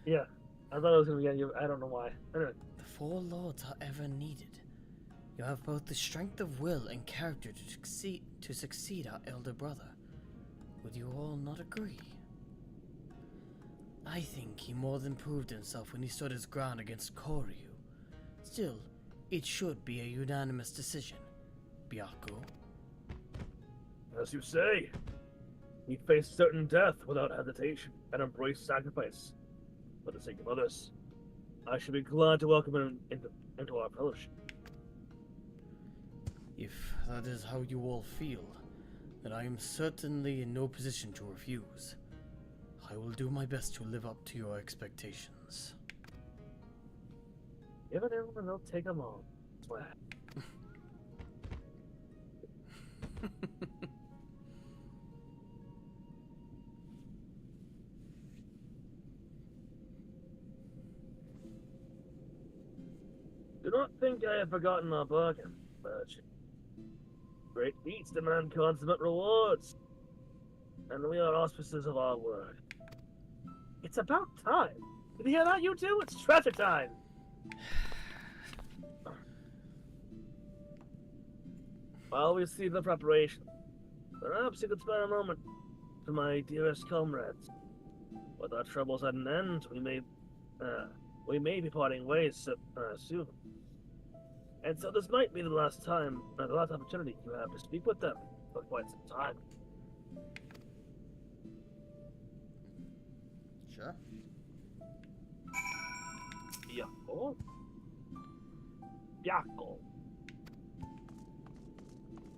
Yeah, I thought I was going to get you. I don't know why. Anyway. The Four Lords are ever needed. You have both the strength of will and character to succeed our elder brother. Would you all not agree? I think he more than proved himself when he stood his ground against Koryu. Still, it should be a unanimous decision. Byakko? As you say, he faced certain death without hesitation and embraced sacrifice for the sake of others. I should be glad to welcome him into our fellowship. If that is how you all feel, then I am certainly in no position to refuse. I will do my best to live up to your expectations. Give it in and they'll take them all. Swear. Do not think I have forgotten our bargain, Virgin. Great feats demand consummate rewards, and we are auspicers of our word. It's about time. Did you hear that, you two? It's treasure time. While we see the preparation, perhaps you could spare a moment for my dearest comrades. With our troubles at an end, we may be parting ways soon. And so this might be the last time, or the last opportunity you have to speak with them for quite some time. Sure. Byakko? Byakko.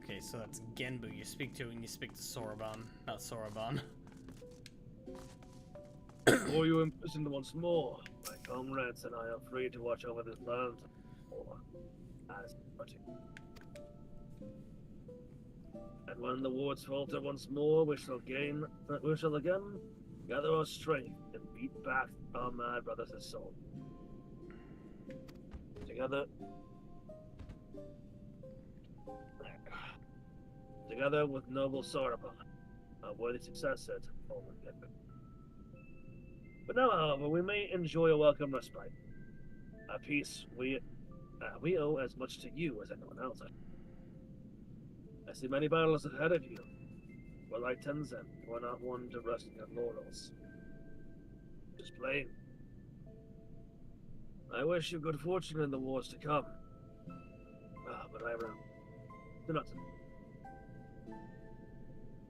Okay, so that's Genbu you speak to when you speak to Soraban, not Soraban. Or you imprisoned once more. My comrades and I are free to watch over this land. Or as party. And when the wards falter once more, we shall again gather our strength and beat back our mad brothers and soul. Together with noble Soraban, a worthy successor to former Genbu. But now, however, we may enjoy a welcome respite. A peace we owe as much to you as anyone else. I see many battles ahead of you, but like Tenzin, you are not one to rest on your laurels. Just plain. I wish you good fortune in the wars to come. But I do not.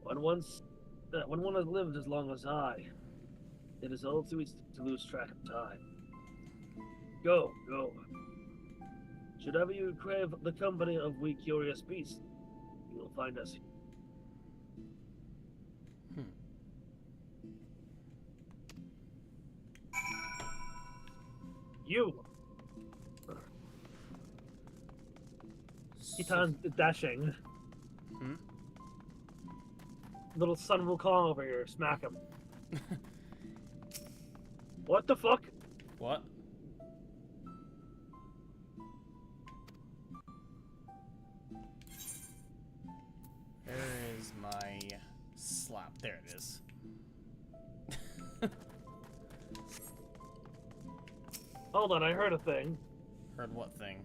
When one has lived as long as I, it is all too easy to lose track of time. Go. Should ever you crave the company of we curious beasts, you will find us. You! Kitan's dashing. Little son will call over here, smack him. What the fuck? What? There is my slap. There it is. Hold on, I heard a thing. Heard what thing?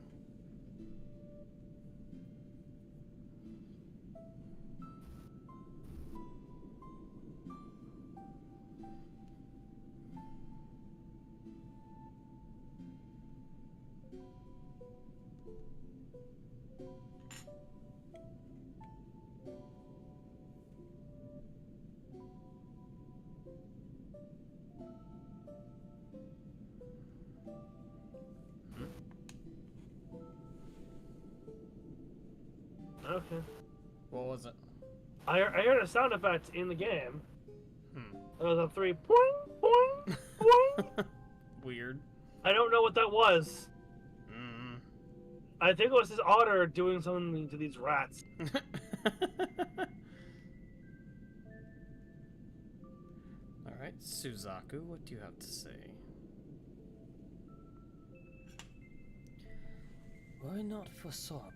Okay. What was it? I heard a sound effect in the game. It was a 3 boing, boing, boing. Weird. I don't know what that was. I think it was his otter doing something to these rats. Alright, Suzaku, what do you have to say? Were it not for Soraban,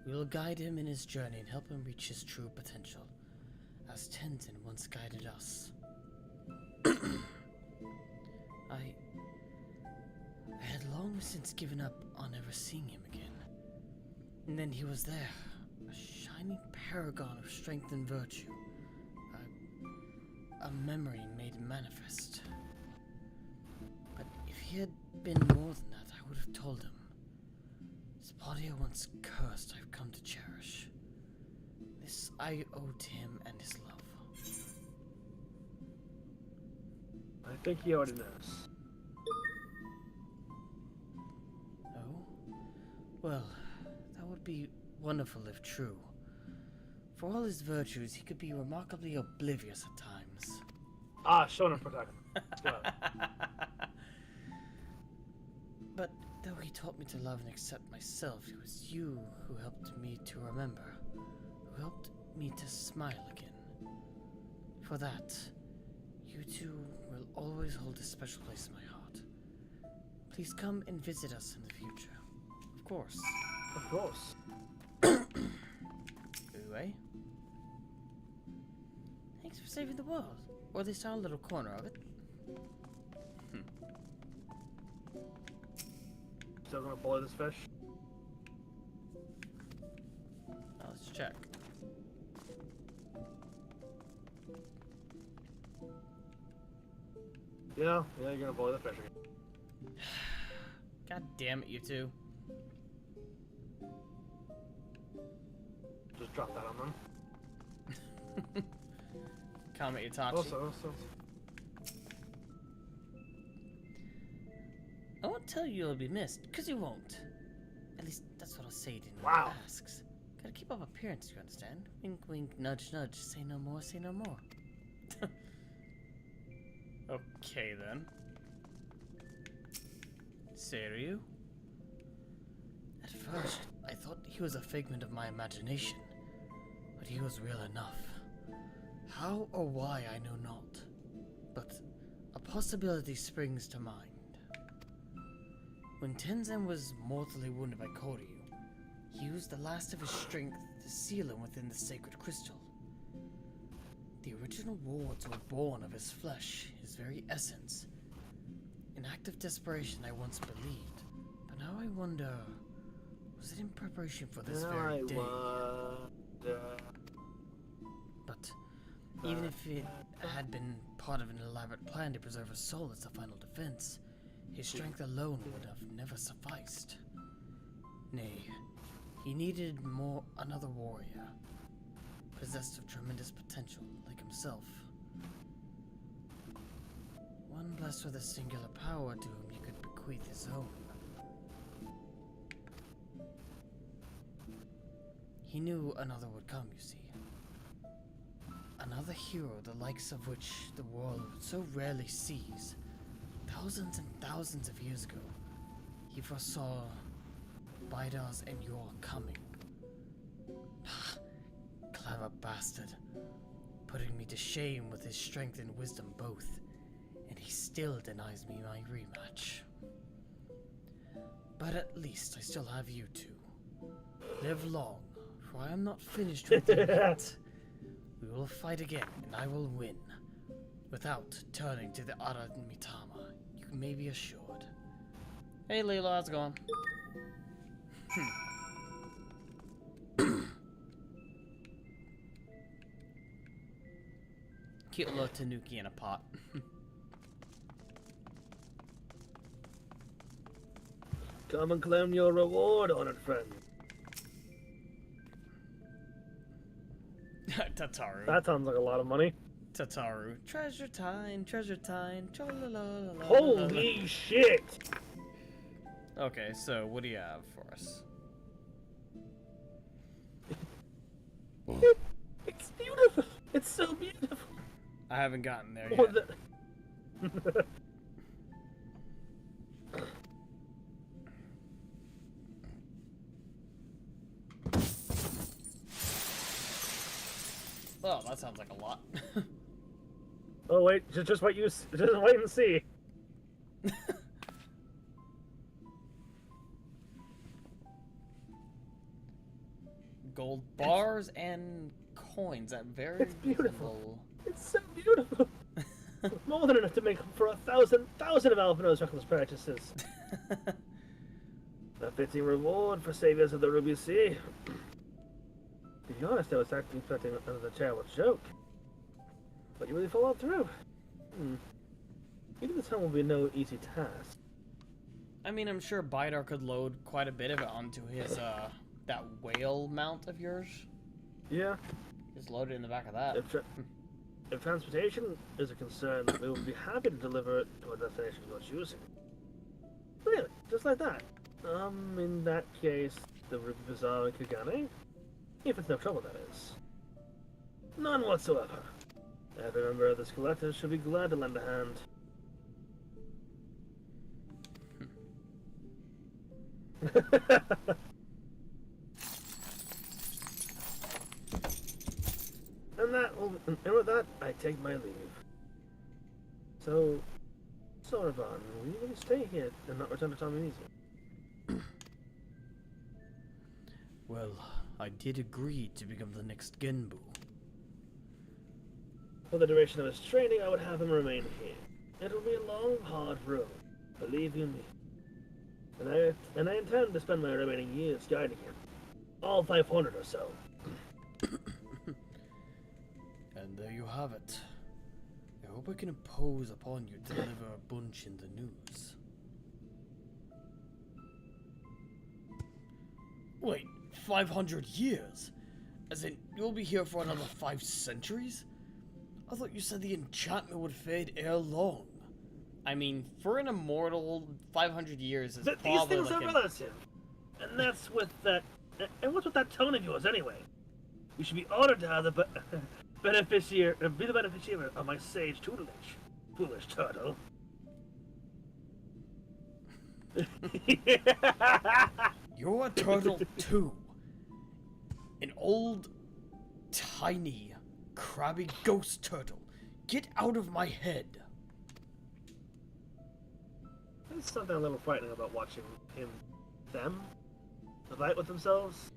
we will guide him in his journey and help him reach his true potential, as Tenzin once guided us. I had long since given up on ever seeing him again. And then he was there, a shining paragon of strength and virtue, a memory made manifest. But if he had been more than that, I would have told him. This body I once cursed, I've come to cherish. This I owe to him and his love. I think he already knows. Oh? Well, that would be wonderful if true. For all his virtues, he could be remarkably oblivious at times. Shonen protagonist. But though he taught me to love and accept myself, it was you who helped me to remember, who helped me to smile again. For that, you two will always hold a special place in my heart. Please come and visit us in the future. Of course. Of course. Anyway. Thanks for saving the world. Or at least our little corner of it. Still gonna boil this fish? Now let's check. Yeah, you're gonna boil the fish again. God damn it, you two. Just drop that on them. Kame Itachi. Also. I won't tell you you'll be missed, because you won't. At least, that's what I'll say to anyone Wow. who asks. Gotta keep up appearance, you understand? Wink, wink, nudge, nudge. Say no more, say no more. Okay, then. Seiryu? At first, I thought he was a figment of my imagination, but he was real enough. How or why, I know not, but a possibility springs to mind. When Tenzin was mortally wounded by Koryu, he used the last of his strength to seal him within the sacred crystal. The original wards were born of his flesh, his very essence. An act of desperation I once believed, but now I wonder, was it in preparation for this very day? But even if it had been part of an elaborate plan to preserve his soul as the final defense, his strength alone would have never sufficed. Nay, he needed another warrior, possessed of tremendous potential, like himself. One blessed with a singular power to whom he could bequeath his own. He knew another would come, you see. Another hero, the likes of which the world so rarely sees. Thousands and thousands of years ago, he foresaw Baidar's and your coming. Clever bastard, putting me to shame with his strength and wisdom both, and he still denies me my rematch. But at least I still have you two. Live long, for I am not finished with you yet. We will fight again, and I will win. Without turning to the Aramitama, you may be assured. Hey Leela, how's it going? Cute little tanuki in a pot. Come and claim your reward, honored friend. Tataru. That sounds like a lot of money. Tataru. Treasure time, tra-la-la-la-la-la. Holy shit! Okay, so what do you have for us? It's beautiful! It's so beautiful! I haven't gotten there Oh, yet. Well, that sounds like a lot. Oh wait, just wait and see. Gold bars and coins at very It's beautiful. reasonable. It's so beautiful. More than enough to make up for 1,000 of Alphino's reckless purchases. A fitting reward for saviors of the Ruby Sea. To be honest, I was actually expecting another terrible joke. But you really followed through. Even this time will be no easy task. I mean, I'm sure Bidar could load quite a bit of it onto his, that whale mount of yours. Yeah. Just load it in the back of that. If transportation is a concern, we will be happy to deliver it to a destination of your choosing. Really? Just like that? In that case, the Ruby Bazaar in Kagane? If it's no trouble, that is. None whatsoever. Every member of this collective should be glad to lend a hand. And with that, I take my leave. So, Soraban, will you really stay here and not return to Tommy? Well, I did agree to become the next Genbu. For the duration of his training, I would have him remain here. It will be a long, hard road, believe you me. And I intend to spend my remaining years guiding him. All 500 or so. And there you have it. I hope I can impose upon you to deliver a bunch in the news. Wait, 500 years? As in, you'll be here for another 5 centuries? I thought you said the enchantment would fade ere long. I mean, for an immortal, 500 years is probably these things like are relative. And that's with that... And what's with that tone of yours, anyway? You should be honored to have the beneficiary of my sage tutelage. Foolish turtle. You're a turtle too. An old, tiny, crabby ghost turtle. Get out of my head. There's something a little frightening about watching them fight with themselves.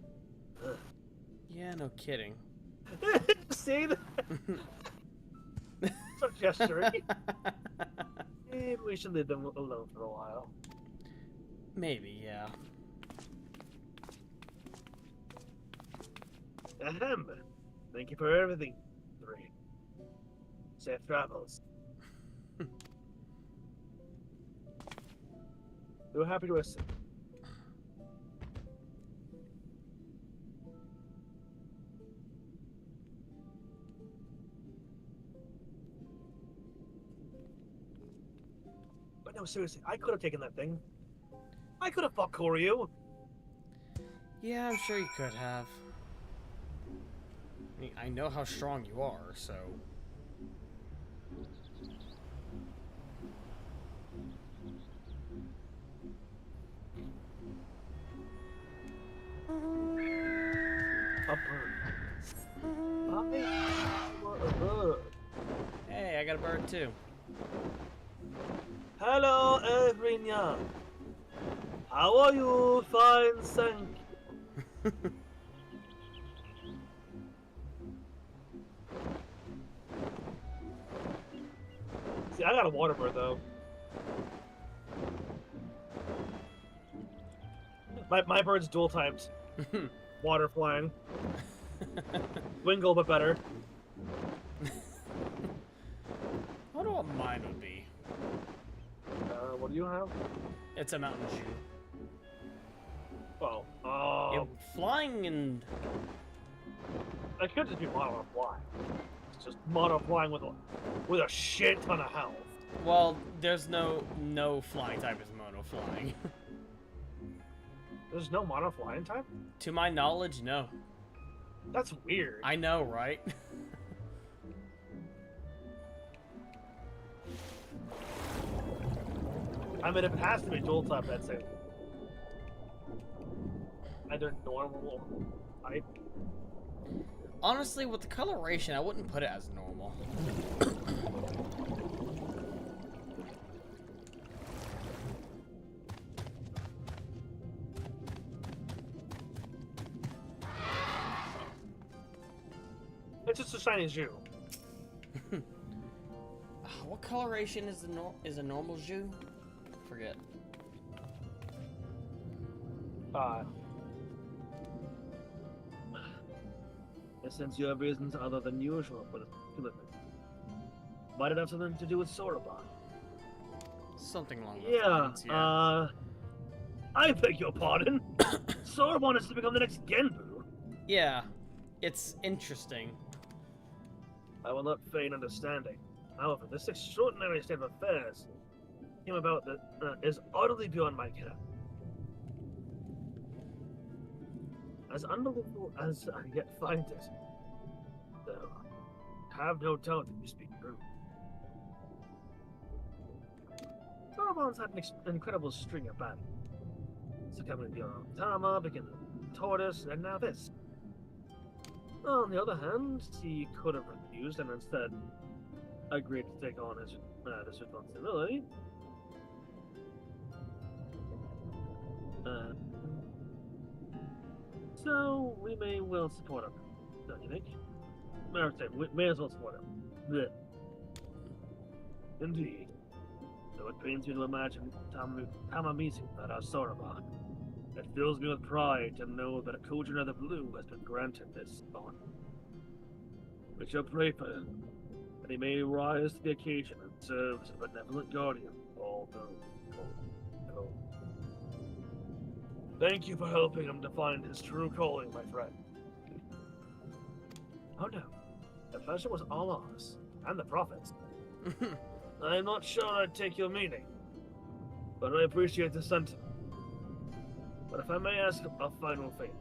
Ugh. Yeah, no kidding. See that? So gesturing. Maybe we should leave them alone for a while. Maybe, yeah. Ahem. Thank you for everything, 3. Safe travels. We're happy to assist. But no, seriously, I could have taken that thing. I could have fought Koryu. Yeah, I'm sure you could have. I mean, I know how strong you are, so... A bird. Hey, I got a bird too. Hello, Evrinya. How are you? Fine, thank you. See, I got a water bird though. My bird's dual typed. Water flying. Wingle, but better. I wonder what mine would be. What do you have? It's a mountain Jew. Well, Flying and... I could just be mono flying. It's just mono flying with a shit ton of health. Well, there's no flying type is mono flying. There's no mono flying type? To my knowledge, no. That's weird. I know, right? I mean, if it has to be dual type, that's it. Either normal or type. Honestly, with the coloration, I wouldn't put it as normal. It's just a shiny Jew. What coloration is a normal Jew? Forget. Since you have reasons other than usual for this commitment, might it have something to do with Soraban? Something along those lines, yeah. I beg your pardon. Soraban is to become the next Genbu. Yeah, it's interesting. I will not feign understanding. However, this extraordinary state of affairs came about that is utterly beyond my care. As unbelievable as I yet find it, though, have no doubt that you speak true. Soraban's had an incredible string of battles. Succumbing to Tama, became the tortoise, and now this. On the other hand, he could have refused and instead agreed to take on his this responsibility. So we may well support him, don't you think? We may as well support him. Blech. Indeed. Though it pains me to imagine Tama meeting that our Soraban. It fills me with pride to know that a Kojin of the Blue has been granted this honor. We shall pray for him, that he may rise to the occasion and serve as a benevolent guardian of all those. Thank you for helping him to find his true calling, my friend. Oh no, the pleasure was all ours, and the profits. I'm not sure I take your meaning, but I appreciate the sentiment. But if I may ask a final favor,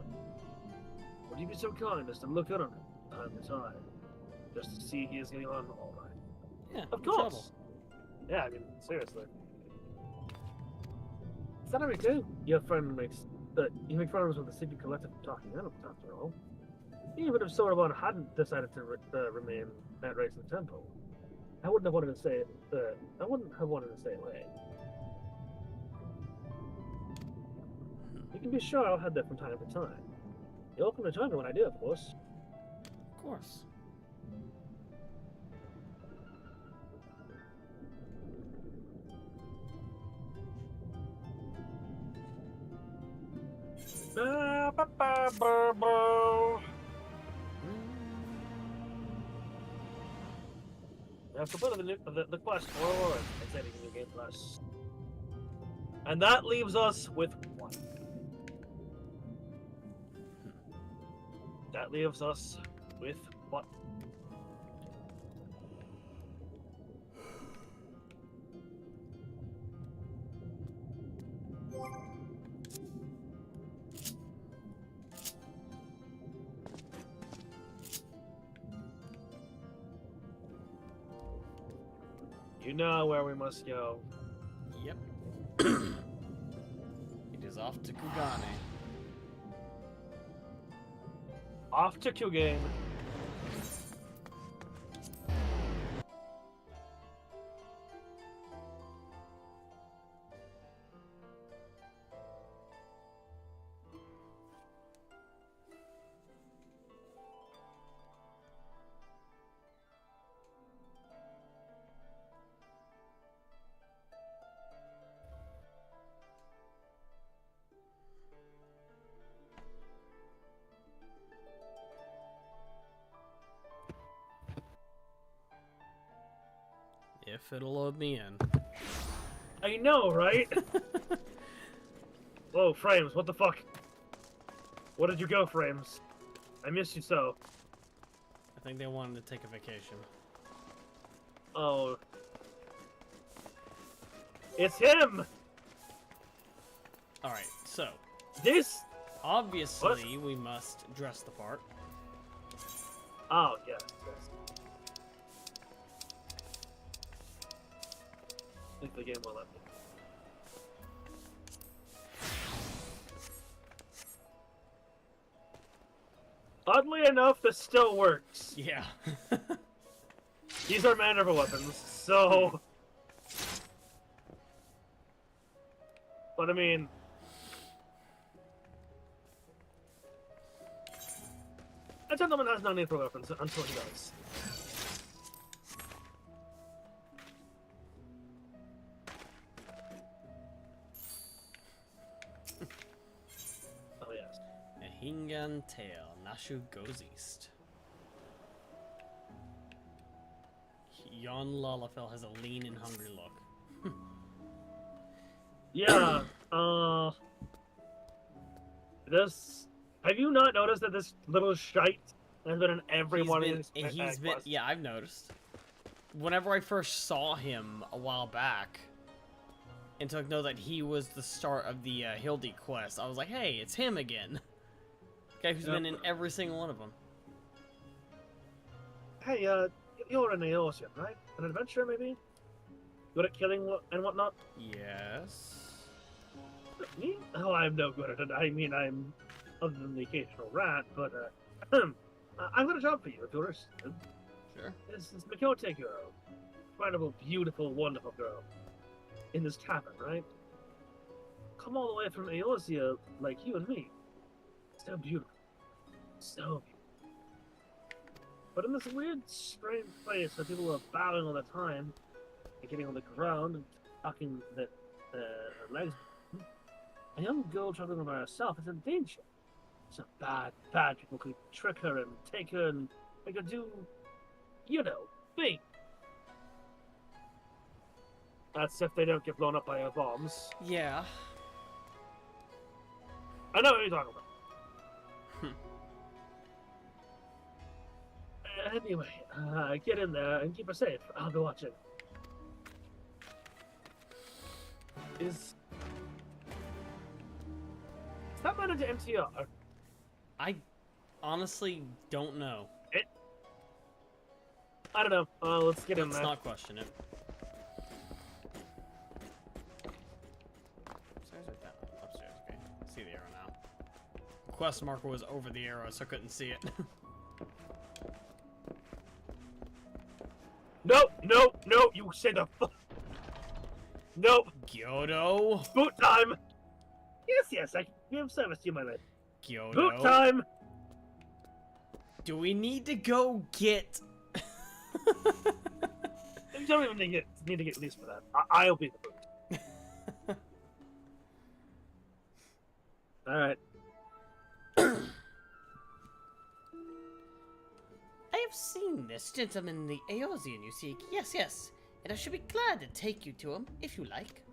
would you be so kind as to look at him time to time, just to see he is getting on all right? Yeah, Of no course. trouble. Yeah, I mean, seriously. Is that how we do? Your friend makes you make friends with the secret collective of talking animals, after all. Even if Soraban hadn't decided to remain at Race in the Temple, I wouldn't have wanted to say I wouldn't have wanted to stay away. You can be sure I'll head there from time to time. You're welcome to join me when I do, of course. Of course. I've completed the quest for Aurora, exciting new game plus. And that leaves us with one. That leaves us with what? You know where we must go. Yep. It is off to Kugane. Off to Kugane. If it'll load me in. I know, right? Whoa, Frames, what the fuck? Where did you go, Frames? I miss you so. I think they wanted to take a vacation. Oh. It's him! Alright, so. This? Obviously, we must dress the part. Oh, yes. I think the game will let me. Oddly enough, this still works. Yeah. These are maneuver weapons, so... But I mean... A gentleman has no need for weapons until he does. Oh yes. A Hingan tail. Nashu goes east. Yon Lalafell has a lean and hungry look. Yeah, this... Have you not noticed that this little shite has been in every one of these quests? Yeah, I've noticed. Whenever I first saw him a while back, and took note that he was the start of the Hildy quest, I was like, hey, it's him again. Guy who's been in every single one of them. Hey, you're an Aeolosian, right? An adventurer, maybe? Good at killing and whatnot? Yes. Me? Oh, I'm no good at it. I mean, I'm other than the occasional rat, but, I've got a job for you if you're interested. Sure. This is Mikote girl. Incredible, beautiful, wonderful girl. In this tavern, right? Come all the way from Aeosia, like you and me. So beautiful. So beautiful. But in this weird, strange place where people are bowing all the time, and getting on the ground, and tucking their legs, a young girl traveling by herself is in danger. Some bad people could trick her and take her and make her do, you know, things. That's if they don't get blown up by her bombs. Yeah. I know what you're talking about. Anyway, get in there and keep her safe. I'll be watching. Is that man into MTR? I honestly don't know. I don't know. Let's get in Let's there. not question it. Upstairs or down? Upstairs, okay. I see the arrow now. Quest marker was over the arrow, so I couldn't see it. Nope, nope, nope, you say the fuck. Nope. Gyodo? Boot time! Yes, yes, I can be of service to you, my lad. Gyodo? Boot time! Do we need to go get... You don't even need to get released for that. I'll be the boot. Alright. I have seen this gentleman, the Eosian you seek. Yes, yes. And I should be glad to take you to him, if you like.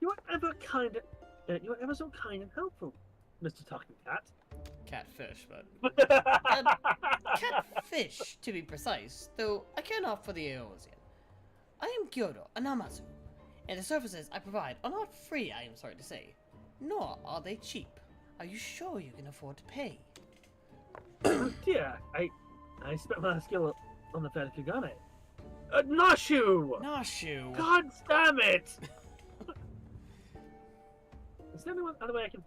You are ever so kind and helpful, Mr. Talking Cat. Catfish, but... catfish, to be precise, though I can offer the Eosian. I am Gyodo, a Namazu, and the services I provide are not free, I am sorry to say. Nor are they cheap. Are you sure you can afford to pay? Oh dear, I spent my skill on the Fat Fugane. Nashu! Nashu! God damn it! Is there any other way I can...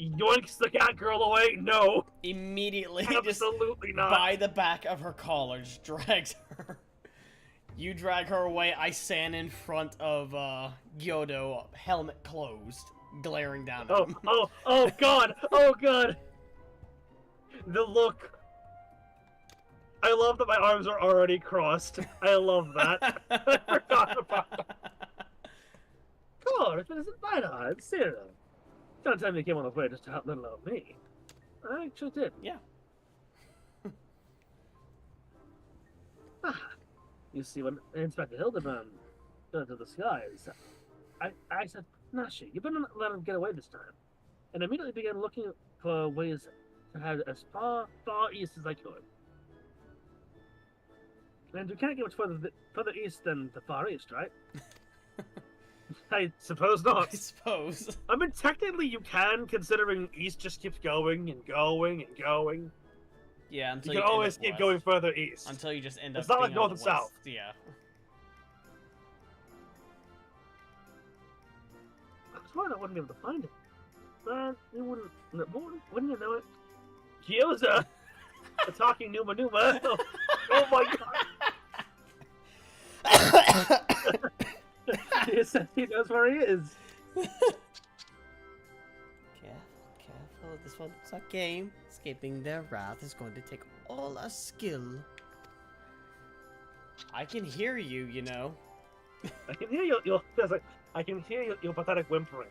Yoinks the cat girl away? No! Immediately, Absolutely just not. by the back of her collar, just drags her. You drag her away, I stand in front of Gyodo, helmet closed, glaring down at him. Oh god! Oh god! The look. I love that my arms are already crossed. I love that. I forgot about that. God, if it isn't my it's Sarah. Don't tell me you came on the way just to help little old me. I actually did. Yeah. You see, when Inspector Hildebrand turned to the skies, I said, Nashi, you better not let him get away this time. And immediately began looking for ways to head as far east as I could. And we can't get much further east than the Far East, right? I suppose not. I suppose. I mean, technically you can, considering east just keeps going and going and going. Yeah, until you can always keep going further east. Until you just end up. It's not being like north on and the south. west. Yeah. I was worried I wouldn't be able to find it. But you wouldn't you know it? Gyoza! The talking Numa Numa! Oh my god! He says he knows where he is. Careful, this one's a game. Escaping their wrath is going to take all our skill. I can hear you, you know. I can hear I can hear your pathetic whimpering.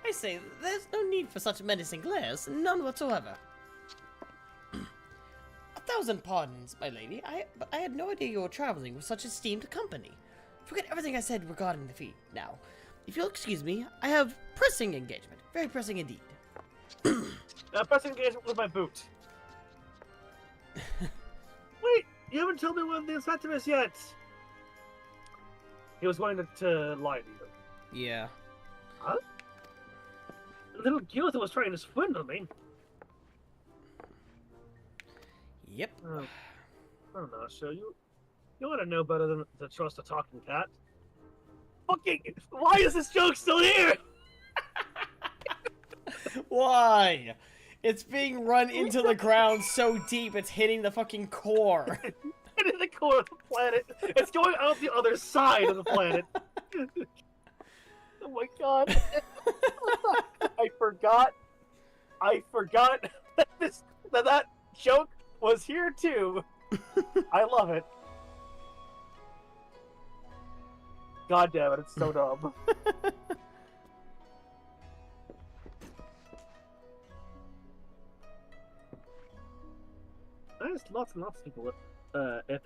I say, there's no need for such menacing glares, none whatsoever. 1,000 pardons, my lady, but I had no idea you were traveling with such esteemed company. Forget everything I said regarding the fee. Now, if you'll excuse me, I have pressing engagement. Very pressing indeed. Pressing engagement with my boot. Wait, you haven't told me what the inspector is yet. He was going to lie to you. Yeah. Huh? Little Gyoza was trying to swindle me. Yep. I don't know, so you ought to know better than to trust a talking cat. Fucking, why is this joke still here? Why? It's being run into the ground so deep it's hitting the fucking core. Hitting the core of the planet. It's going out the other side of the planet. Oh my god. I forgot that joke was here too. I love it. God damn it, it's so dumb. I asked lots and lots of people if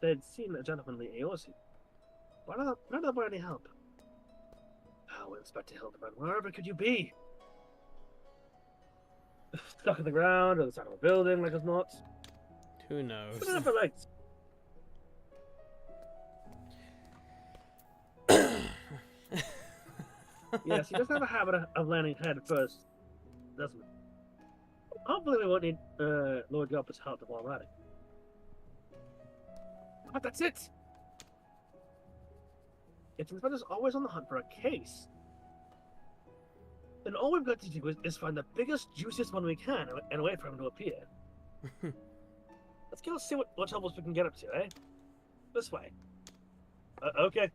they'd seen a gentlemanly Aosi. None of them were any help. Oh, Inspector Hildebrand, wherever could you be? stuck in the ground or the side of a building like it's not. Who knows? Put it up at legs. Yes, he doesn't have a habit of landing head first, doesn't he? Hopefully we won't need Lord Yelp's help already. But that's it! If Inspector's always on the hunt for a case, then all we've got to do is find the biggest, juiciest one we can and wait for him to appear. Let's go see what troubles we can get up to, eh? This way. Okay.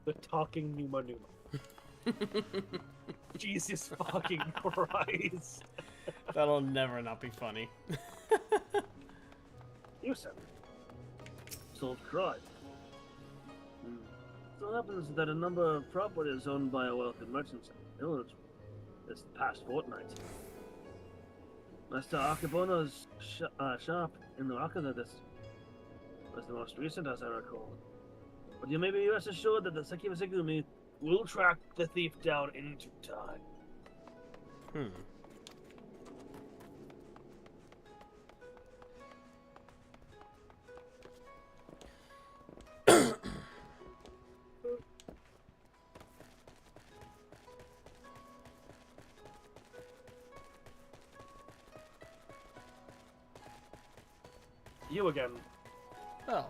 The talking Numa Numa. Jesus fucking Christ. That'll never not be funny. You said solved crime. So it happens that a number of properties owned by a wealthy merchant in the village this past fortnight. Master Akabono's shop in the Rakata this was the most recent, as I recall. But you may be rest assured that the Sekiwa Segumi will track the thief down into time. You again. Oh.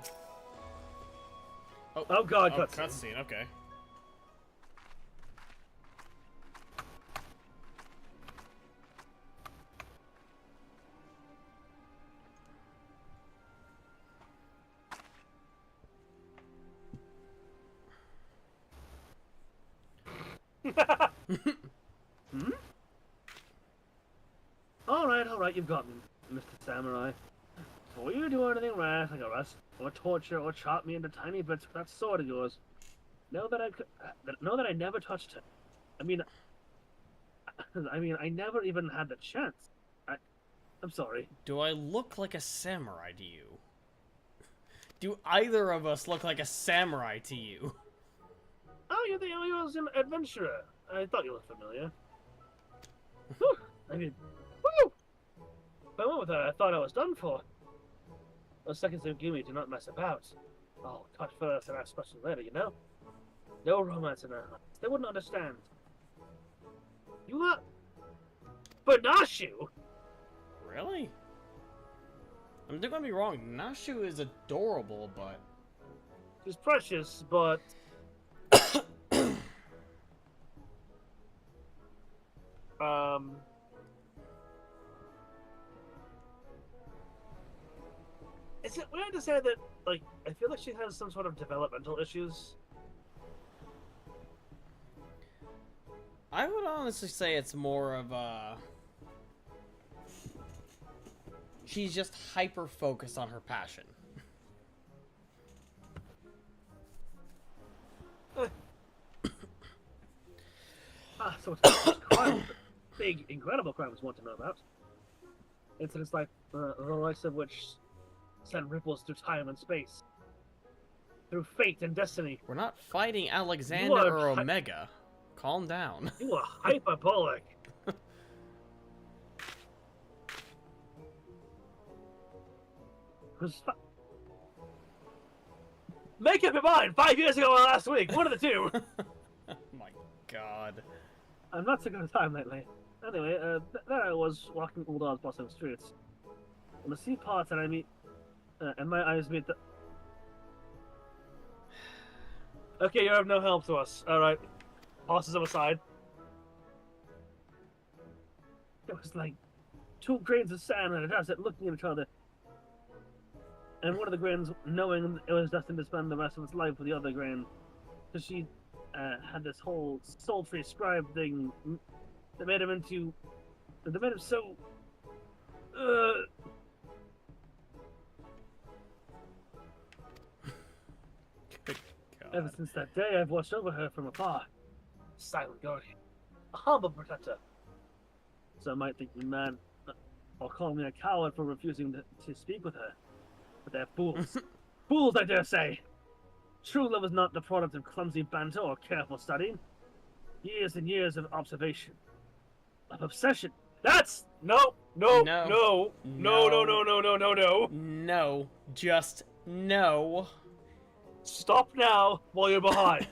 Oh god, cutscene, okay. Alright, you've got me, Mr. Samurai. Before you do anything rash, like arrest or torture or chop me into tiny bits with that sword of yours, know that I never touched him. I mean, I never even had the chance. I'm sorry. Do I look like a samurai to you? Do either of us look like a samurai to you? Oh, you're the Elio's adventurer. I thought you looked familiar. Whew. I mean, woo! If I went with that, I thought I was done for. Those seconds they give me do not mess about. Oh, cut first and ask questions later, you know? No romance in our hearts. They wouldn't understand. You are... Banashu? Really? Don't get me wrong, Nashu is adorable, but... She's precious, but... Is it weird to say that, like, I feel like she has some sort of developmental issues? I would honestly say it's more of a... She's just hyper-focused on her passion. So it's crime, big, incredible crimes we want to know about. Incidents like the likes of which send ripples through time and space. Through fate and destiny. We're not fighting Alexander or Omega. Calm down. You are hyperbolic. Make up your mind! 5 years ago or last week! One of the two! Oh my god. I'm not so good at time lately. Anyway, there I was, walking Uldar's bustling streets. When the sea parts and I meet... and my eyes meet the... Okay, you're of no help to us. Alright. Tosses him aside. It was like 2 grains of sand in a desert looking at each other. And one of the grains knowing it was destined to spend the rest of its life with the other grain. Because she had this whole sultry scribe thing that made him into... that made him so... Ever since that day, I've watched over her from afar. Silent guardian. A humble protector. Some might think me mad, or call me a coward for refusing to speak with her. But they're fools. Fools, I dare say. True love is not the product of clumsy banter or careful studying. Years and years of observation. Of obsession. That's... No. No, just no. Stop now while you're behind.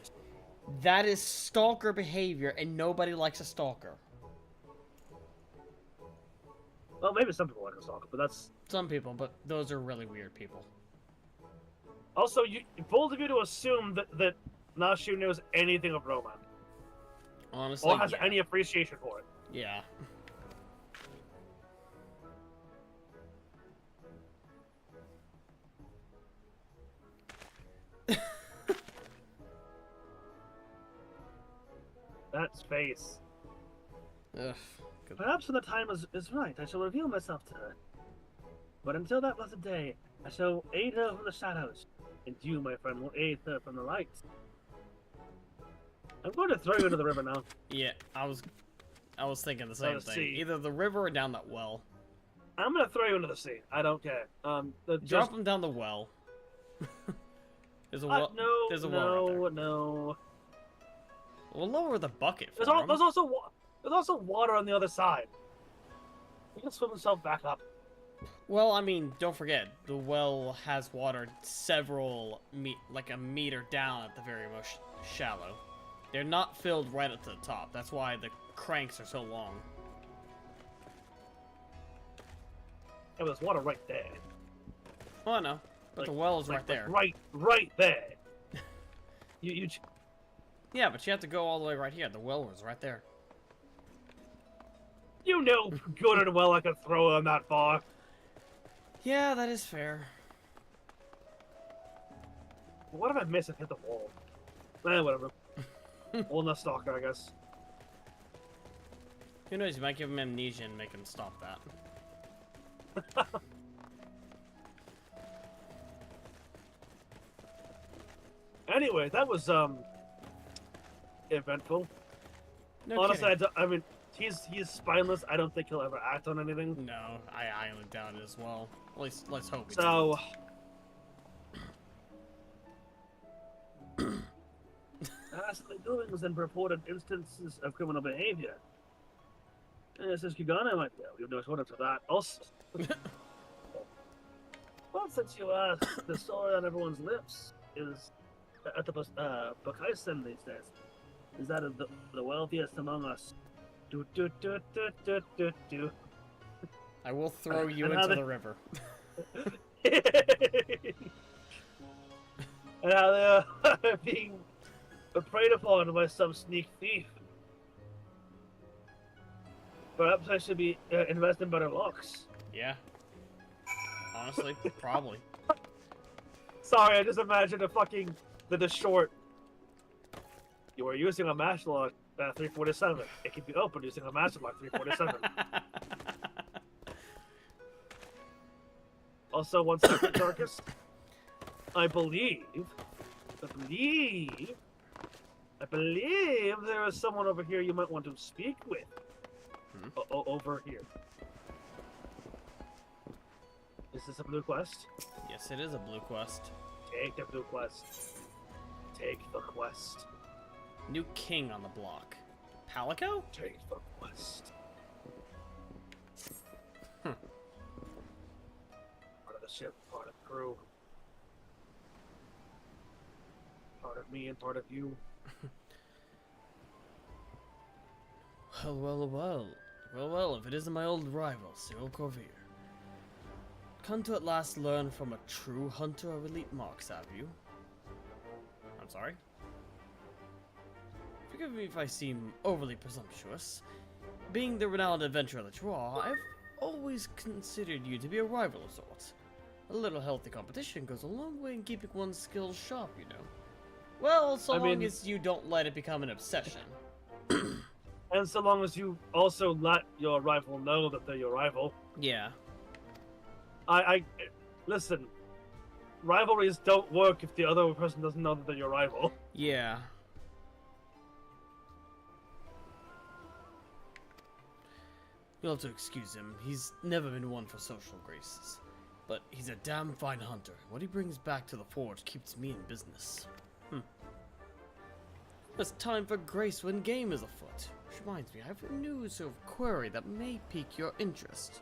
That is stalker behavior, and nobody likes a stalker. Well, maybe some people like a stalker, but that's... Some people, but those are really weird people. Also, bold of you to assume that Nashu knows anything of Roman. Honestly, or has any appreciation for it. Yeah. That face. Ugh. Perhaps when the time is right, I shall reveal myself to her. But until that blessed day, I shall aid her from the shadows, and you, my friend, will aid her from the light. I'm going to throw you into the river now. Yeah, I was thinking the same thing. Sea. Either the river or down that well. I'm going to throw you into the sea. I don't care. Drop him down the well. There's a well. No, there's a well right there. No. We'll lower the bucket for him. There's also water on the other side. He can swim himself back up. Well, I mean, don't forget, the well has water like a meter down at the very most shallow. They're not filled right up to the top. That's why the cranks are so long. Yeah, there's water right there. Oh, I know. But the well is right there. Right there. you Yeah, but you have to go all the way right here. The well was right there. You know good and well I could throw him that far. Yeah, that is fair. What if I miss and hit the wall? Whatever. Well, enough stalker, I guess. Who knows? You might give him amnesia and make him stop that. Anyway, that was eventful. No Honestly, kidding. I mean, he's spineless. I don't think he'll ever act on anything. No, I only doubt it as well. At least let's hope. So. Ghastly doings and reported instances of criminal behavior. Since Kugana might be, we have no shortage of that. Also, well, since you asked, the story on everyone's lips is at the Bakaisen these days. Is that of the wealthiest among us? Do. I will throw you into the river. And how they're being preyed upon by some sneak thief. Perhaps I should be invest in better locks. Yeah. Honestly, probably. Sorry, I just imagined the short. You are using a match lock 347. It can be opened using a match lock 347. Also, one second, Darkus. I believe there is someone over here you might want to speak with. Over here. Is this a blue quest? Yes, it is a blue quest. Take the blue quest. Take the quest. New king on the block. Palico? Take the quest. Part of the ship, part of the crew. Part of me and part of you. Well, if it isn't my old rival, Cyril Corvier. Come to at last learn from a true hunter of elite marks, have you? I'm sorry? Forgive me if I seem overly presumptuous. Being the renowned adventurer that you are, I've always considered you to be a rival of sorts. A little healthy competition goes a long way in keeping one's skills sharp, you know. Well, so long as you don't let it become an obsession. And so long as you also let your rival know that they're your rival. Yeah. I listen. Rivalries don't work if the other person doesn't know that they're your rival. Yeah. You'll have to excuse him. He's never been one for social graces. But he's a damn fine hunter. What he brings back to the forge keeps me in business. It's time for grace when game is afoot. Which reminds me, I have a new sort of query that may pique your interest.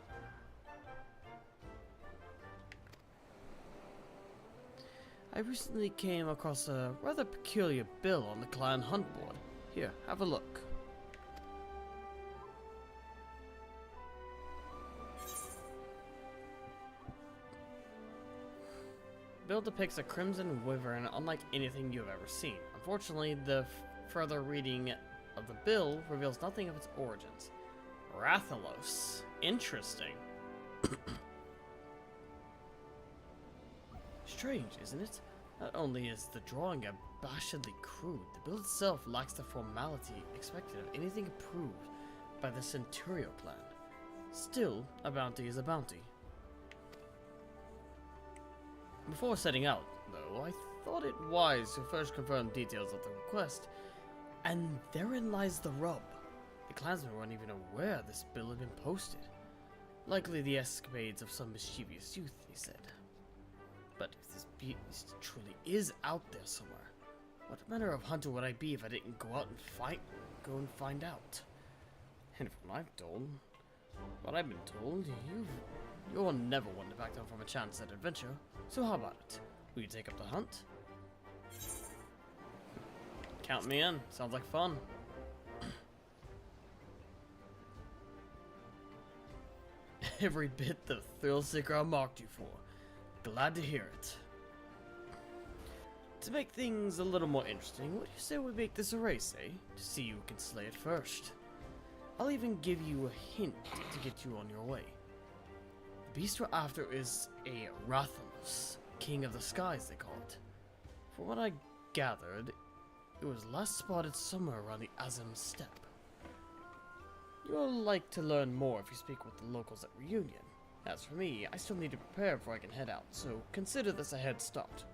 I recently came across a rather peculiar bill on the clan hunt board. Here, have a look. The bill depicts a crimson wyvern unlike anything you've ever seen. Unfortunately, the further reading of the bill reveals nothing of its origins. Rathalos. Interesting. Strange, isn't it? Not only is the drawing abashedly crude, the bill itself lacks the formality expected of anything approved by the Centurio clan. Still, a bounty is a bounty. Before setting out, though, I thought it wise to first confirm details of the request, and therein lies the rub. The clansmen weren't even aware this bill had been posted. Likely the escapades of some mischievous youth, he said. But if this beast truly is out there somewhere, what manner of hunter would I be if I didn't go out and go and find out? And from what I've been told, you're never one to back down from a chance at adventure. So how about it? Will you take up the hunt? Count me in. Sounds like fun. Every bit the thrill seeker I marked you for. Glad to hear it. To make things a little more interesting, what do you say we make this a race, eh? To see who can slay it first. I'll even give you a hint to get you on your way. The beast we're after is a Rathalos, king of the skies they call it. From what I gathered, it was last spotted somewhere around the Azim steppe. You'll like to learn more if you speak with the locals at Reunion. As for me, I still need to prepare before I can head out, so consider this a head start.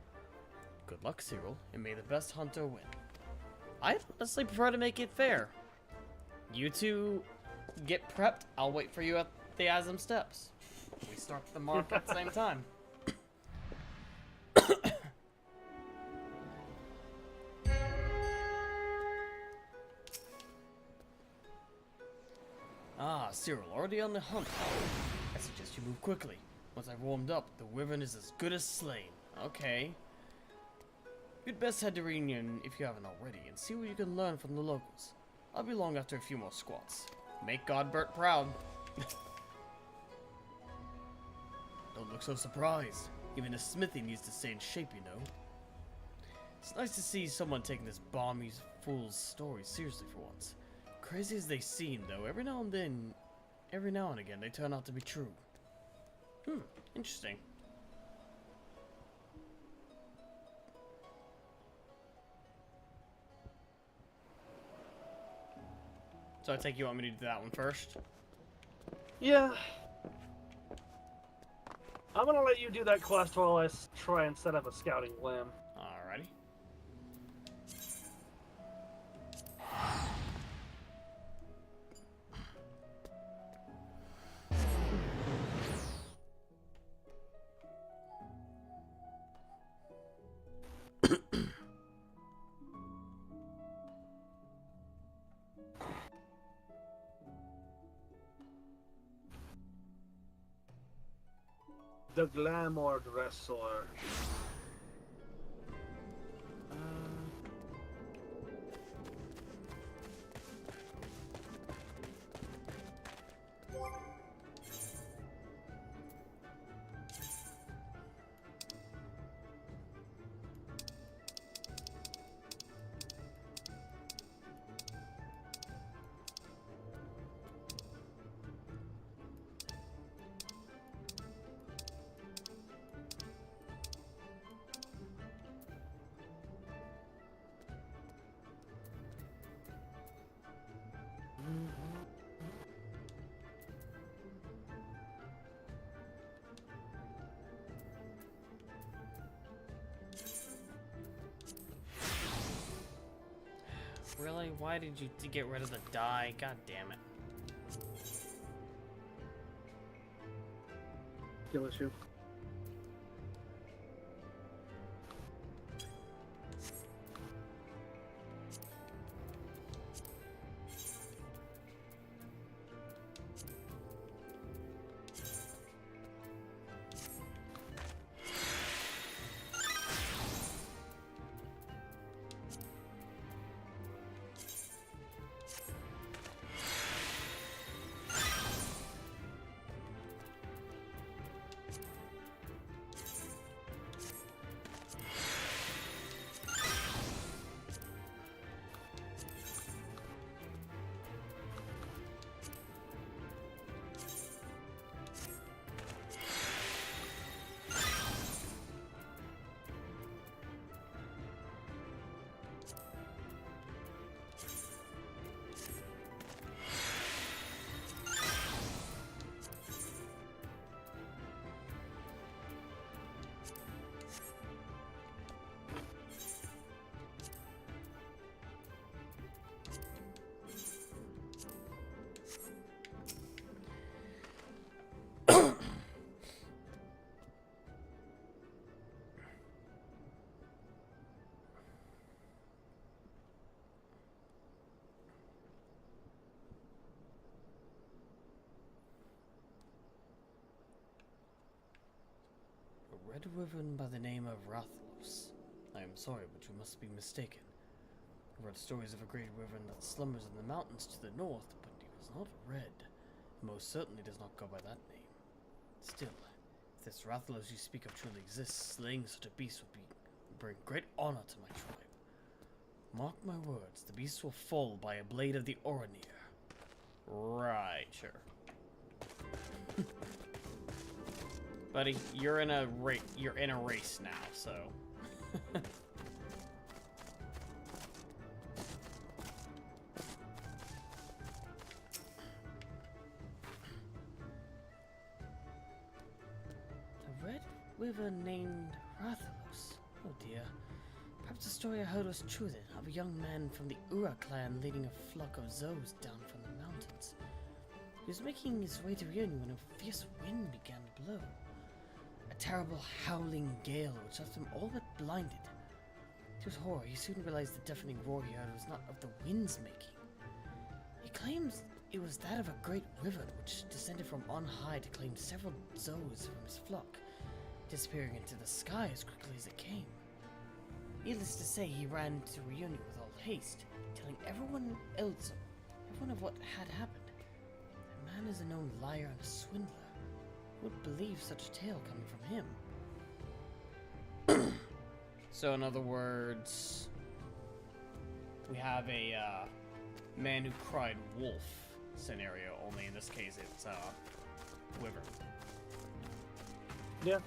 Good luck, Cyril, and may the best hunter win. I'd honestly prefer to make it fair. You two get prepped, I'll wait for you at the Azim steps. We start the mark at the same time. Ah, Cyril, already on the hunt. I suggest you move quickly. Once I've warmed up, the wyvern is as good as slain. Okay. You'd best head to Reunion if you haven't already, and see what you can learn from the locals. I'll be along after a few more squats. Make Godbert proud. Don't look so surprised. Even a smithy needs to stay in shape, you know. It's nice to see someone taking this balmy fool's story seriously for once. Crazy as they seem, though, every now and again, they turn out to be true. Interesting. So I take you want me to do that one first? Yeah. I'm gonna let you do that quest while I try and set up a scouting limb. Alrighty. The glamour dressor. Really? Why did you get rid of the die? God damn it. Kill issue. Red Wyvern by the name of Rathalos. I am sorry, but you must be mistaken. I've read stories of a great wyvern that slumbers in the mountains to the north, but he was not red. He most certainly does not go by that name. Still, if this Rathalos you speak of truly exists, slaying such a beast would bring great honor to my tribe. Mark my words, the beast will fall by a blade of the Oronir. Right, sure. Buddy, you're in a race now, so. A red wyvern named Rathalos. Oh dear. Perhaps the story I heard was true then, of a young man from the Ura clan leading a flock of Zos down from the mountains. He was making his way to Reunion when a fierce wind began to blow. A terrible howling gale which left him all but blinded. To his horror, he soon realized the deafening roar he heard was not of the wind's making. He claims it was that of a great river which descended from on high to claim several Zos from his flock, disappearing into the sky as quickly as it came. Needless to say, he ran to Reunion with all haste, telling everyone of what had happened. The man is a known liar and a swindler. Who would believe such a tale coming from him? So, in other words, we have a man who cried wolf scenario, only in this case it's wyvern. Yeah.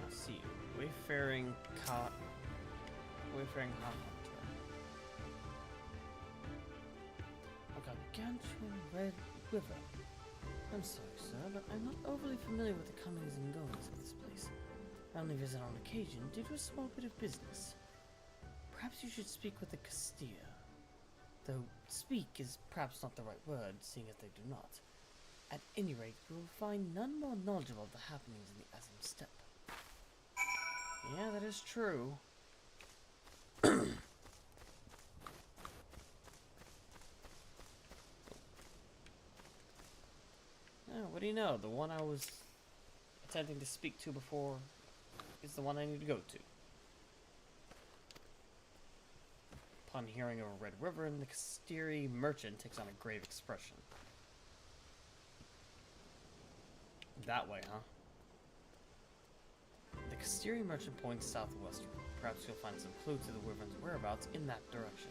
Let's see. Wayfaring hot hunter. A gargantuan red wyvern. I'm sorry, sir, but I'm not overly familiar with the comings and goings of this place. I only visit on occasion due to a small bit of business. Perhaps you should speak with the Castilla. Though speak is perhaps not the right word, seeing as they do not. At any rate, you will find none more knowledgeable of the happenings in the Azim Steppe. Yeah, that is true. Oh, what do you know? The one I was attempting to speak to before is the one I need to go to. Upon hearing of a red river, the Castiri merchant takes on a grave expression. That way, huh? The Castiri merchant points southwestward. Perhaps you'll find some clue to the wyvern's whereabouts in that direction.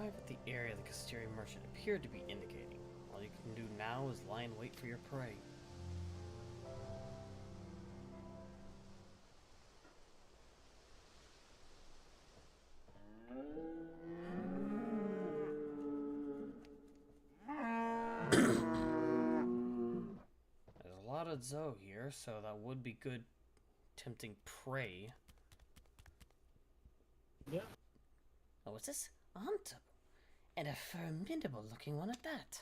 At the area the Castiri merchant appeared to be indicating. All you can do now is lie in wait for your prey. There's a lot of Zo here, so that would be good tempting prey. Yeah. Oh, what's this? A hunter. And a formidable looking one at that.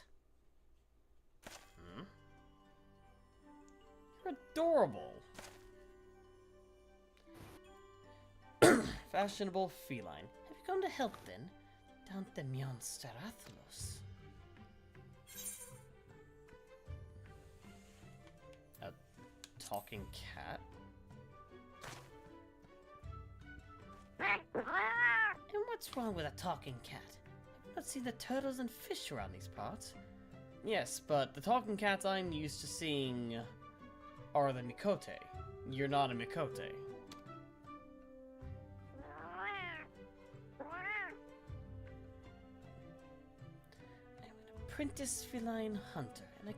You're adorable. Fashionable feline. Have you come to help then? Down the monster Rathalos. A talking cat? And what's wrong with a talking cat? Have you not seen the turtles and fish around these parts? Yes, but the talking cats I'm used to seeing are the Mikote. You're not a Mikote. I'm an apprentice feline hunter, and I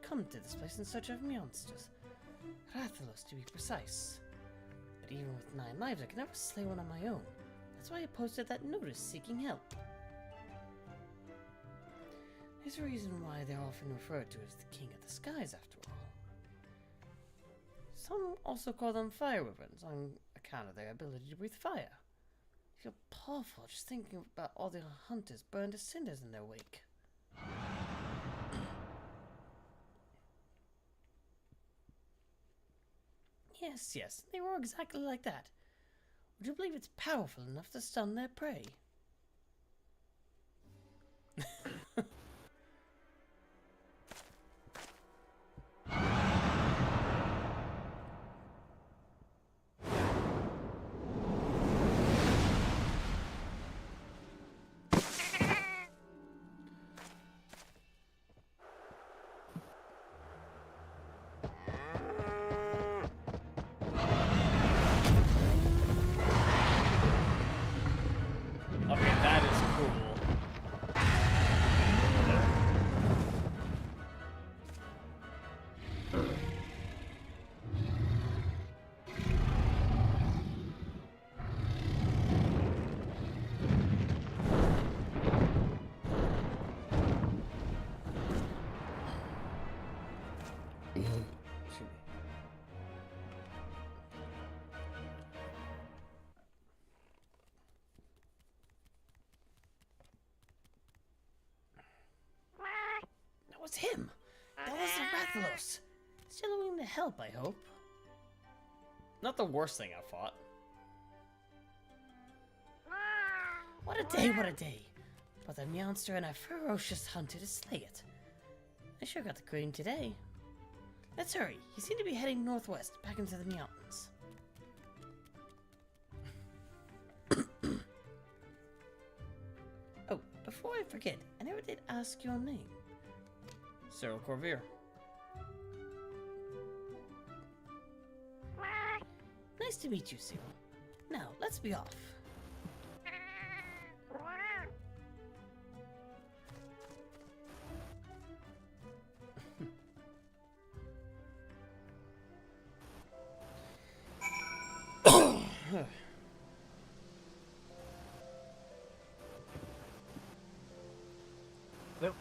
come to this place in search of monsters. Rathalos, to be precise. But even with 9 lives, I can never slay one on my own. That's why I posted that notice seeking help. There's a reason why they're often referred to as the King of the Skies, after all. Some also call them fire weapons on account of their ability to breathe fire. I feel powerful just thinking about all the hunters burned to cinders in their wake. Yes, yes, they were exactly like that. Would you believe it's powerful enough to stun their prey? Okay, that is cool. That was him! That was the Rathalos! Still willing to help, I hope. Not the worst thing I've fought. What a day, what a day! Both a monster and a ferocious hunter to slay it. I sure got the cream today. Let's hurry. You seem to be heading northwest, back into the mountains. Oh, before I forget, I never did ask your name. Cyril Corvier. Nice to meet you, Cyril. Now, let's be off.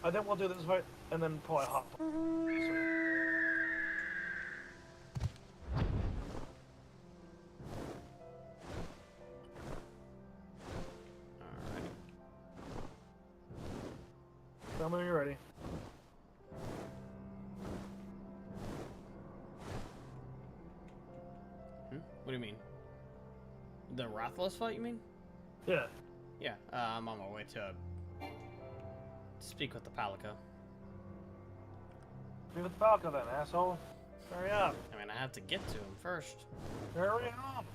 I think we'll do this fight and then probably hop. Tell me when you're ready. What do you mean? The Rathalos fight, you mean? Yeah. Yeah, I'm on my way to speak with the Palico. Speak with the Falco then, asshole. Hurry up. I mean, I have to get to him first. Hurry up.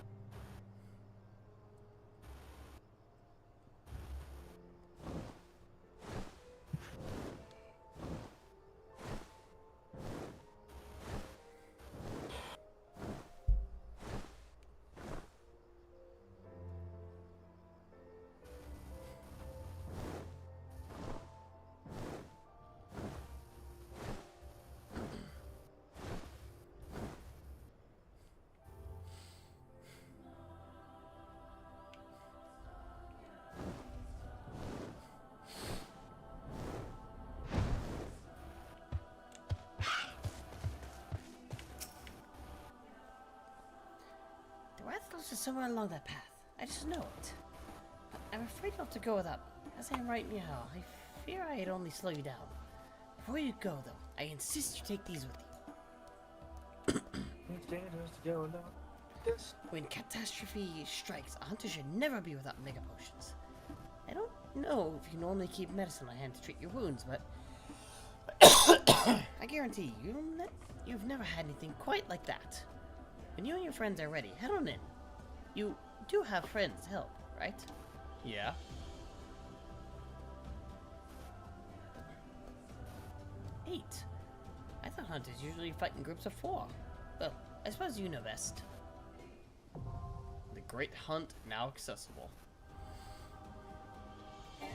The Rathalos is somewhere along that path. I just know it. I'm afraid not to go without As I am right now, I fear I had only slow you down. Before you go, though, I insist you take these with you. It's dangerous to go down this. When catastrophe strikes, a hunter should never be without mega potions. I don't know if you normally keep medicine on hand to treat your wounds, but I guarantee you've never had anything quite like that. When you and your friends are ready, head on in. You do have friends to help, right? Yeah. Eight. I thought hunters usually fight in groups of 4. Well, I suppose you know best. The Great Hunt now accessible. In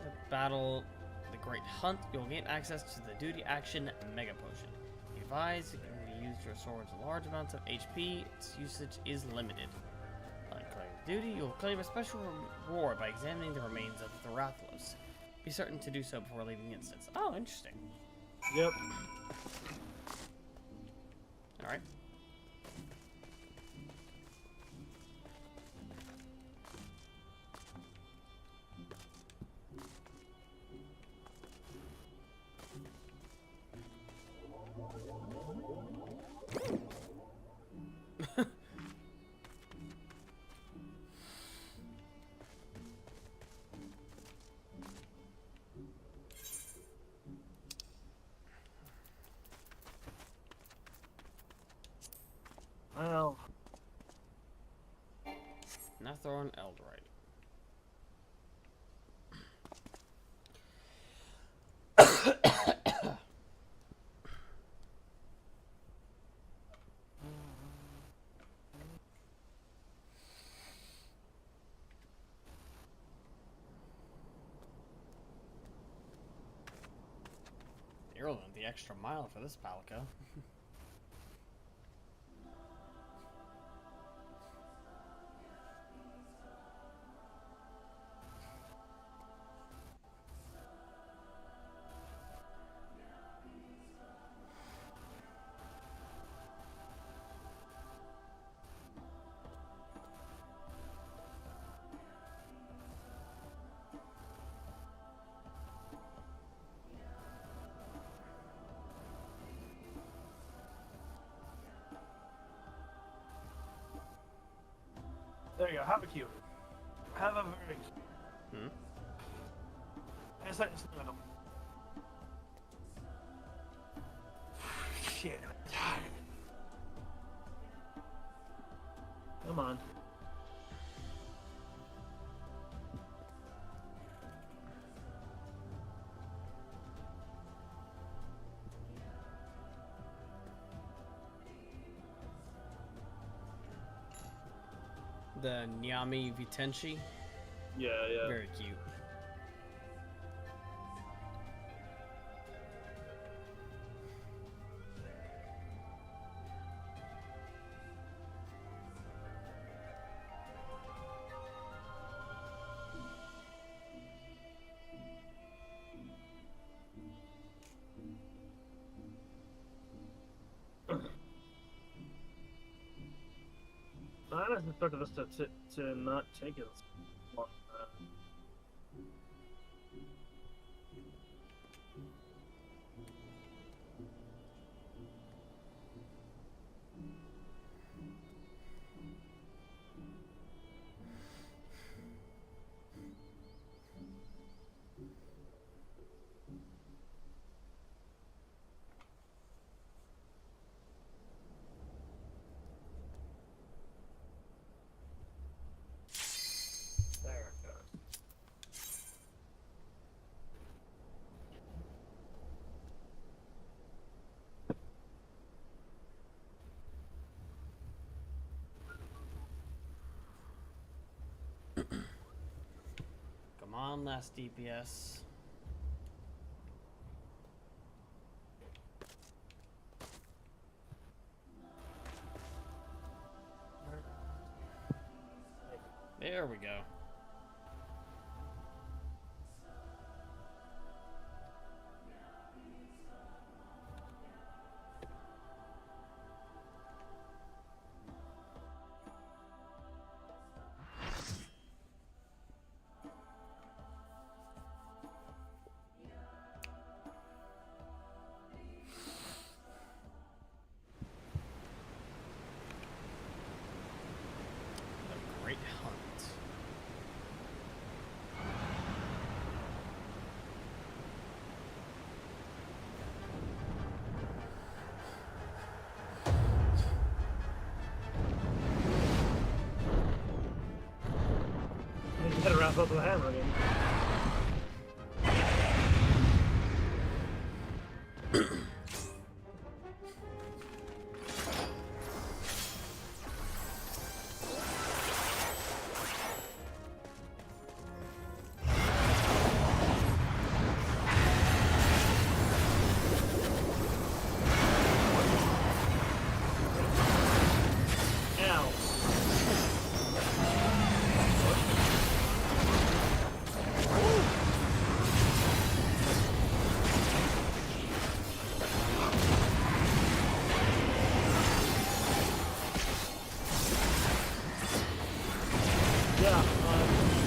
the battle, the Great Hunt, you'll gain access to the duty action Mega Potion. Be advised, it can be used to restore large amounts of HP. Its usage is limited. On claiming duty, you'll claim a special reward by examining the remains of the Rathalos. Be certain to do so before leaving the instance. Oh, interesting. Yep. Alright. Well. Nathorn Eldrite. You're went the extra mile for this Byakko. There you go. Have a cue. Have a very. Hmm? It's like in the middle. Shit. I'm tired. Come on. The Nyami Vitenchi. Yeah, yeah. Very cute. I honestly expected this to not take as long. There it goes. Come on, last DPS. There we go. Great hunt. You gotta wrap up the hammer again.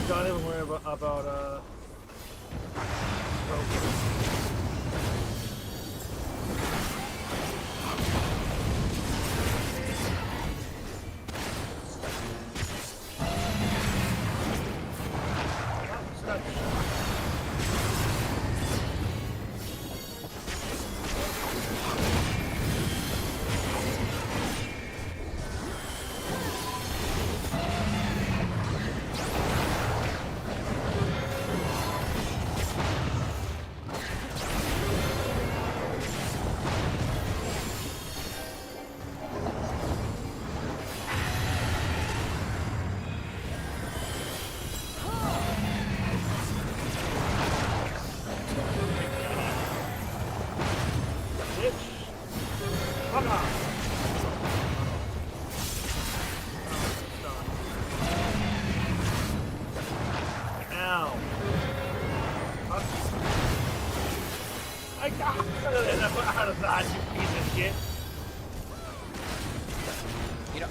Don't even worry about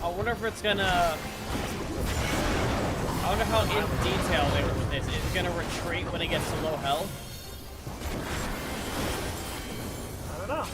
I wonder if it's gonna... I wonder how in detail they were with this. Is it gonna retreat when it gets to low health? I don't know.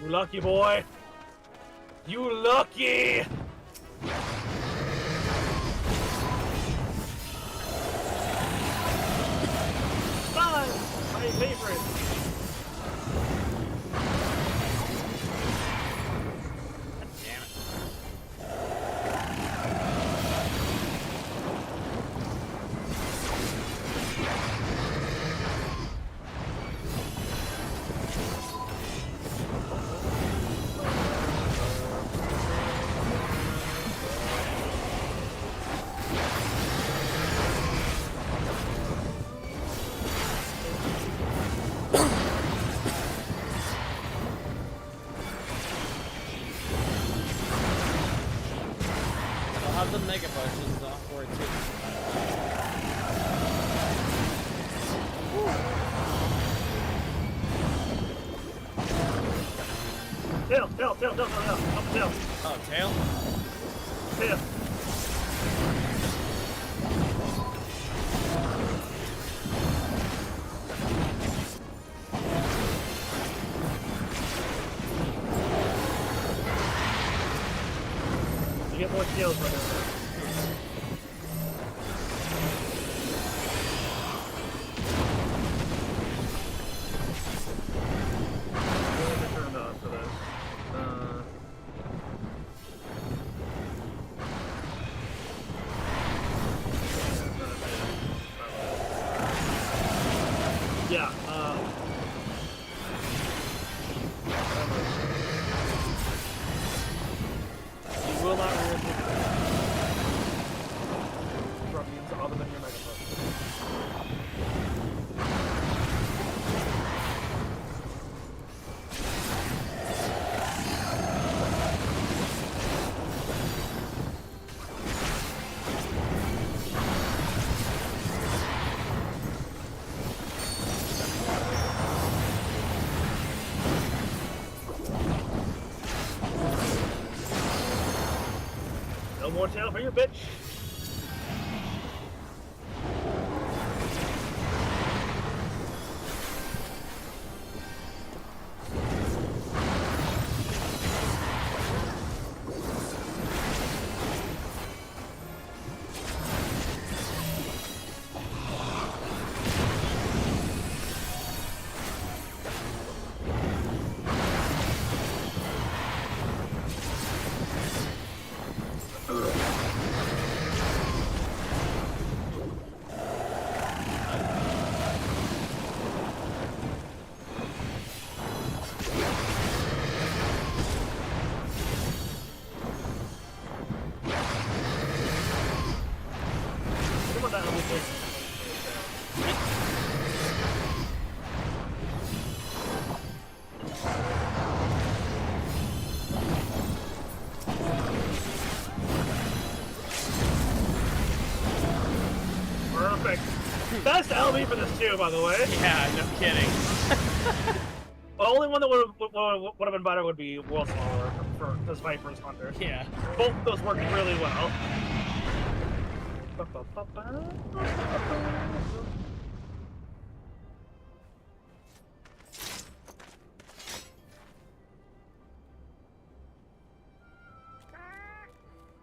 Lucky boy! You lucky! Fun! My favorite! The mega potions off for it too. Tail! Up tail! Oh, tail? Tail! You get more tails right now. Yeah, you will not rear from means other than your megaphone. more tail for you, bitch. Perfect. Best LB for this too, by the way. Yeah, no kidding. The only one that would have been better would be World Smaller for this Viper's Hunter. Yeah. Both of those worked really well.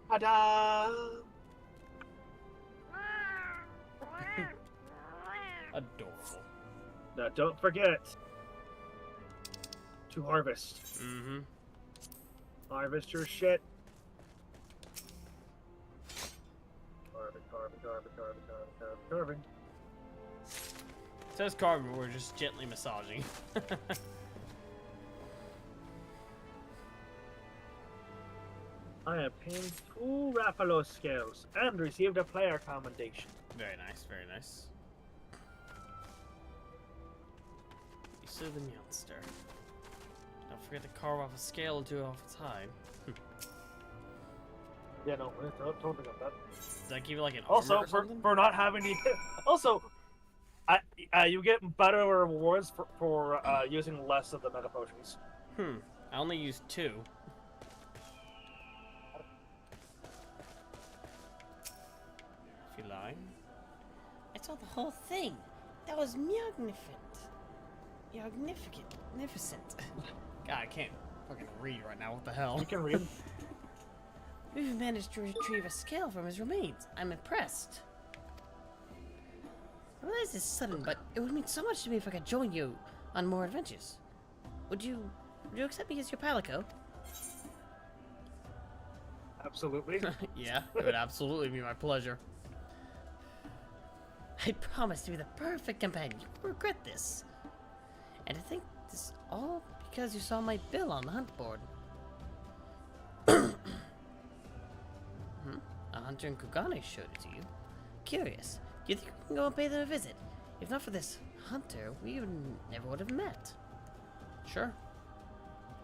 Ta-da! Adorable. Now, don't forget to harvest. Mm-hmm. Harvest your shit. Carving. It says carving, we're just gently massaging. I obtained 2 Raphalos scales and received a player commendation. Very nice, very nice. You see the monster. Don't forget to carve off a scale or 2 off its hide. Yeah, no, don't forget that. Does that give you like an Also, armor or something? for not having any... Also, you get better rewards for using less of the mega potions. I only used 2. Feline? I saw the whole thing. That was magnificent. Magnificent. God, I can't fucking read right now. What the hell? You can read. We've managed to retrieve a scale from his remains. I'm impressed. I realize it's sudden, but it would mean so much to me if I could join you on more adventures. Would you accept me as your palico? Absolutely. Yeah, it would absolutely be my pleasure. I promise to be the perfect companion. You won't regret this. And I think this is all because you saw my bill on the hunt board. A hunter in Kugane showed it to you. Curious. Do you think we can go and pay them a visit? If not for this hunter, we never would have met. Sure.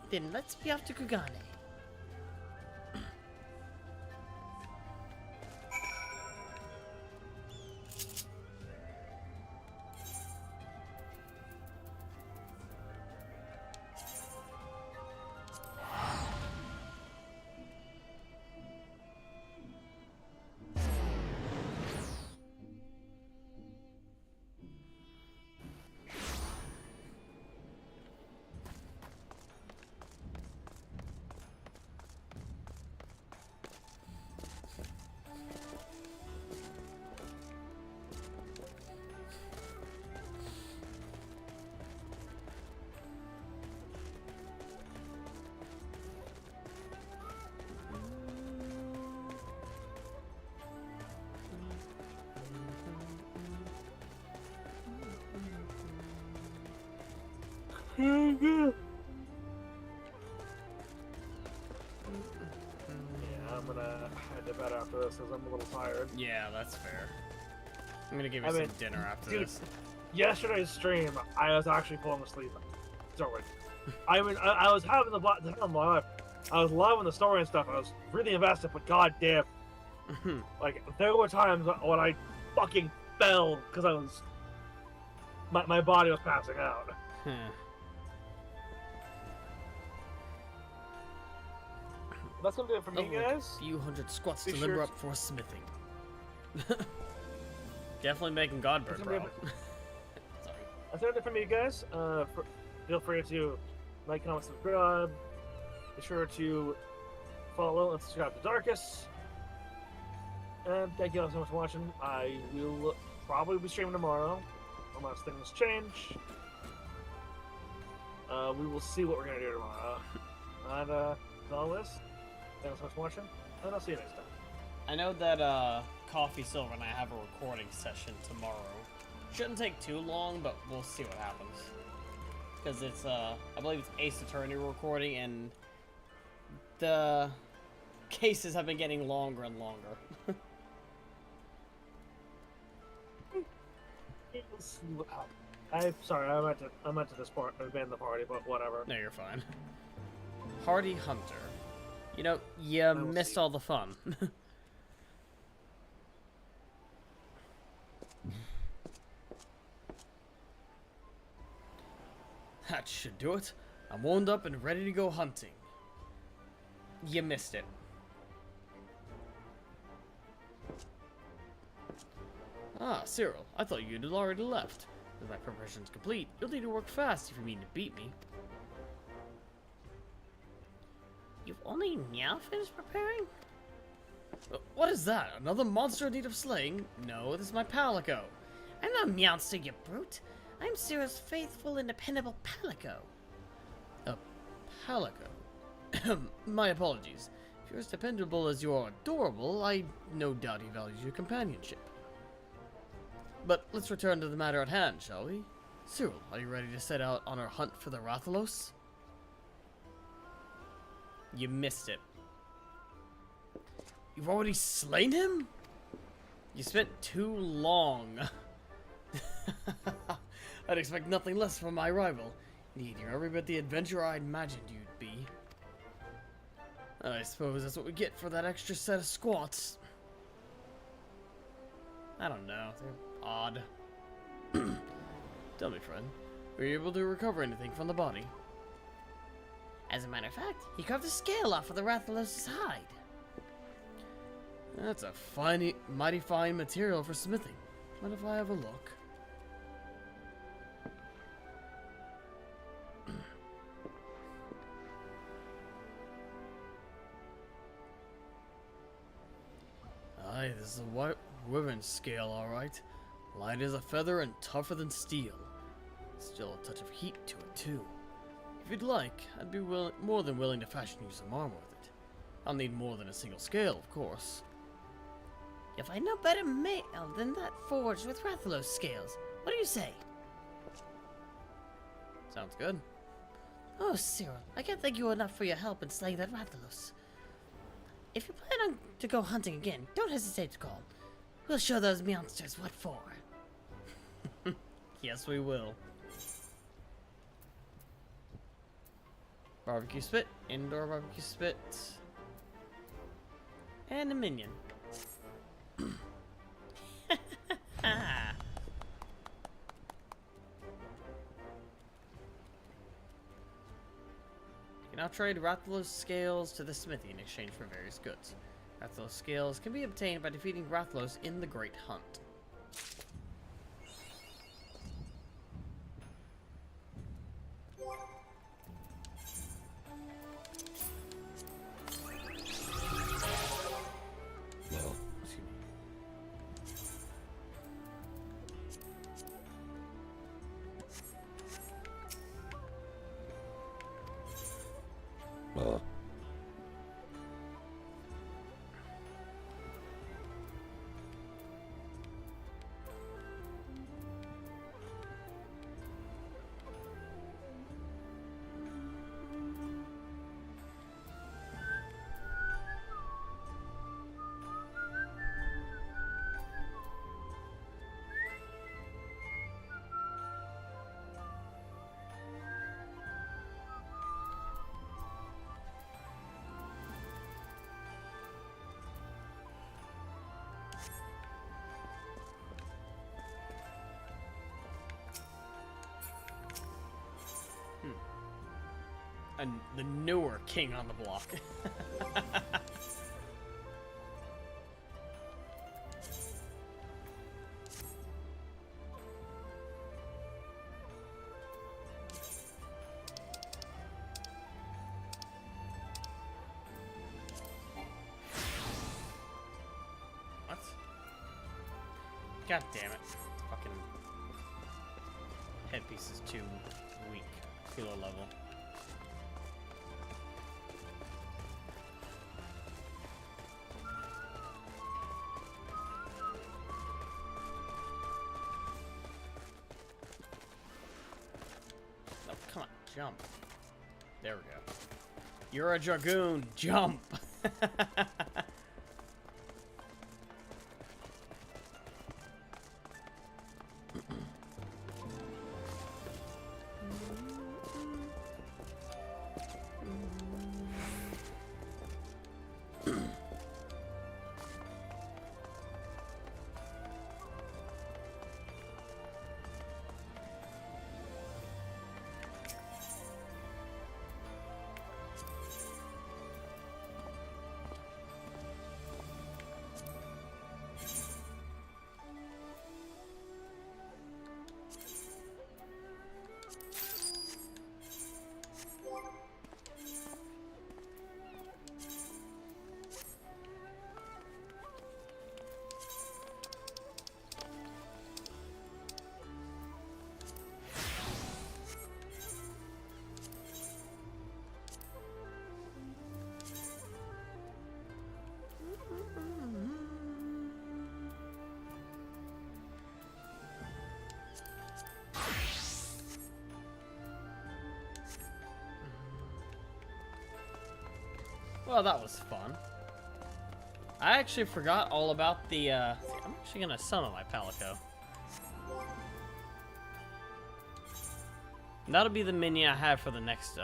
Then let's be off to Kugane. Yeah, I'm gonna head to bed after this because I'm a little tired. Yeah, that's fair. I'm gonna give you some dinner after this. Yesterday's stream, I was actually falling asleep. Sorry. I mean, I was having the time of my life. I was loving the story and stuff. I was really invested, but goddamn, like there were times when I fucking fell because I was my body was passing out. that's gonna do it for me, guys. A few hundred squats Be to sure limber to- up for smithing. Definitely making Godbird, bro. Sorry. That's gonna do it for me, guys. Feel free to like, comment, subscribe. Be sure to follow and subscribe to Darkus. And thank you all so much for watching. I will probably be streaming tomorrow, unless things change. We will see what we're gonna do tomorrow. And as always, thanks so much for watching, and I'll see you next time. I know that Coffee Silver and I have a recording session tomorrow. Shouldn't take too long, but we'll see what happens. Because it's, I believe it's Ace Attorney recording, and the cases have been getting longer and longer. I'm sorry, I meant to this part, abandon the party, but whatever. No, you're fine. Hardy Hunter. You know, you missed all the fun. That should do it. I'm warmed up and ready to go hunting. You missed it. Ah, Cyril, I thought you'd already left. With my preparations complete, you'll need to work fast if you mean to beat me. You've only now finished preparing? What is that? Another monster in need of slaying? No, this is my Palico. I'm not Meowster, you brute. I'm Cyril's faithful and dependable Palico. Palico? My apologies. If you're as dependable as you are adorable, I no doubt he values your companionship. But let's return to the matter at hand, shall we? Cyril, are you ready to set out on our hunt for the Rathalos? You missed it. You've already slain him? You spent too long. I'd expect nothing less from my rival. Indeed, you're every bit the adventurer I imagined you'd be. I suppose that's what we get for that extra set of squats. I don't know, they're odd. Tell me, friend, were you able to recover anything from the body? As a matter of fact, he carved a scale off of the Rathalos' hide. That's a mighty fine material for smithing. Mind if I have a look? Aye, this is a wyvern scale, alright. Light as a feather and tougher than steel. Still a touch of heat to it, too. If you'd like, I'd be more than willing to fashion you some armor with it. I'll need more than a single scale, of course. You'll find no better mail than that forged with Rathalos scales. What do you say? Sounds good. Oh, Cyril, I can't thank you enough for your help in slaying that Rathalos. If you plan on to go hunting again, don't hesitate to call. We'll show those monsters what for. Yes, we will. Barbecue spit, indoor barbecue spit, and a minion. You can now trade Rathalos scales to the smithy in exchange for various goods. Rathalos scales can be obtained by defeating Rathalos in the Great Hunt. the newer king on the block. What? God damn it. Fucking headpiece is too weak. Too low level. Oh, come on, jump. There we go. You're a dragoon, jump! Well, that was fun. I actually forgot all about the, I'm actually gonna summon my Palico. That'll be the minion I have for the next,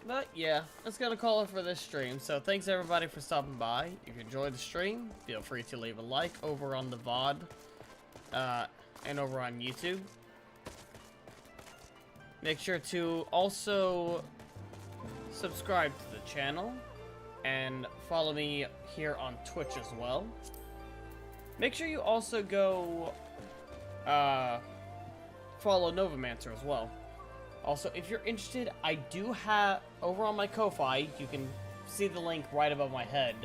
But yeah, that's gonna call it for this stream. So thanks everybody for stopping by. If you enjoyed the stream, feel free to leave a like over on the VOD and over on YouTube. Make sure to also subscribe to the channel and follow me here on Twitch as well. Make sure you also go follow Novomancer as well. Also, if you're interested, I do have, over on my Ko-Fi, you can see the link right above my head.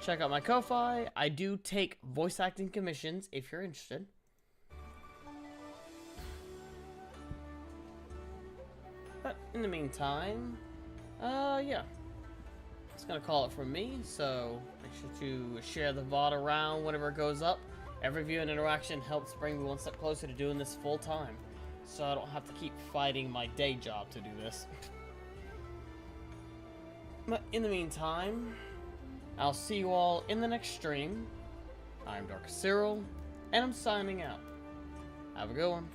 Check out my Ko-Fi. I do take voice acting commissions if you're interested. But in the meantime, yeah. It's gonna call it from me, so make sure to share the VOD around whenever it goes up. Every view and interaction helps bring me one step closer to doing this full time, so I don't have to keep fighting my day job to do this. But in the meantime, I'll see you all in the next stream. I'm darkus-cyril, and I'm signing out. Have a good one.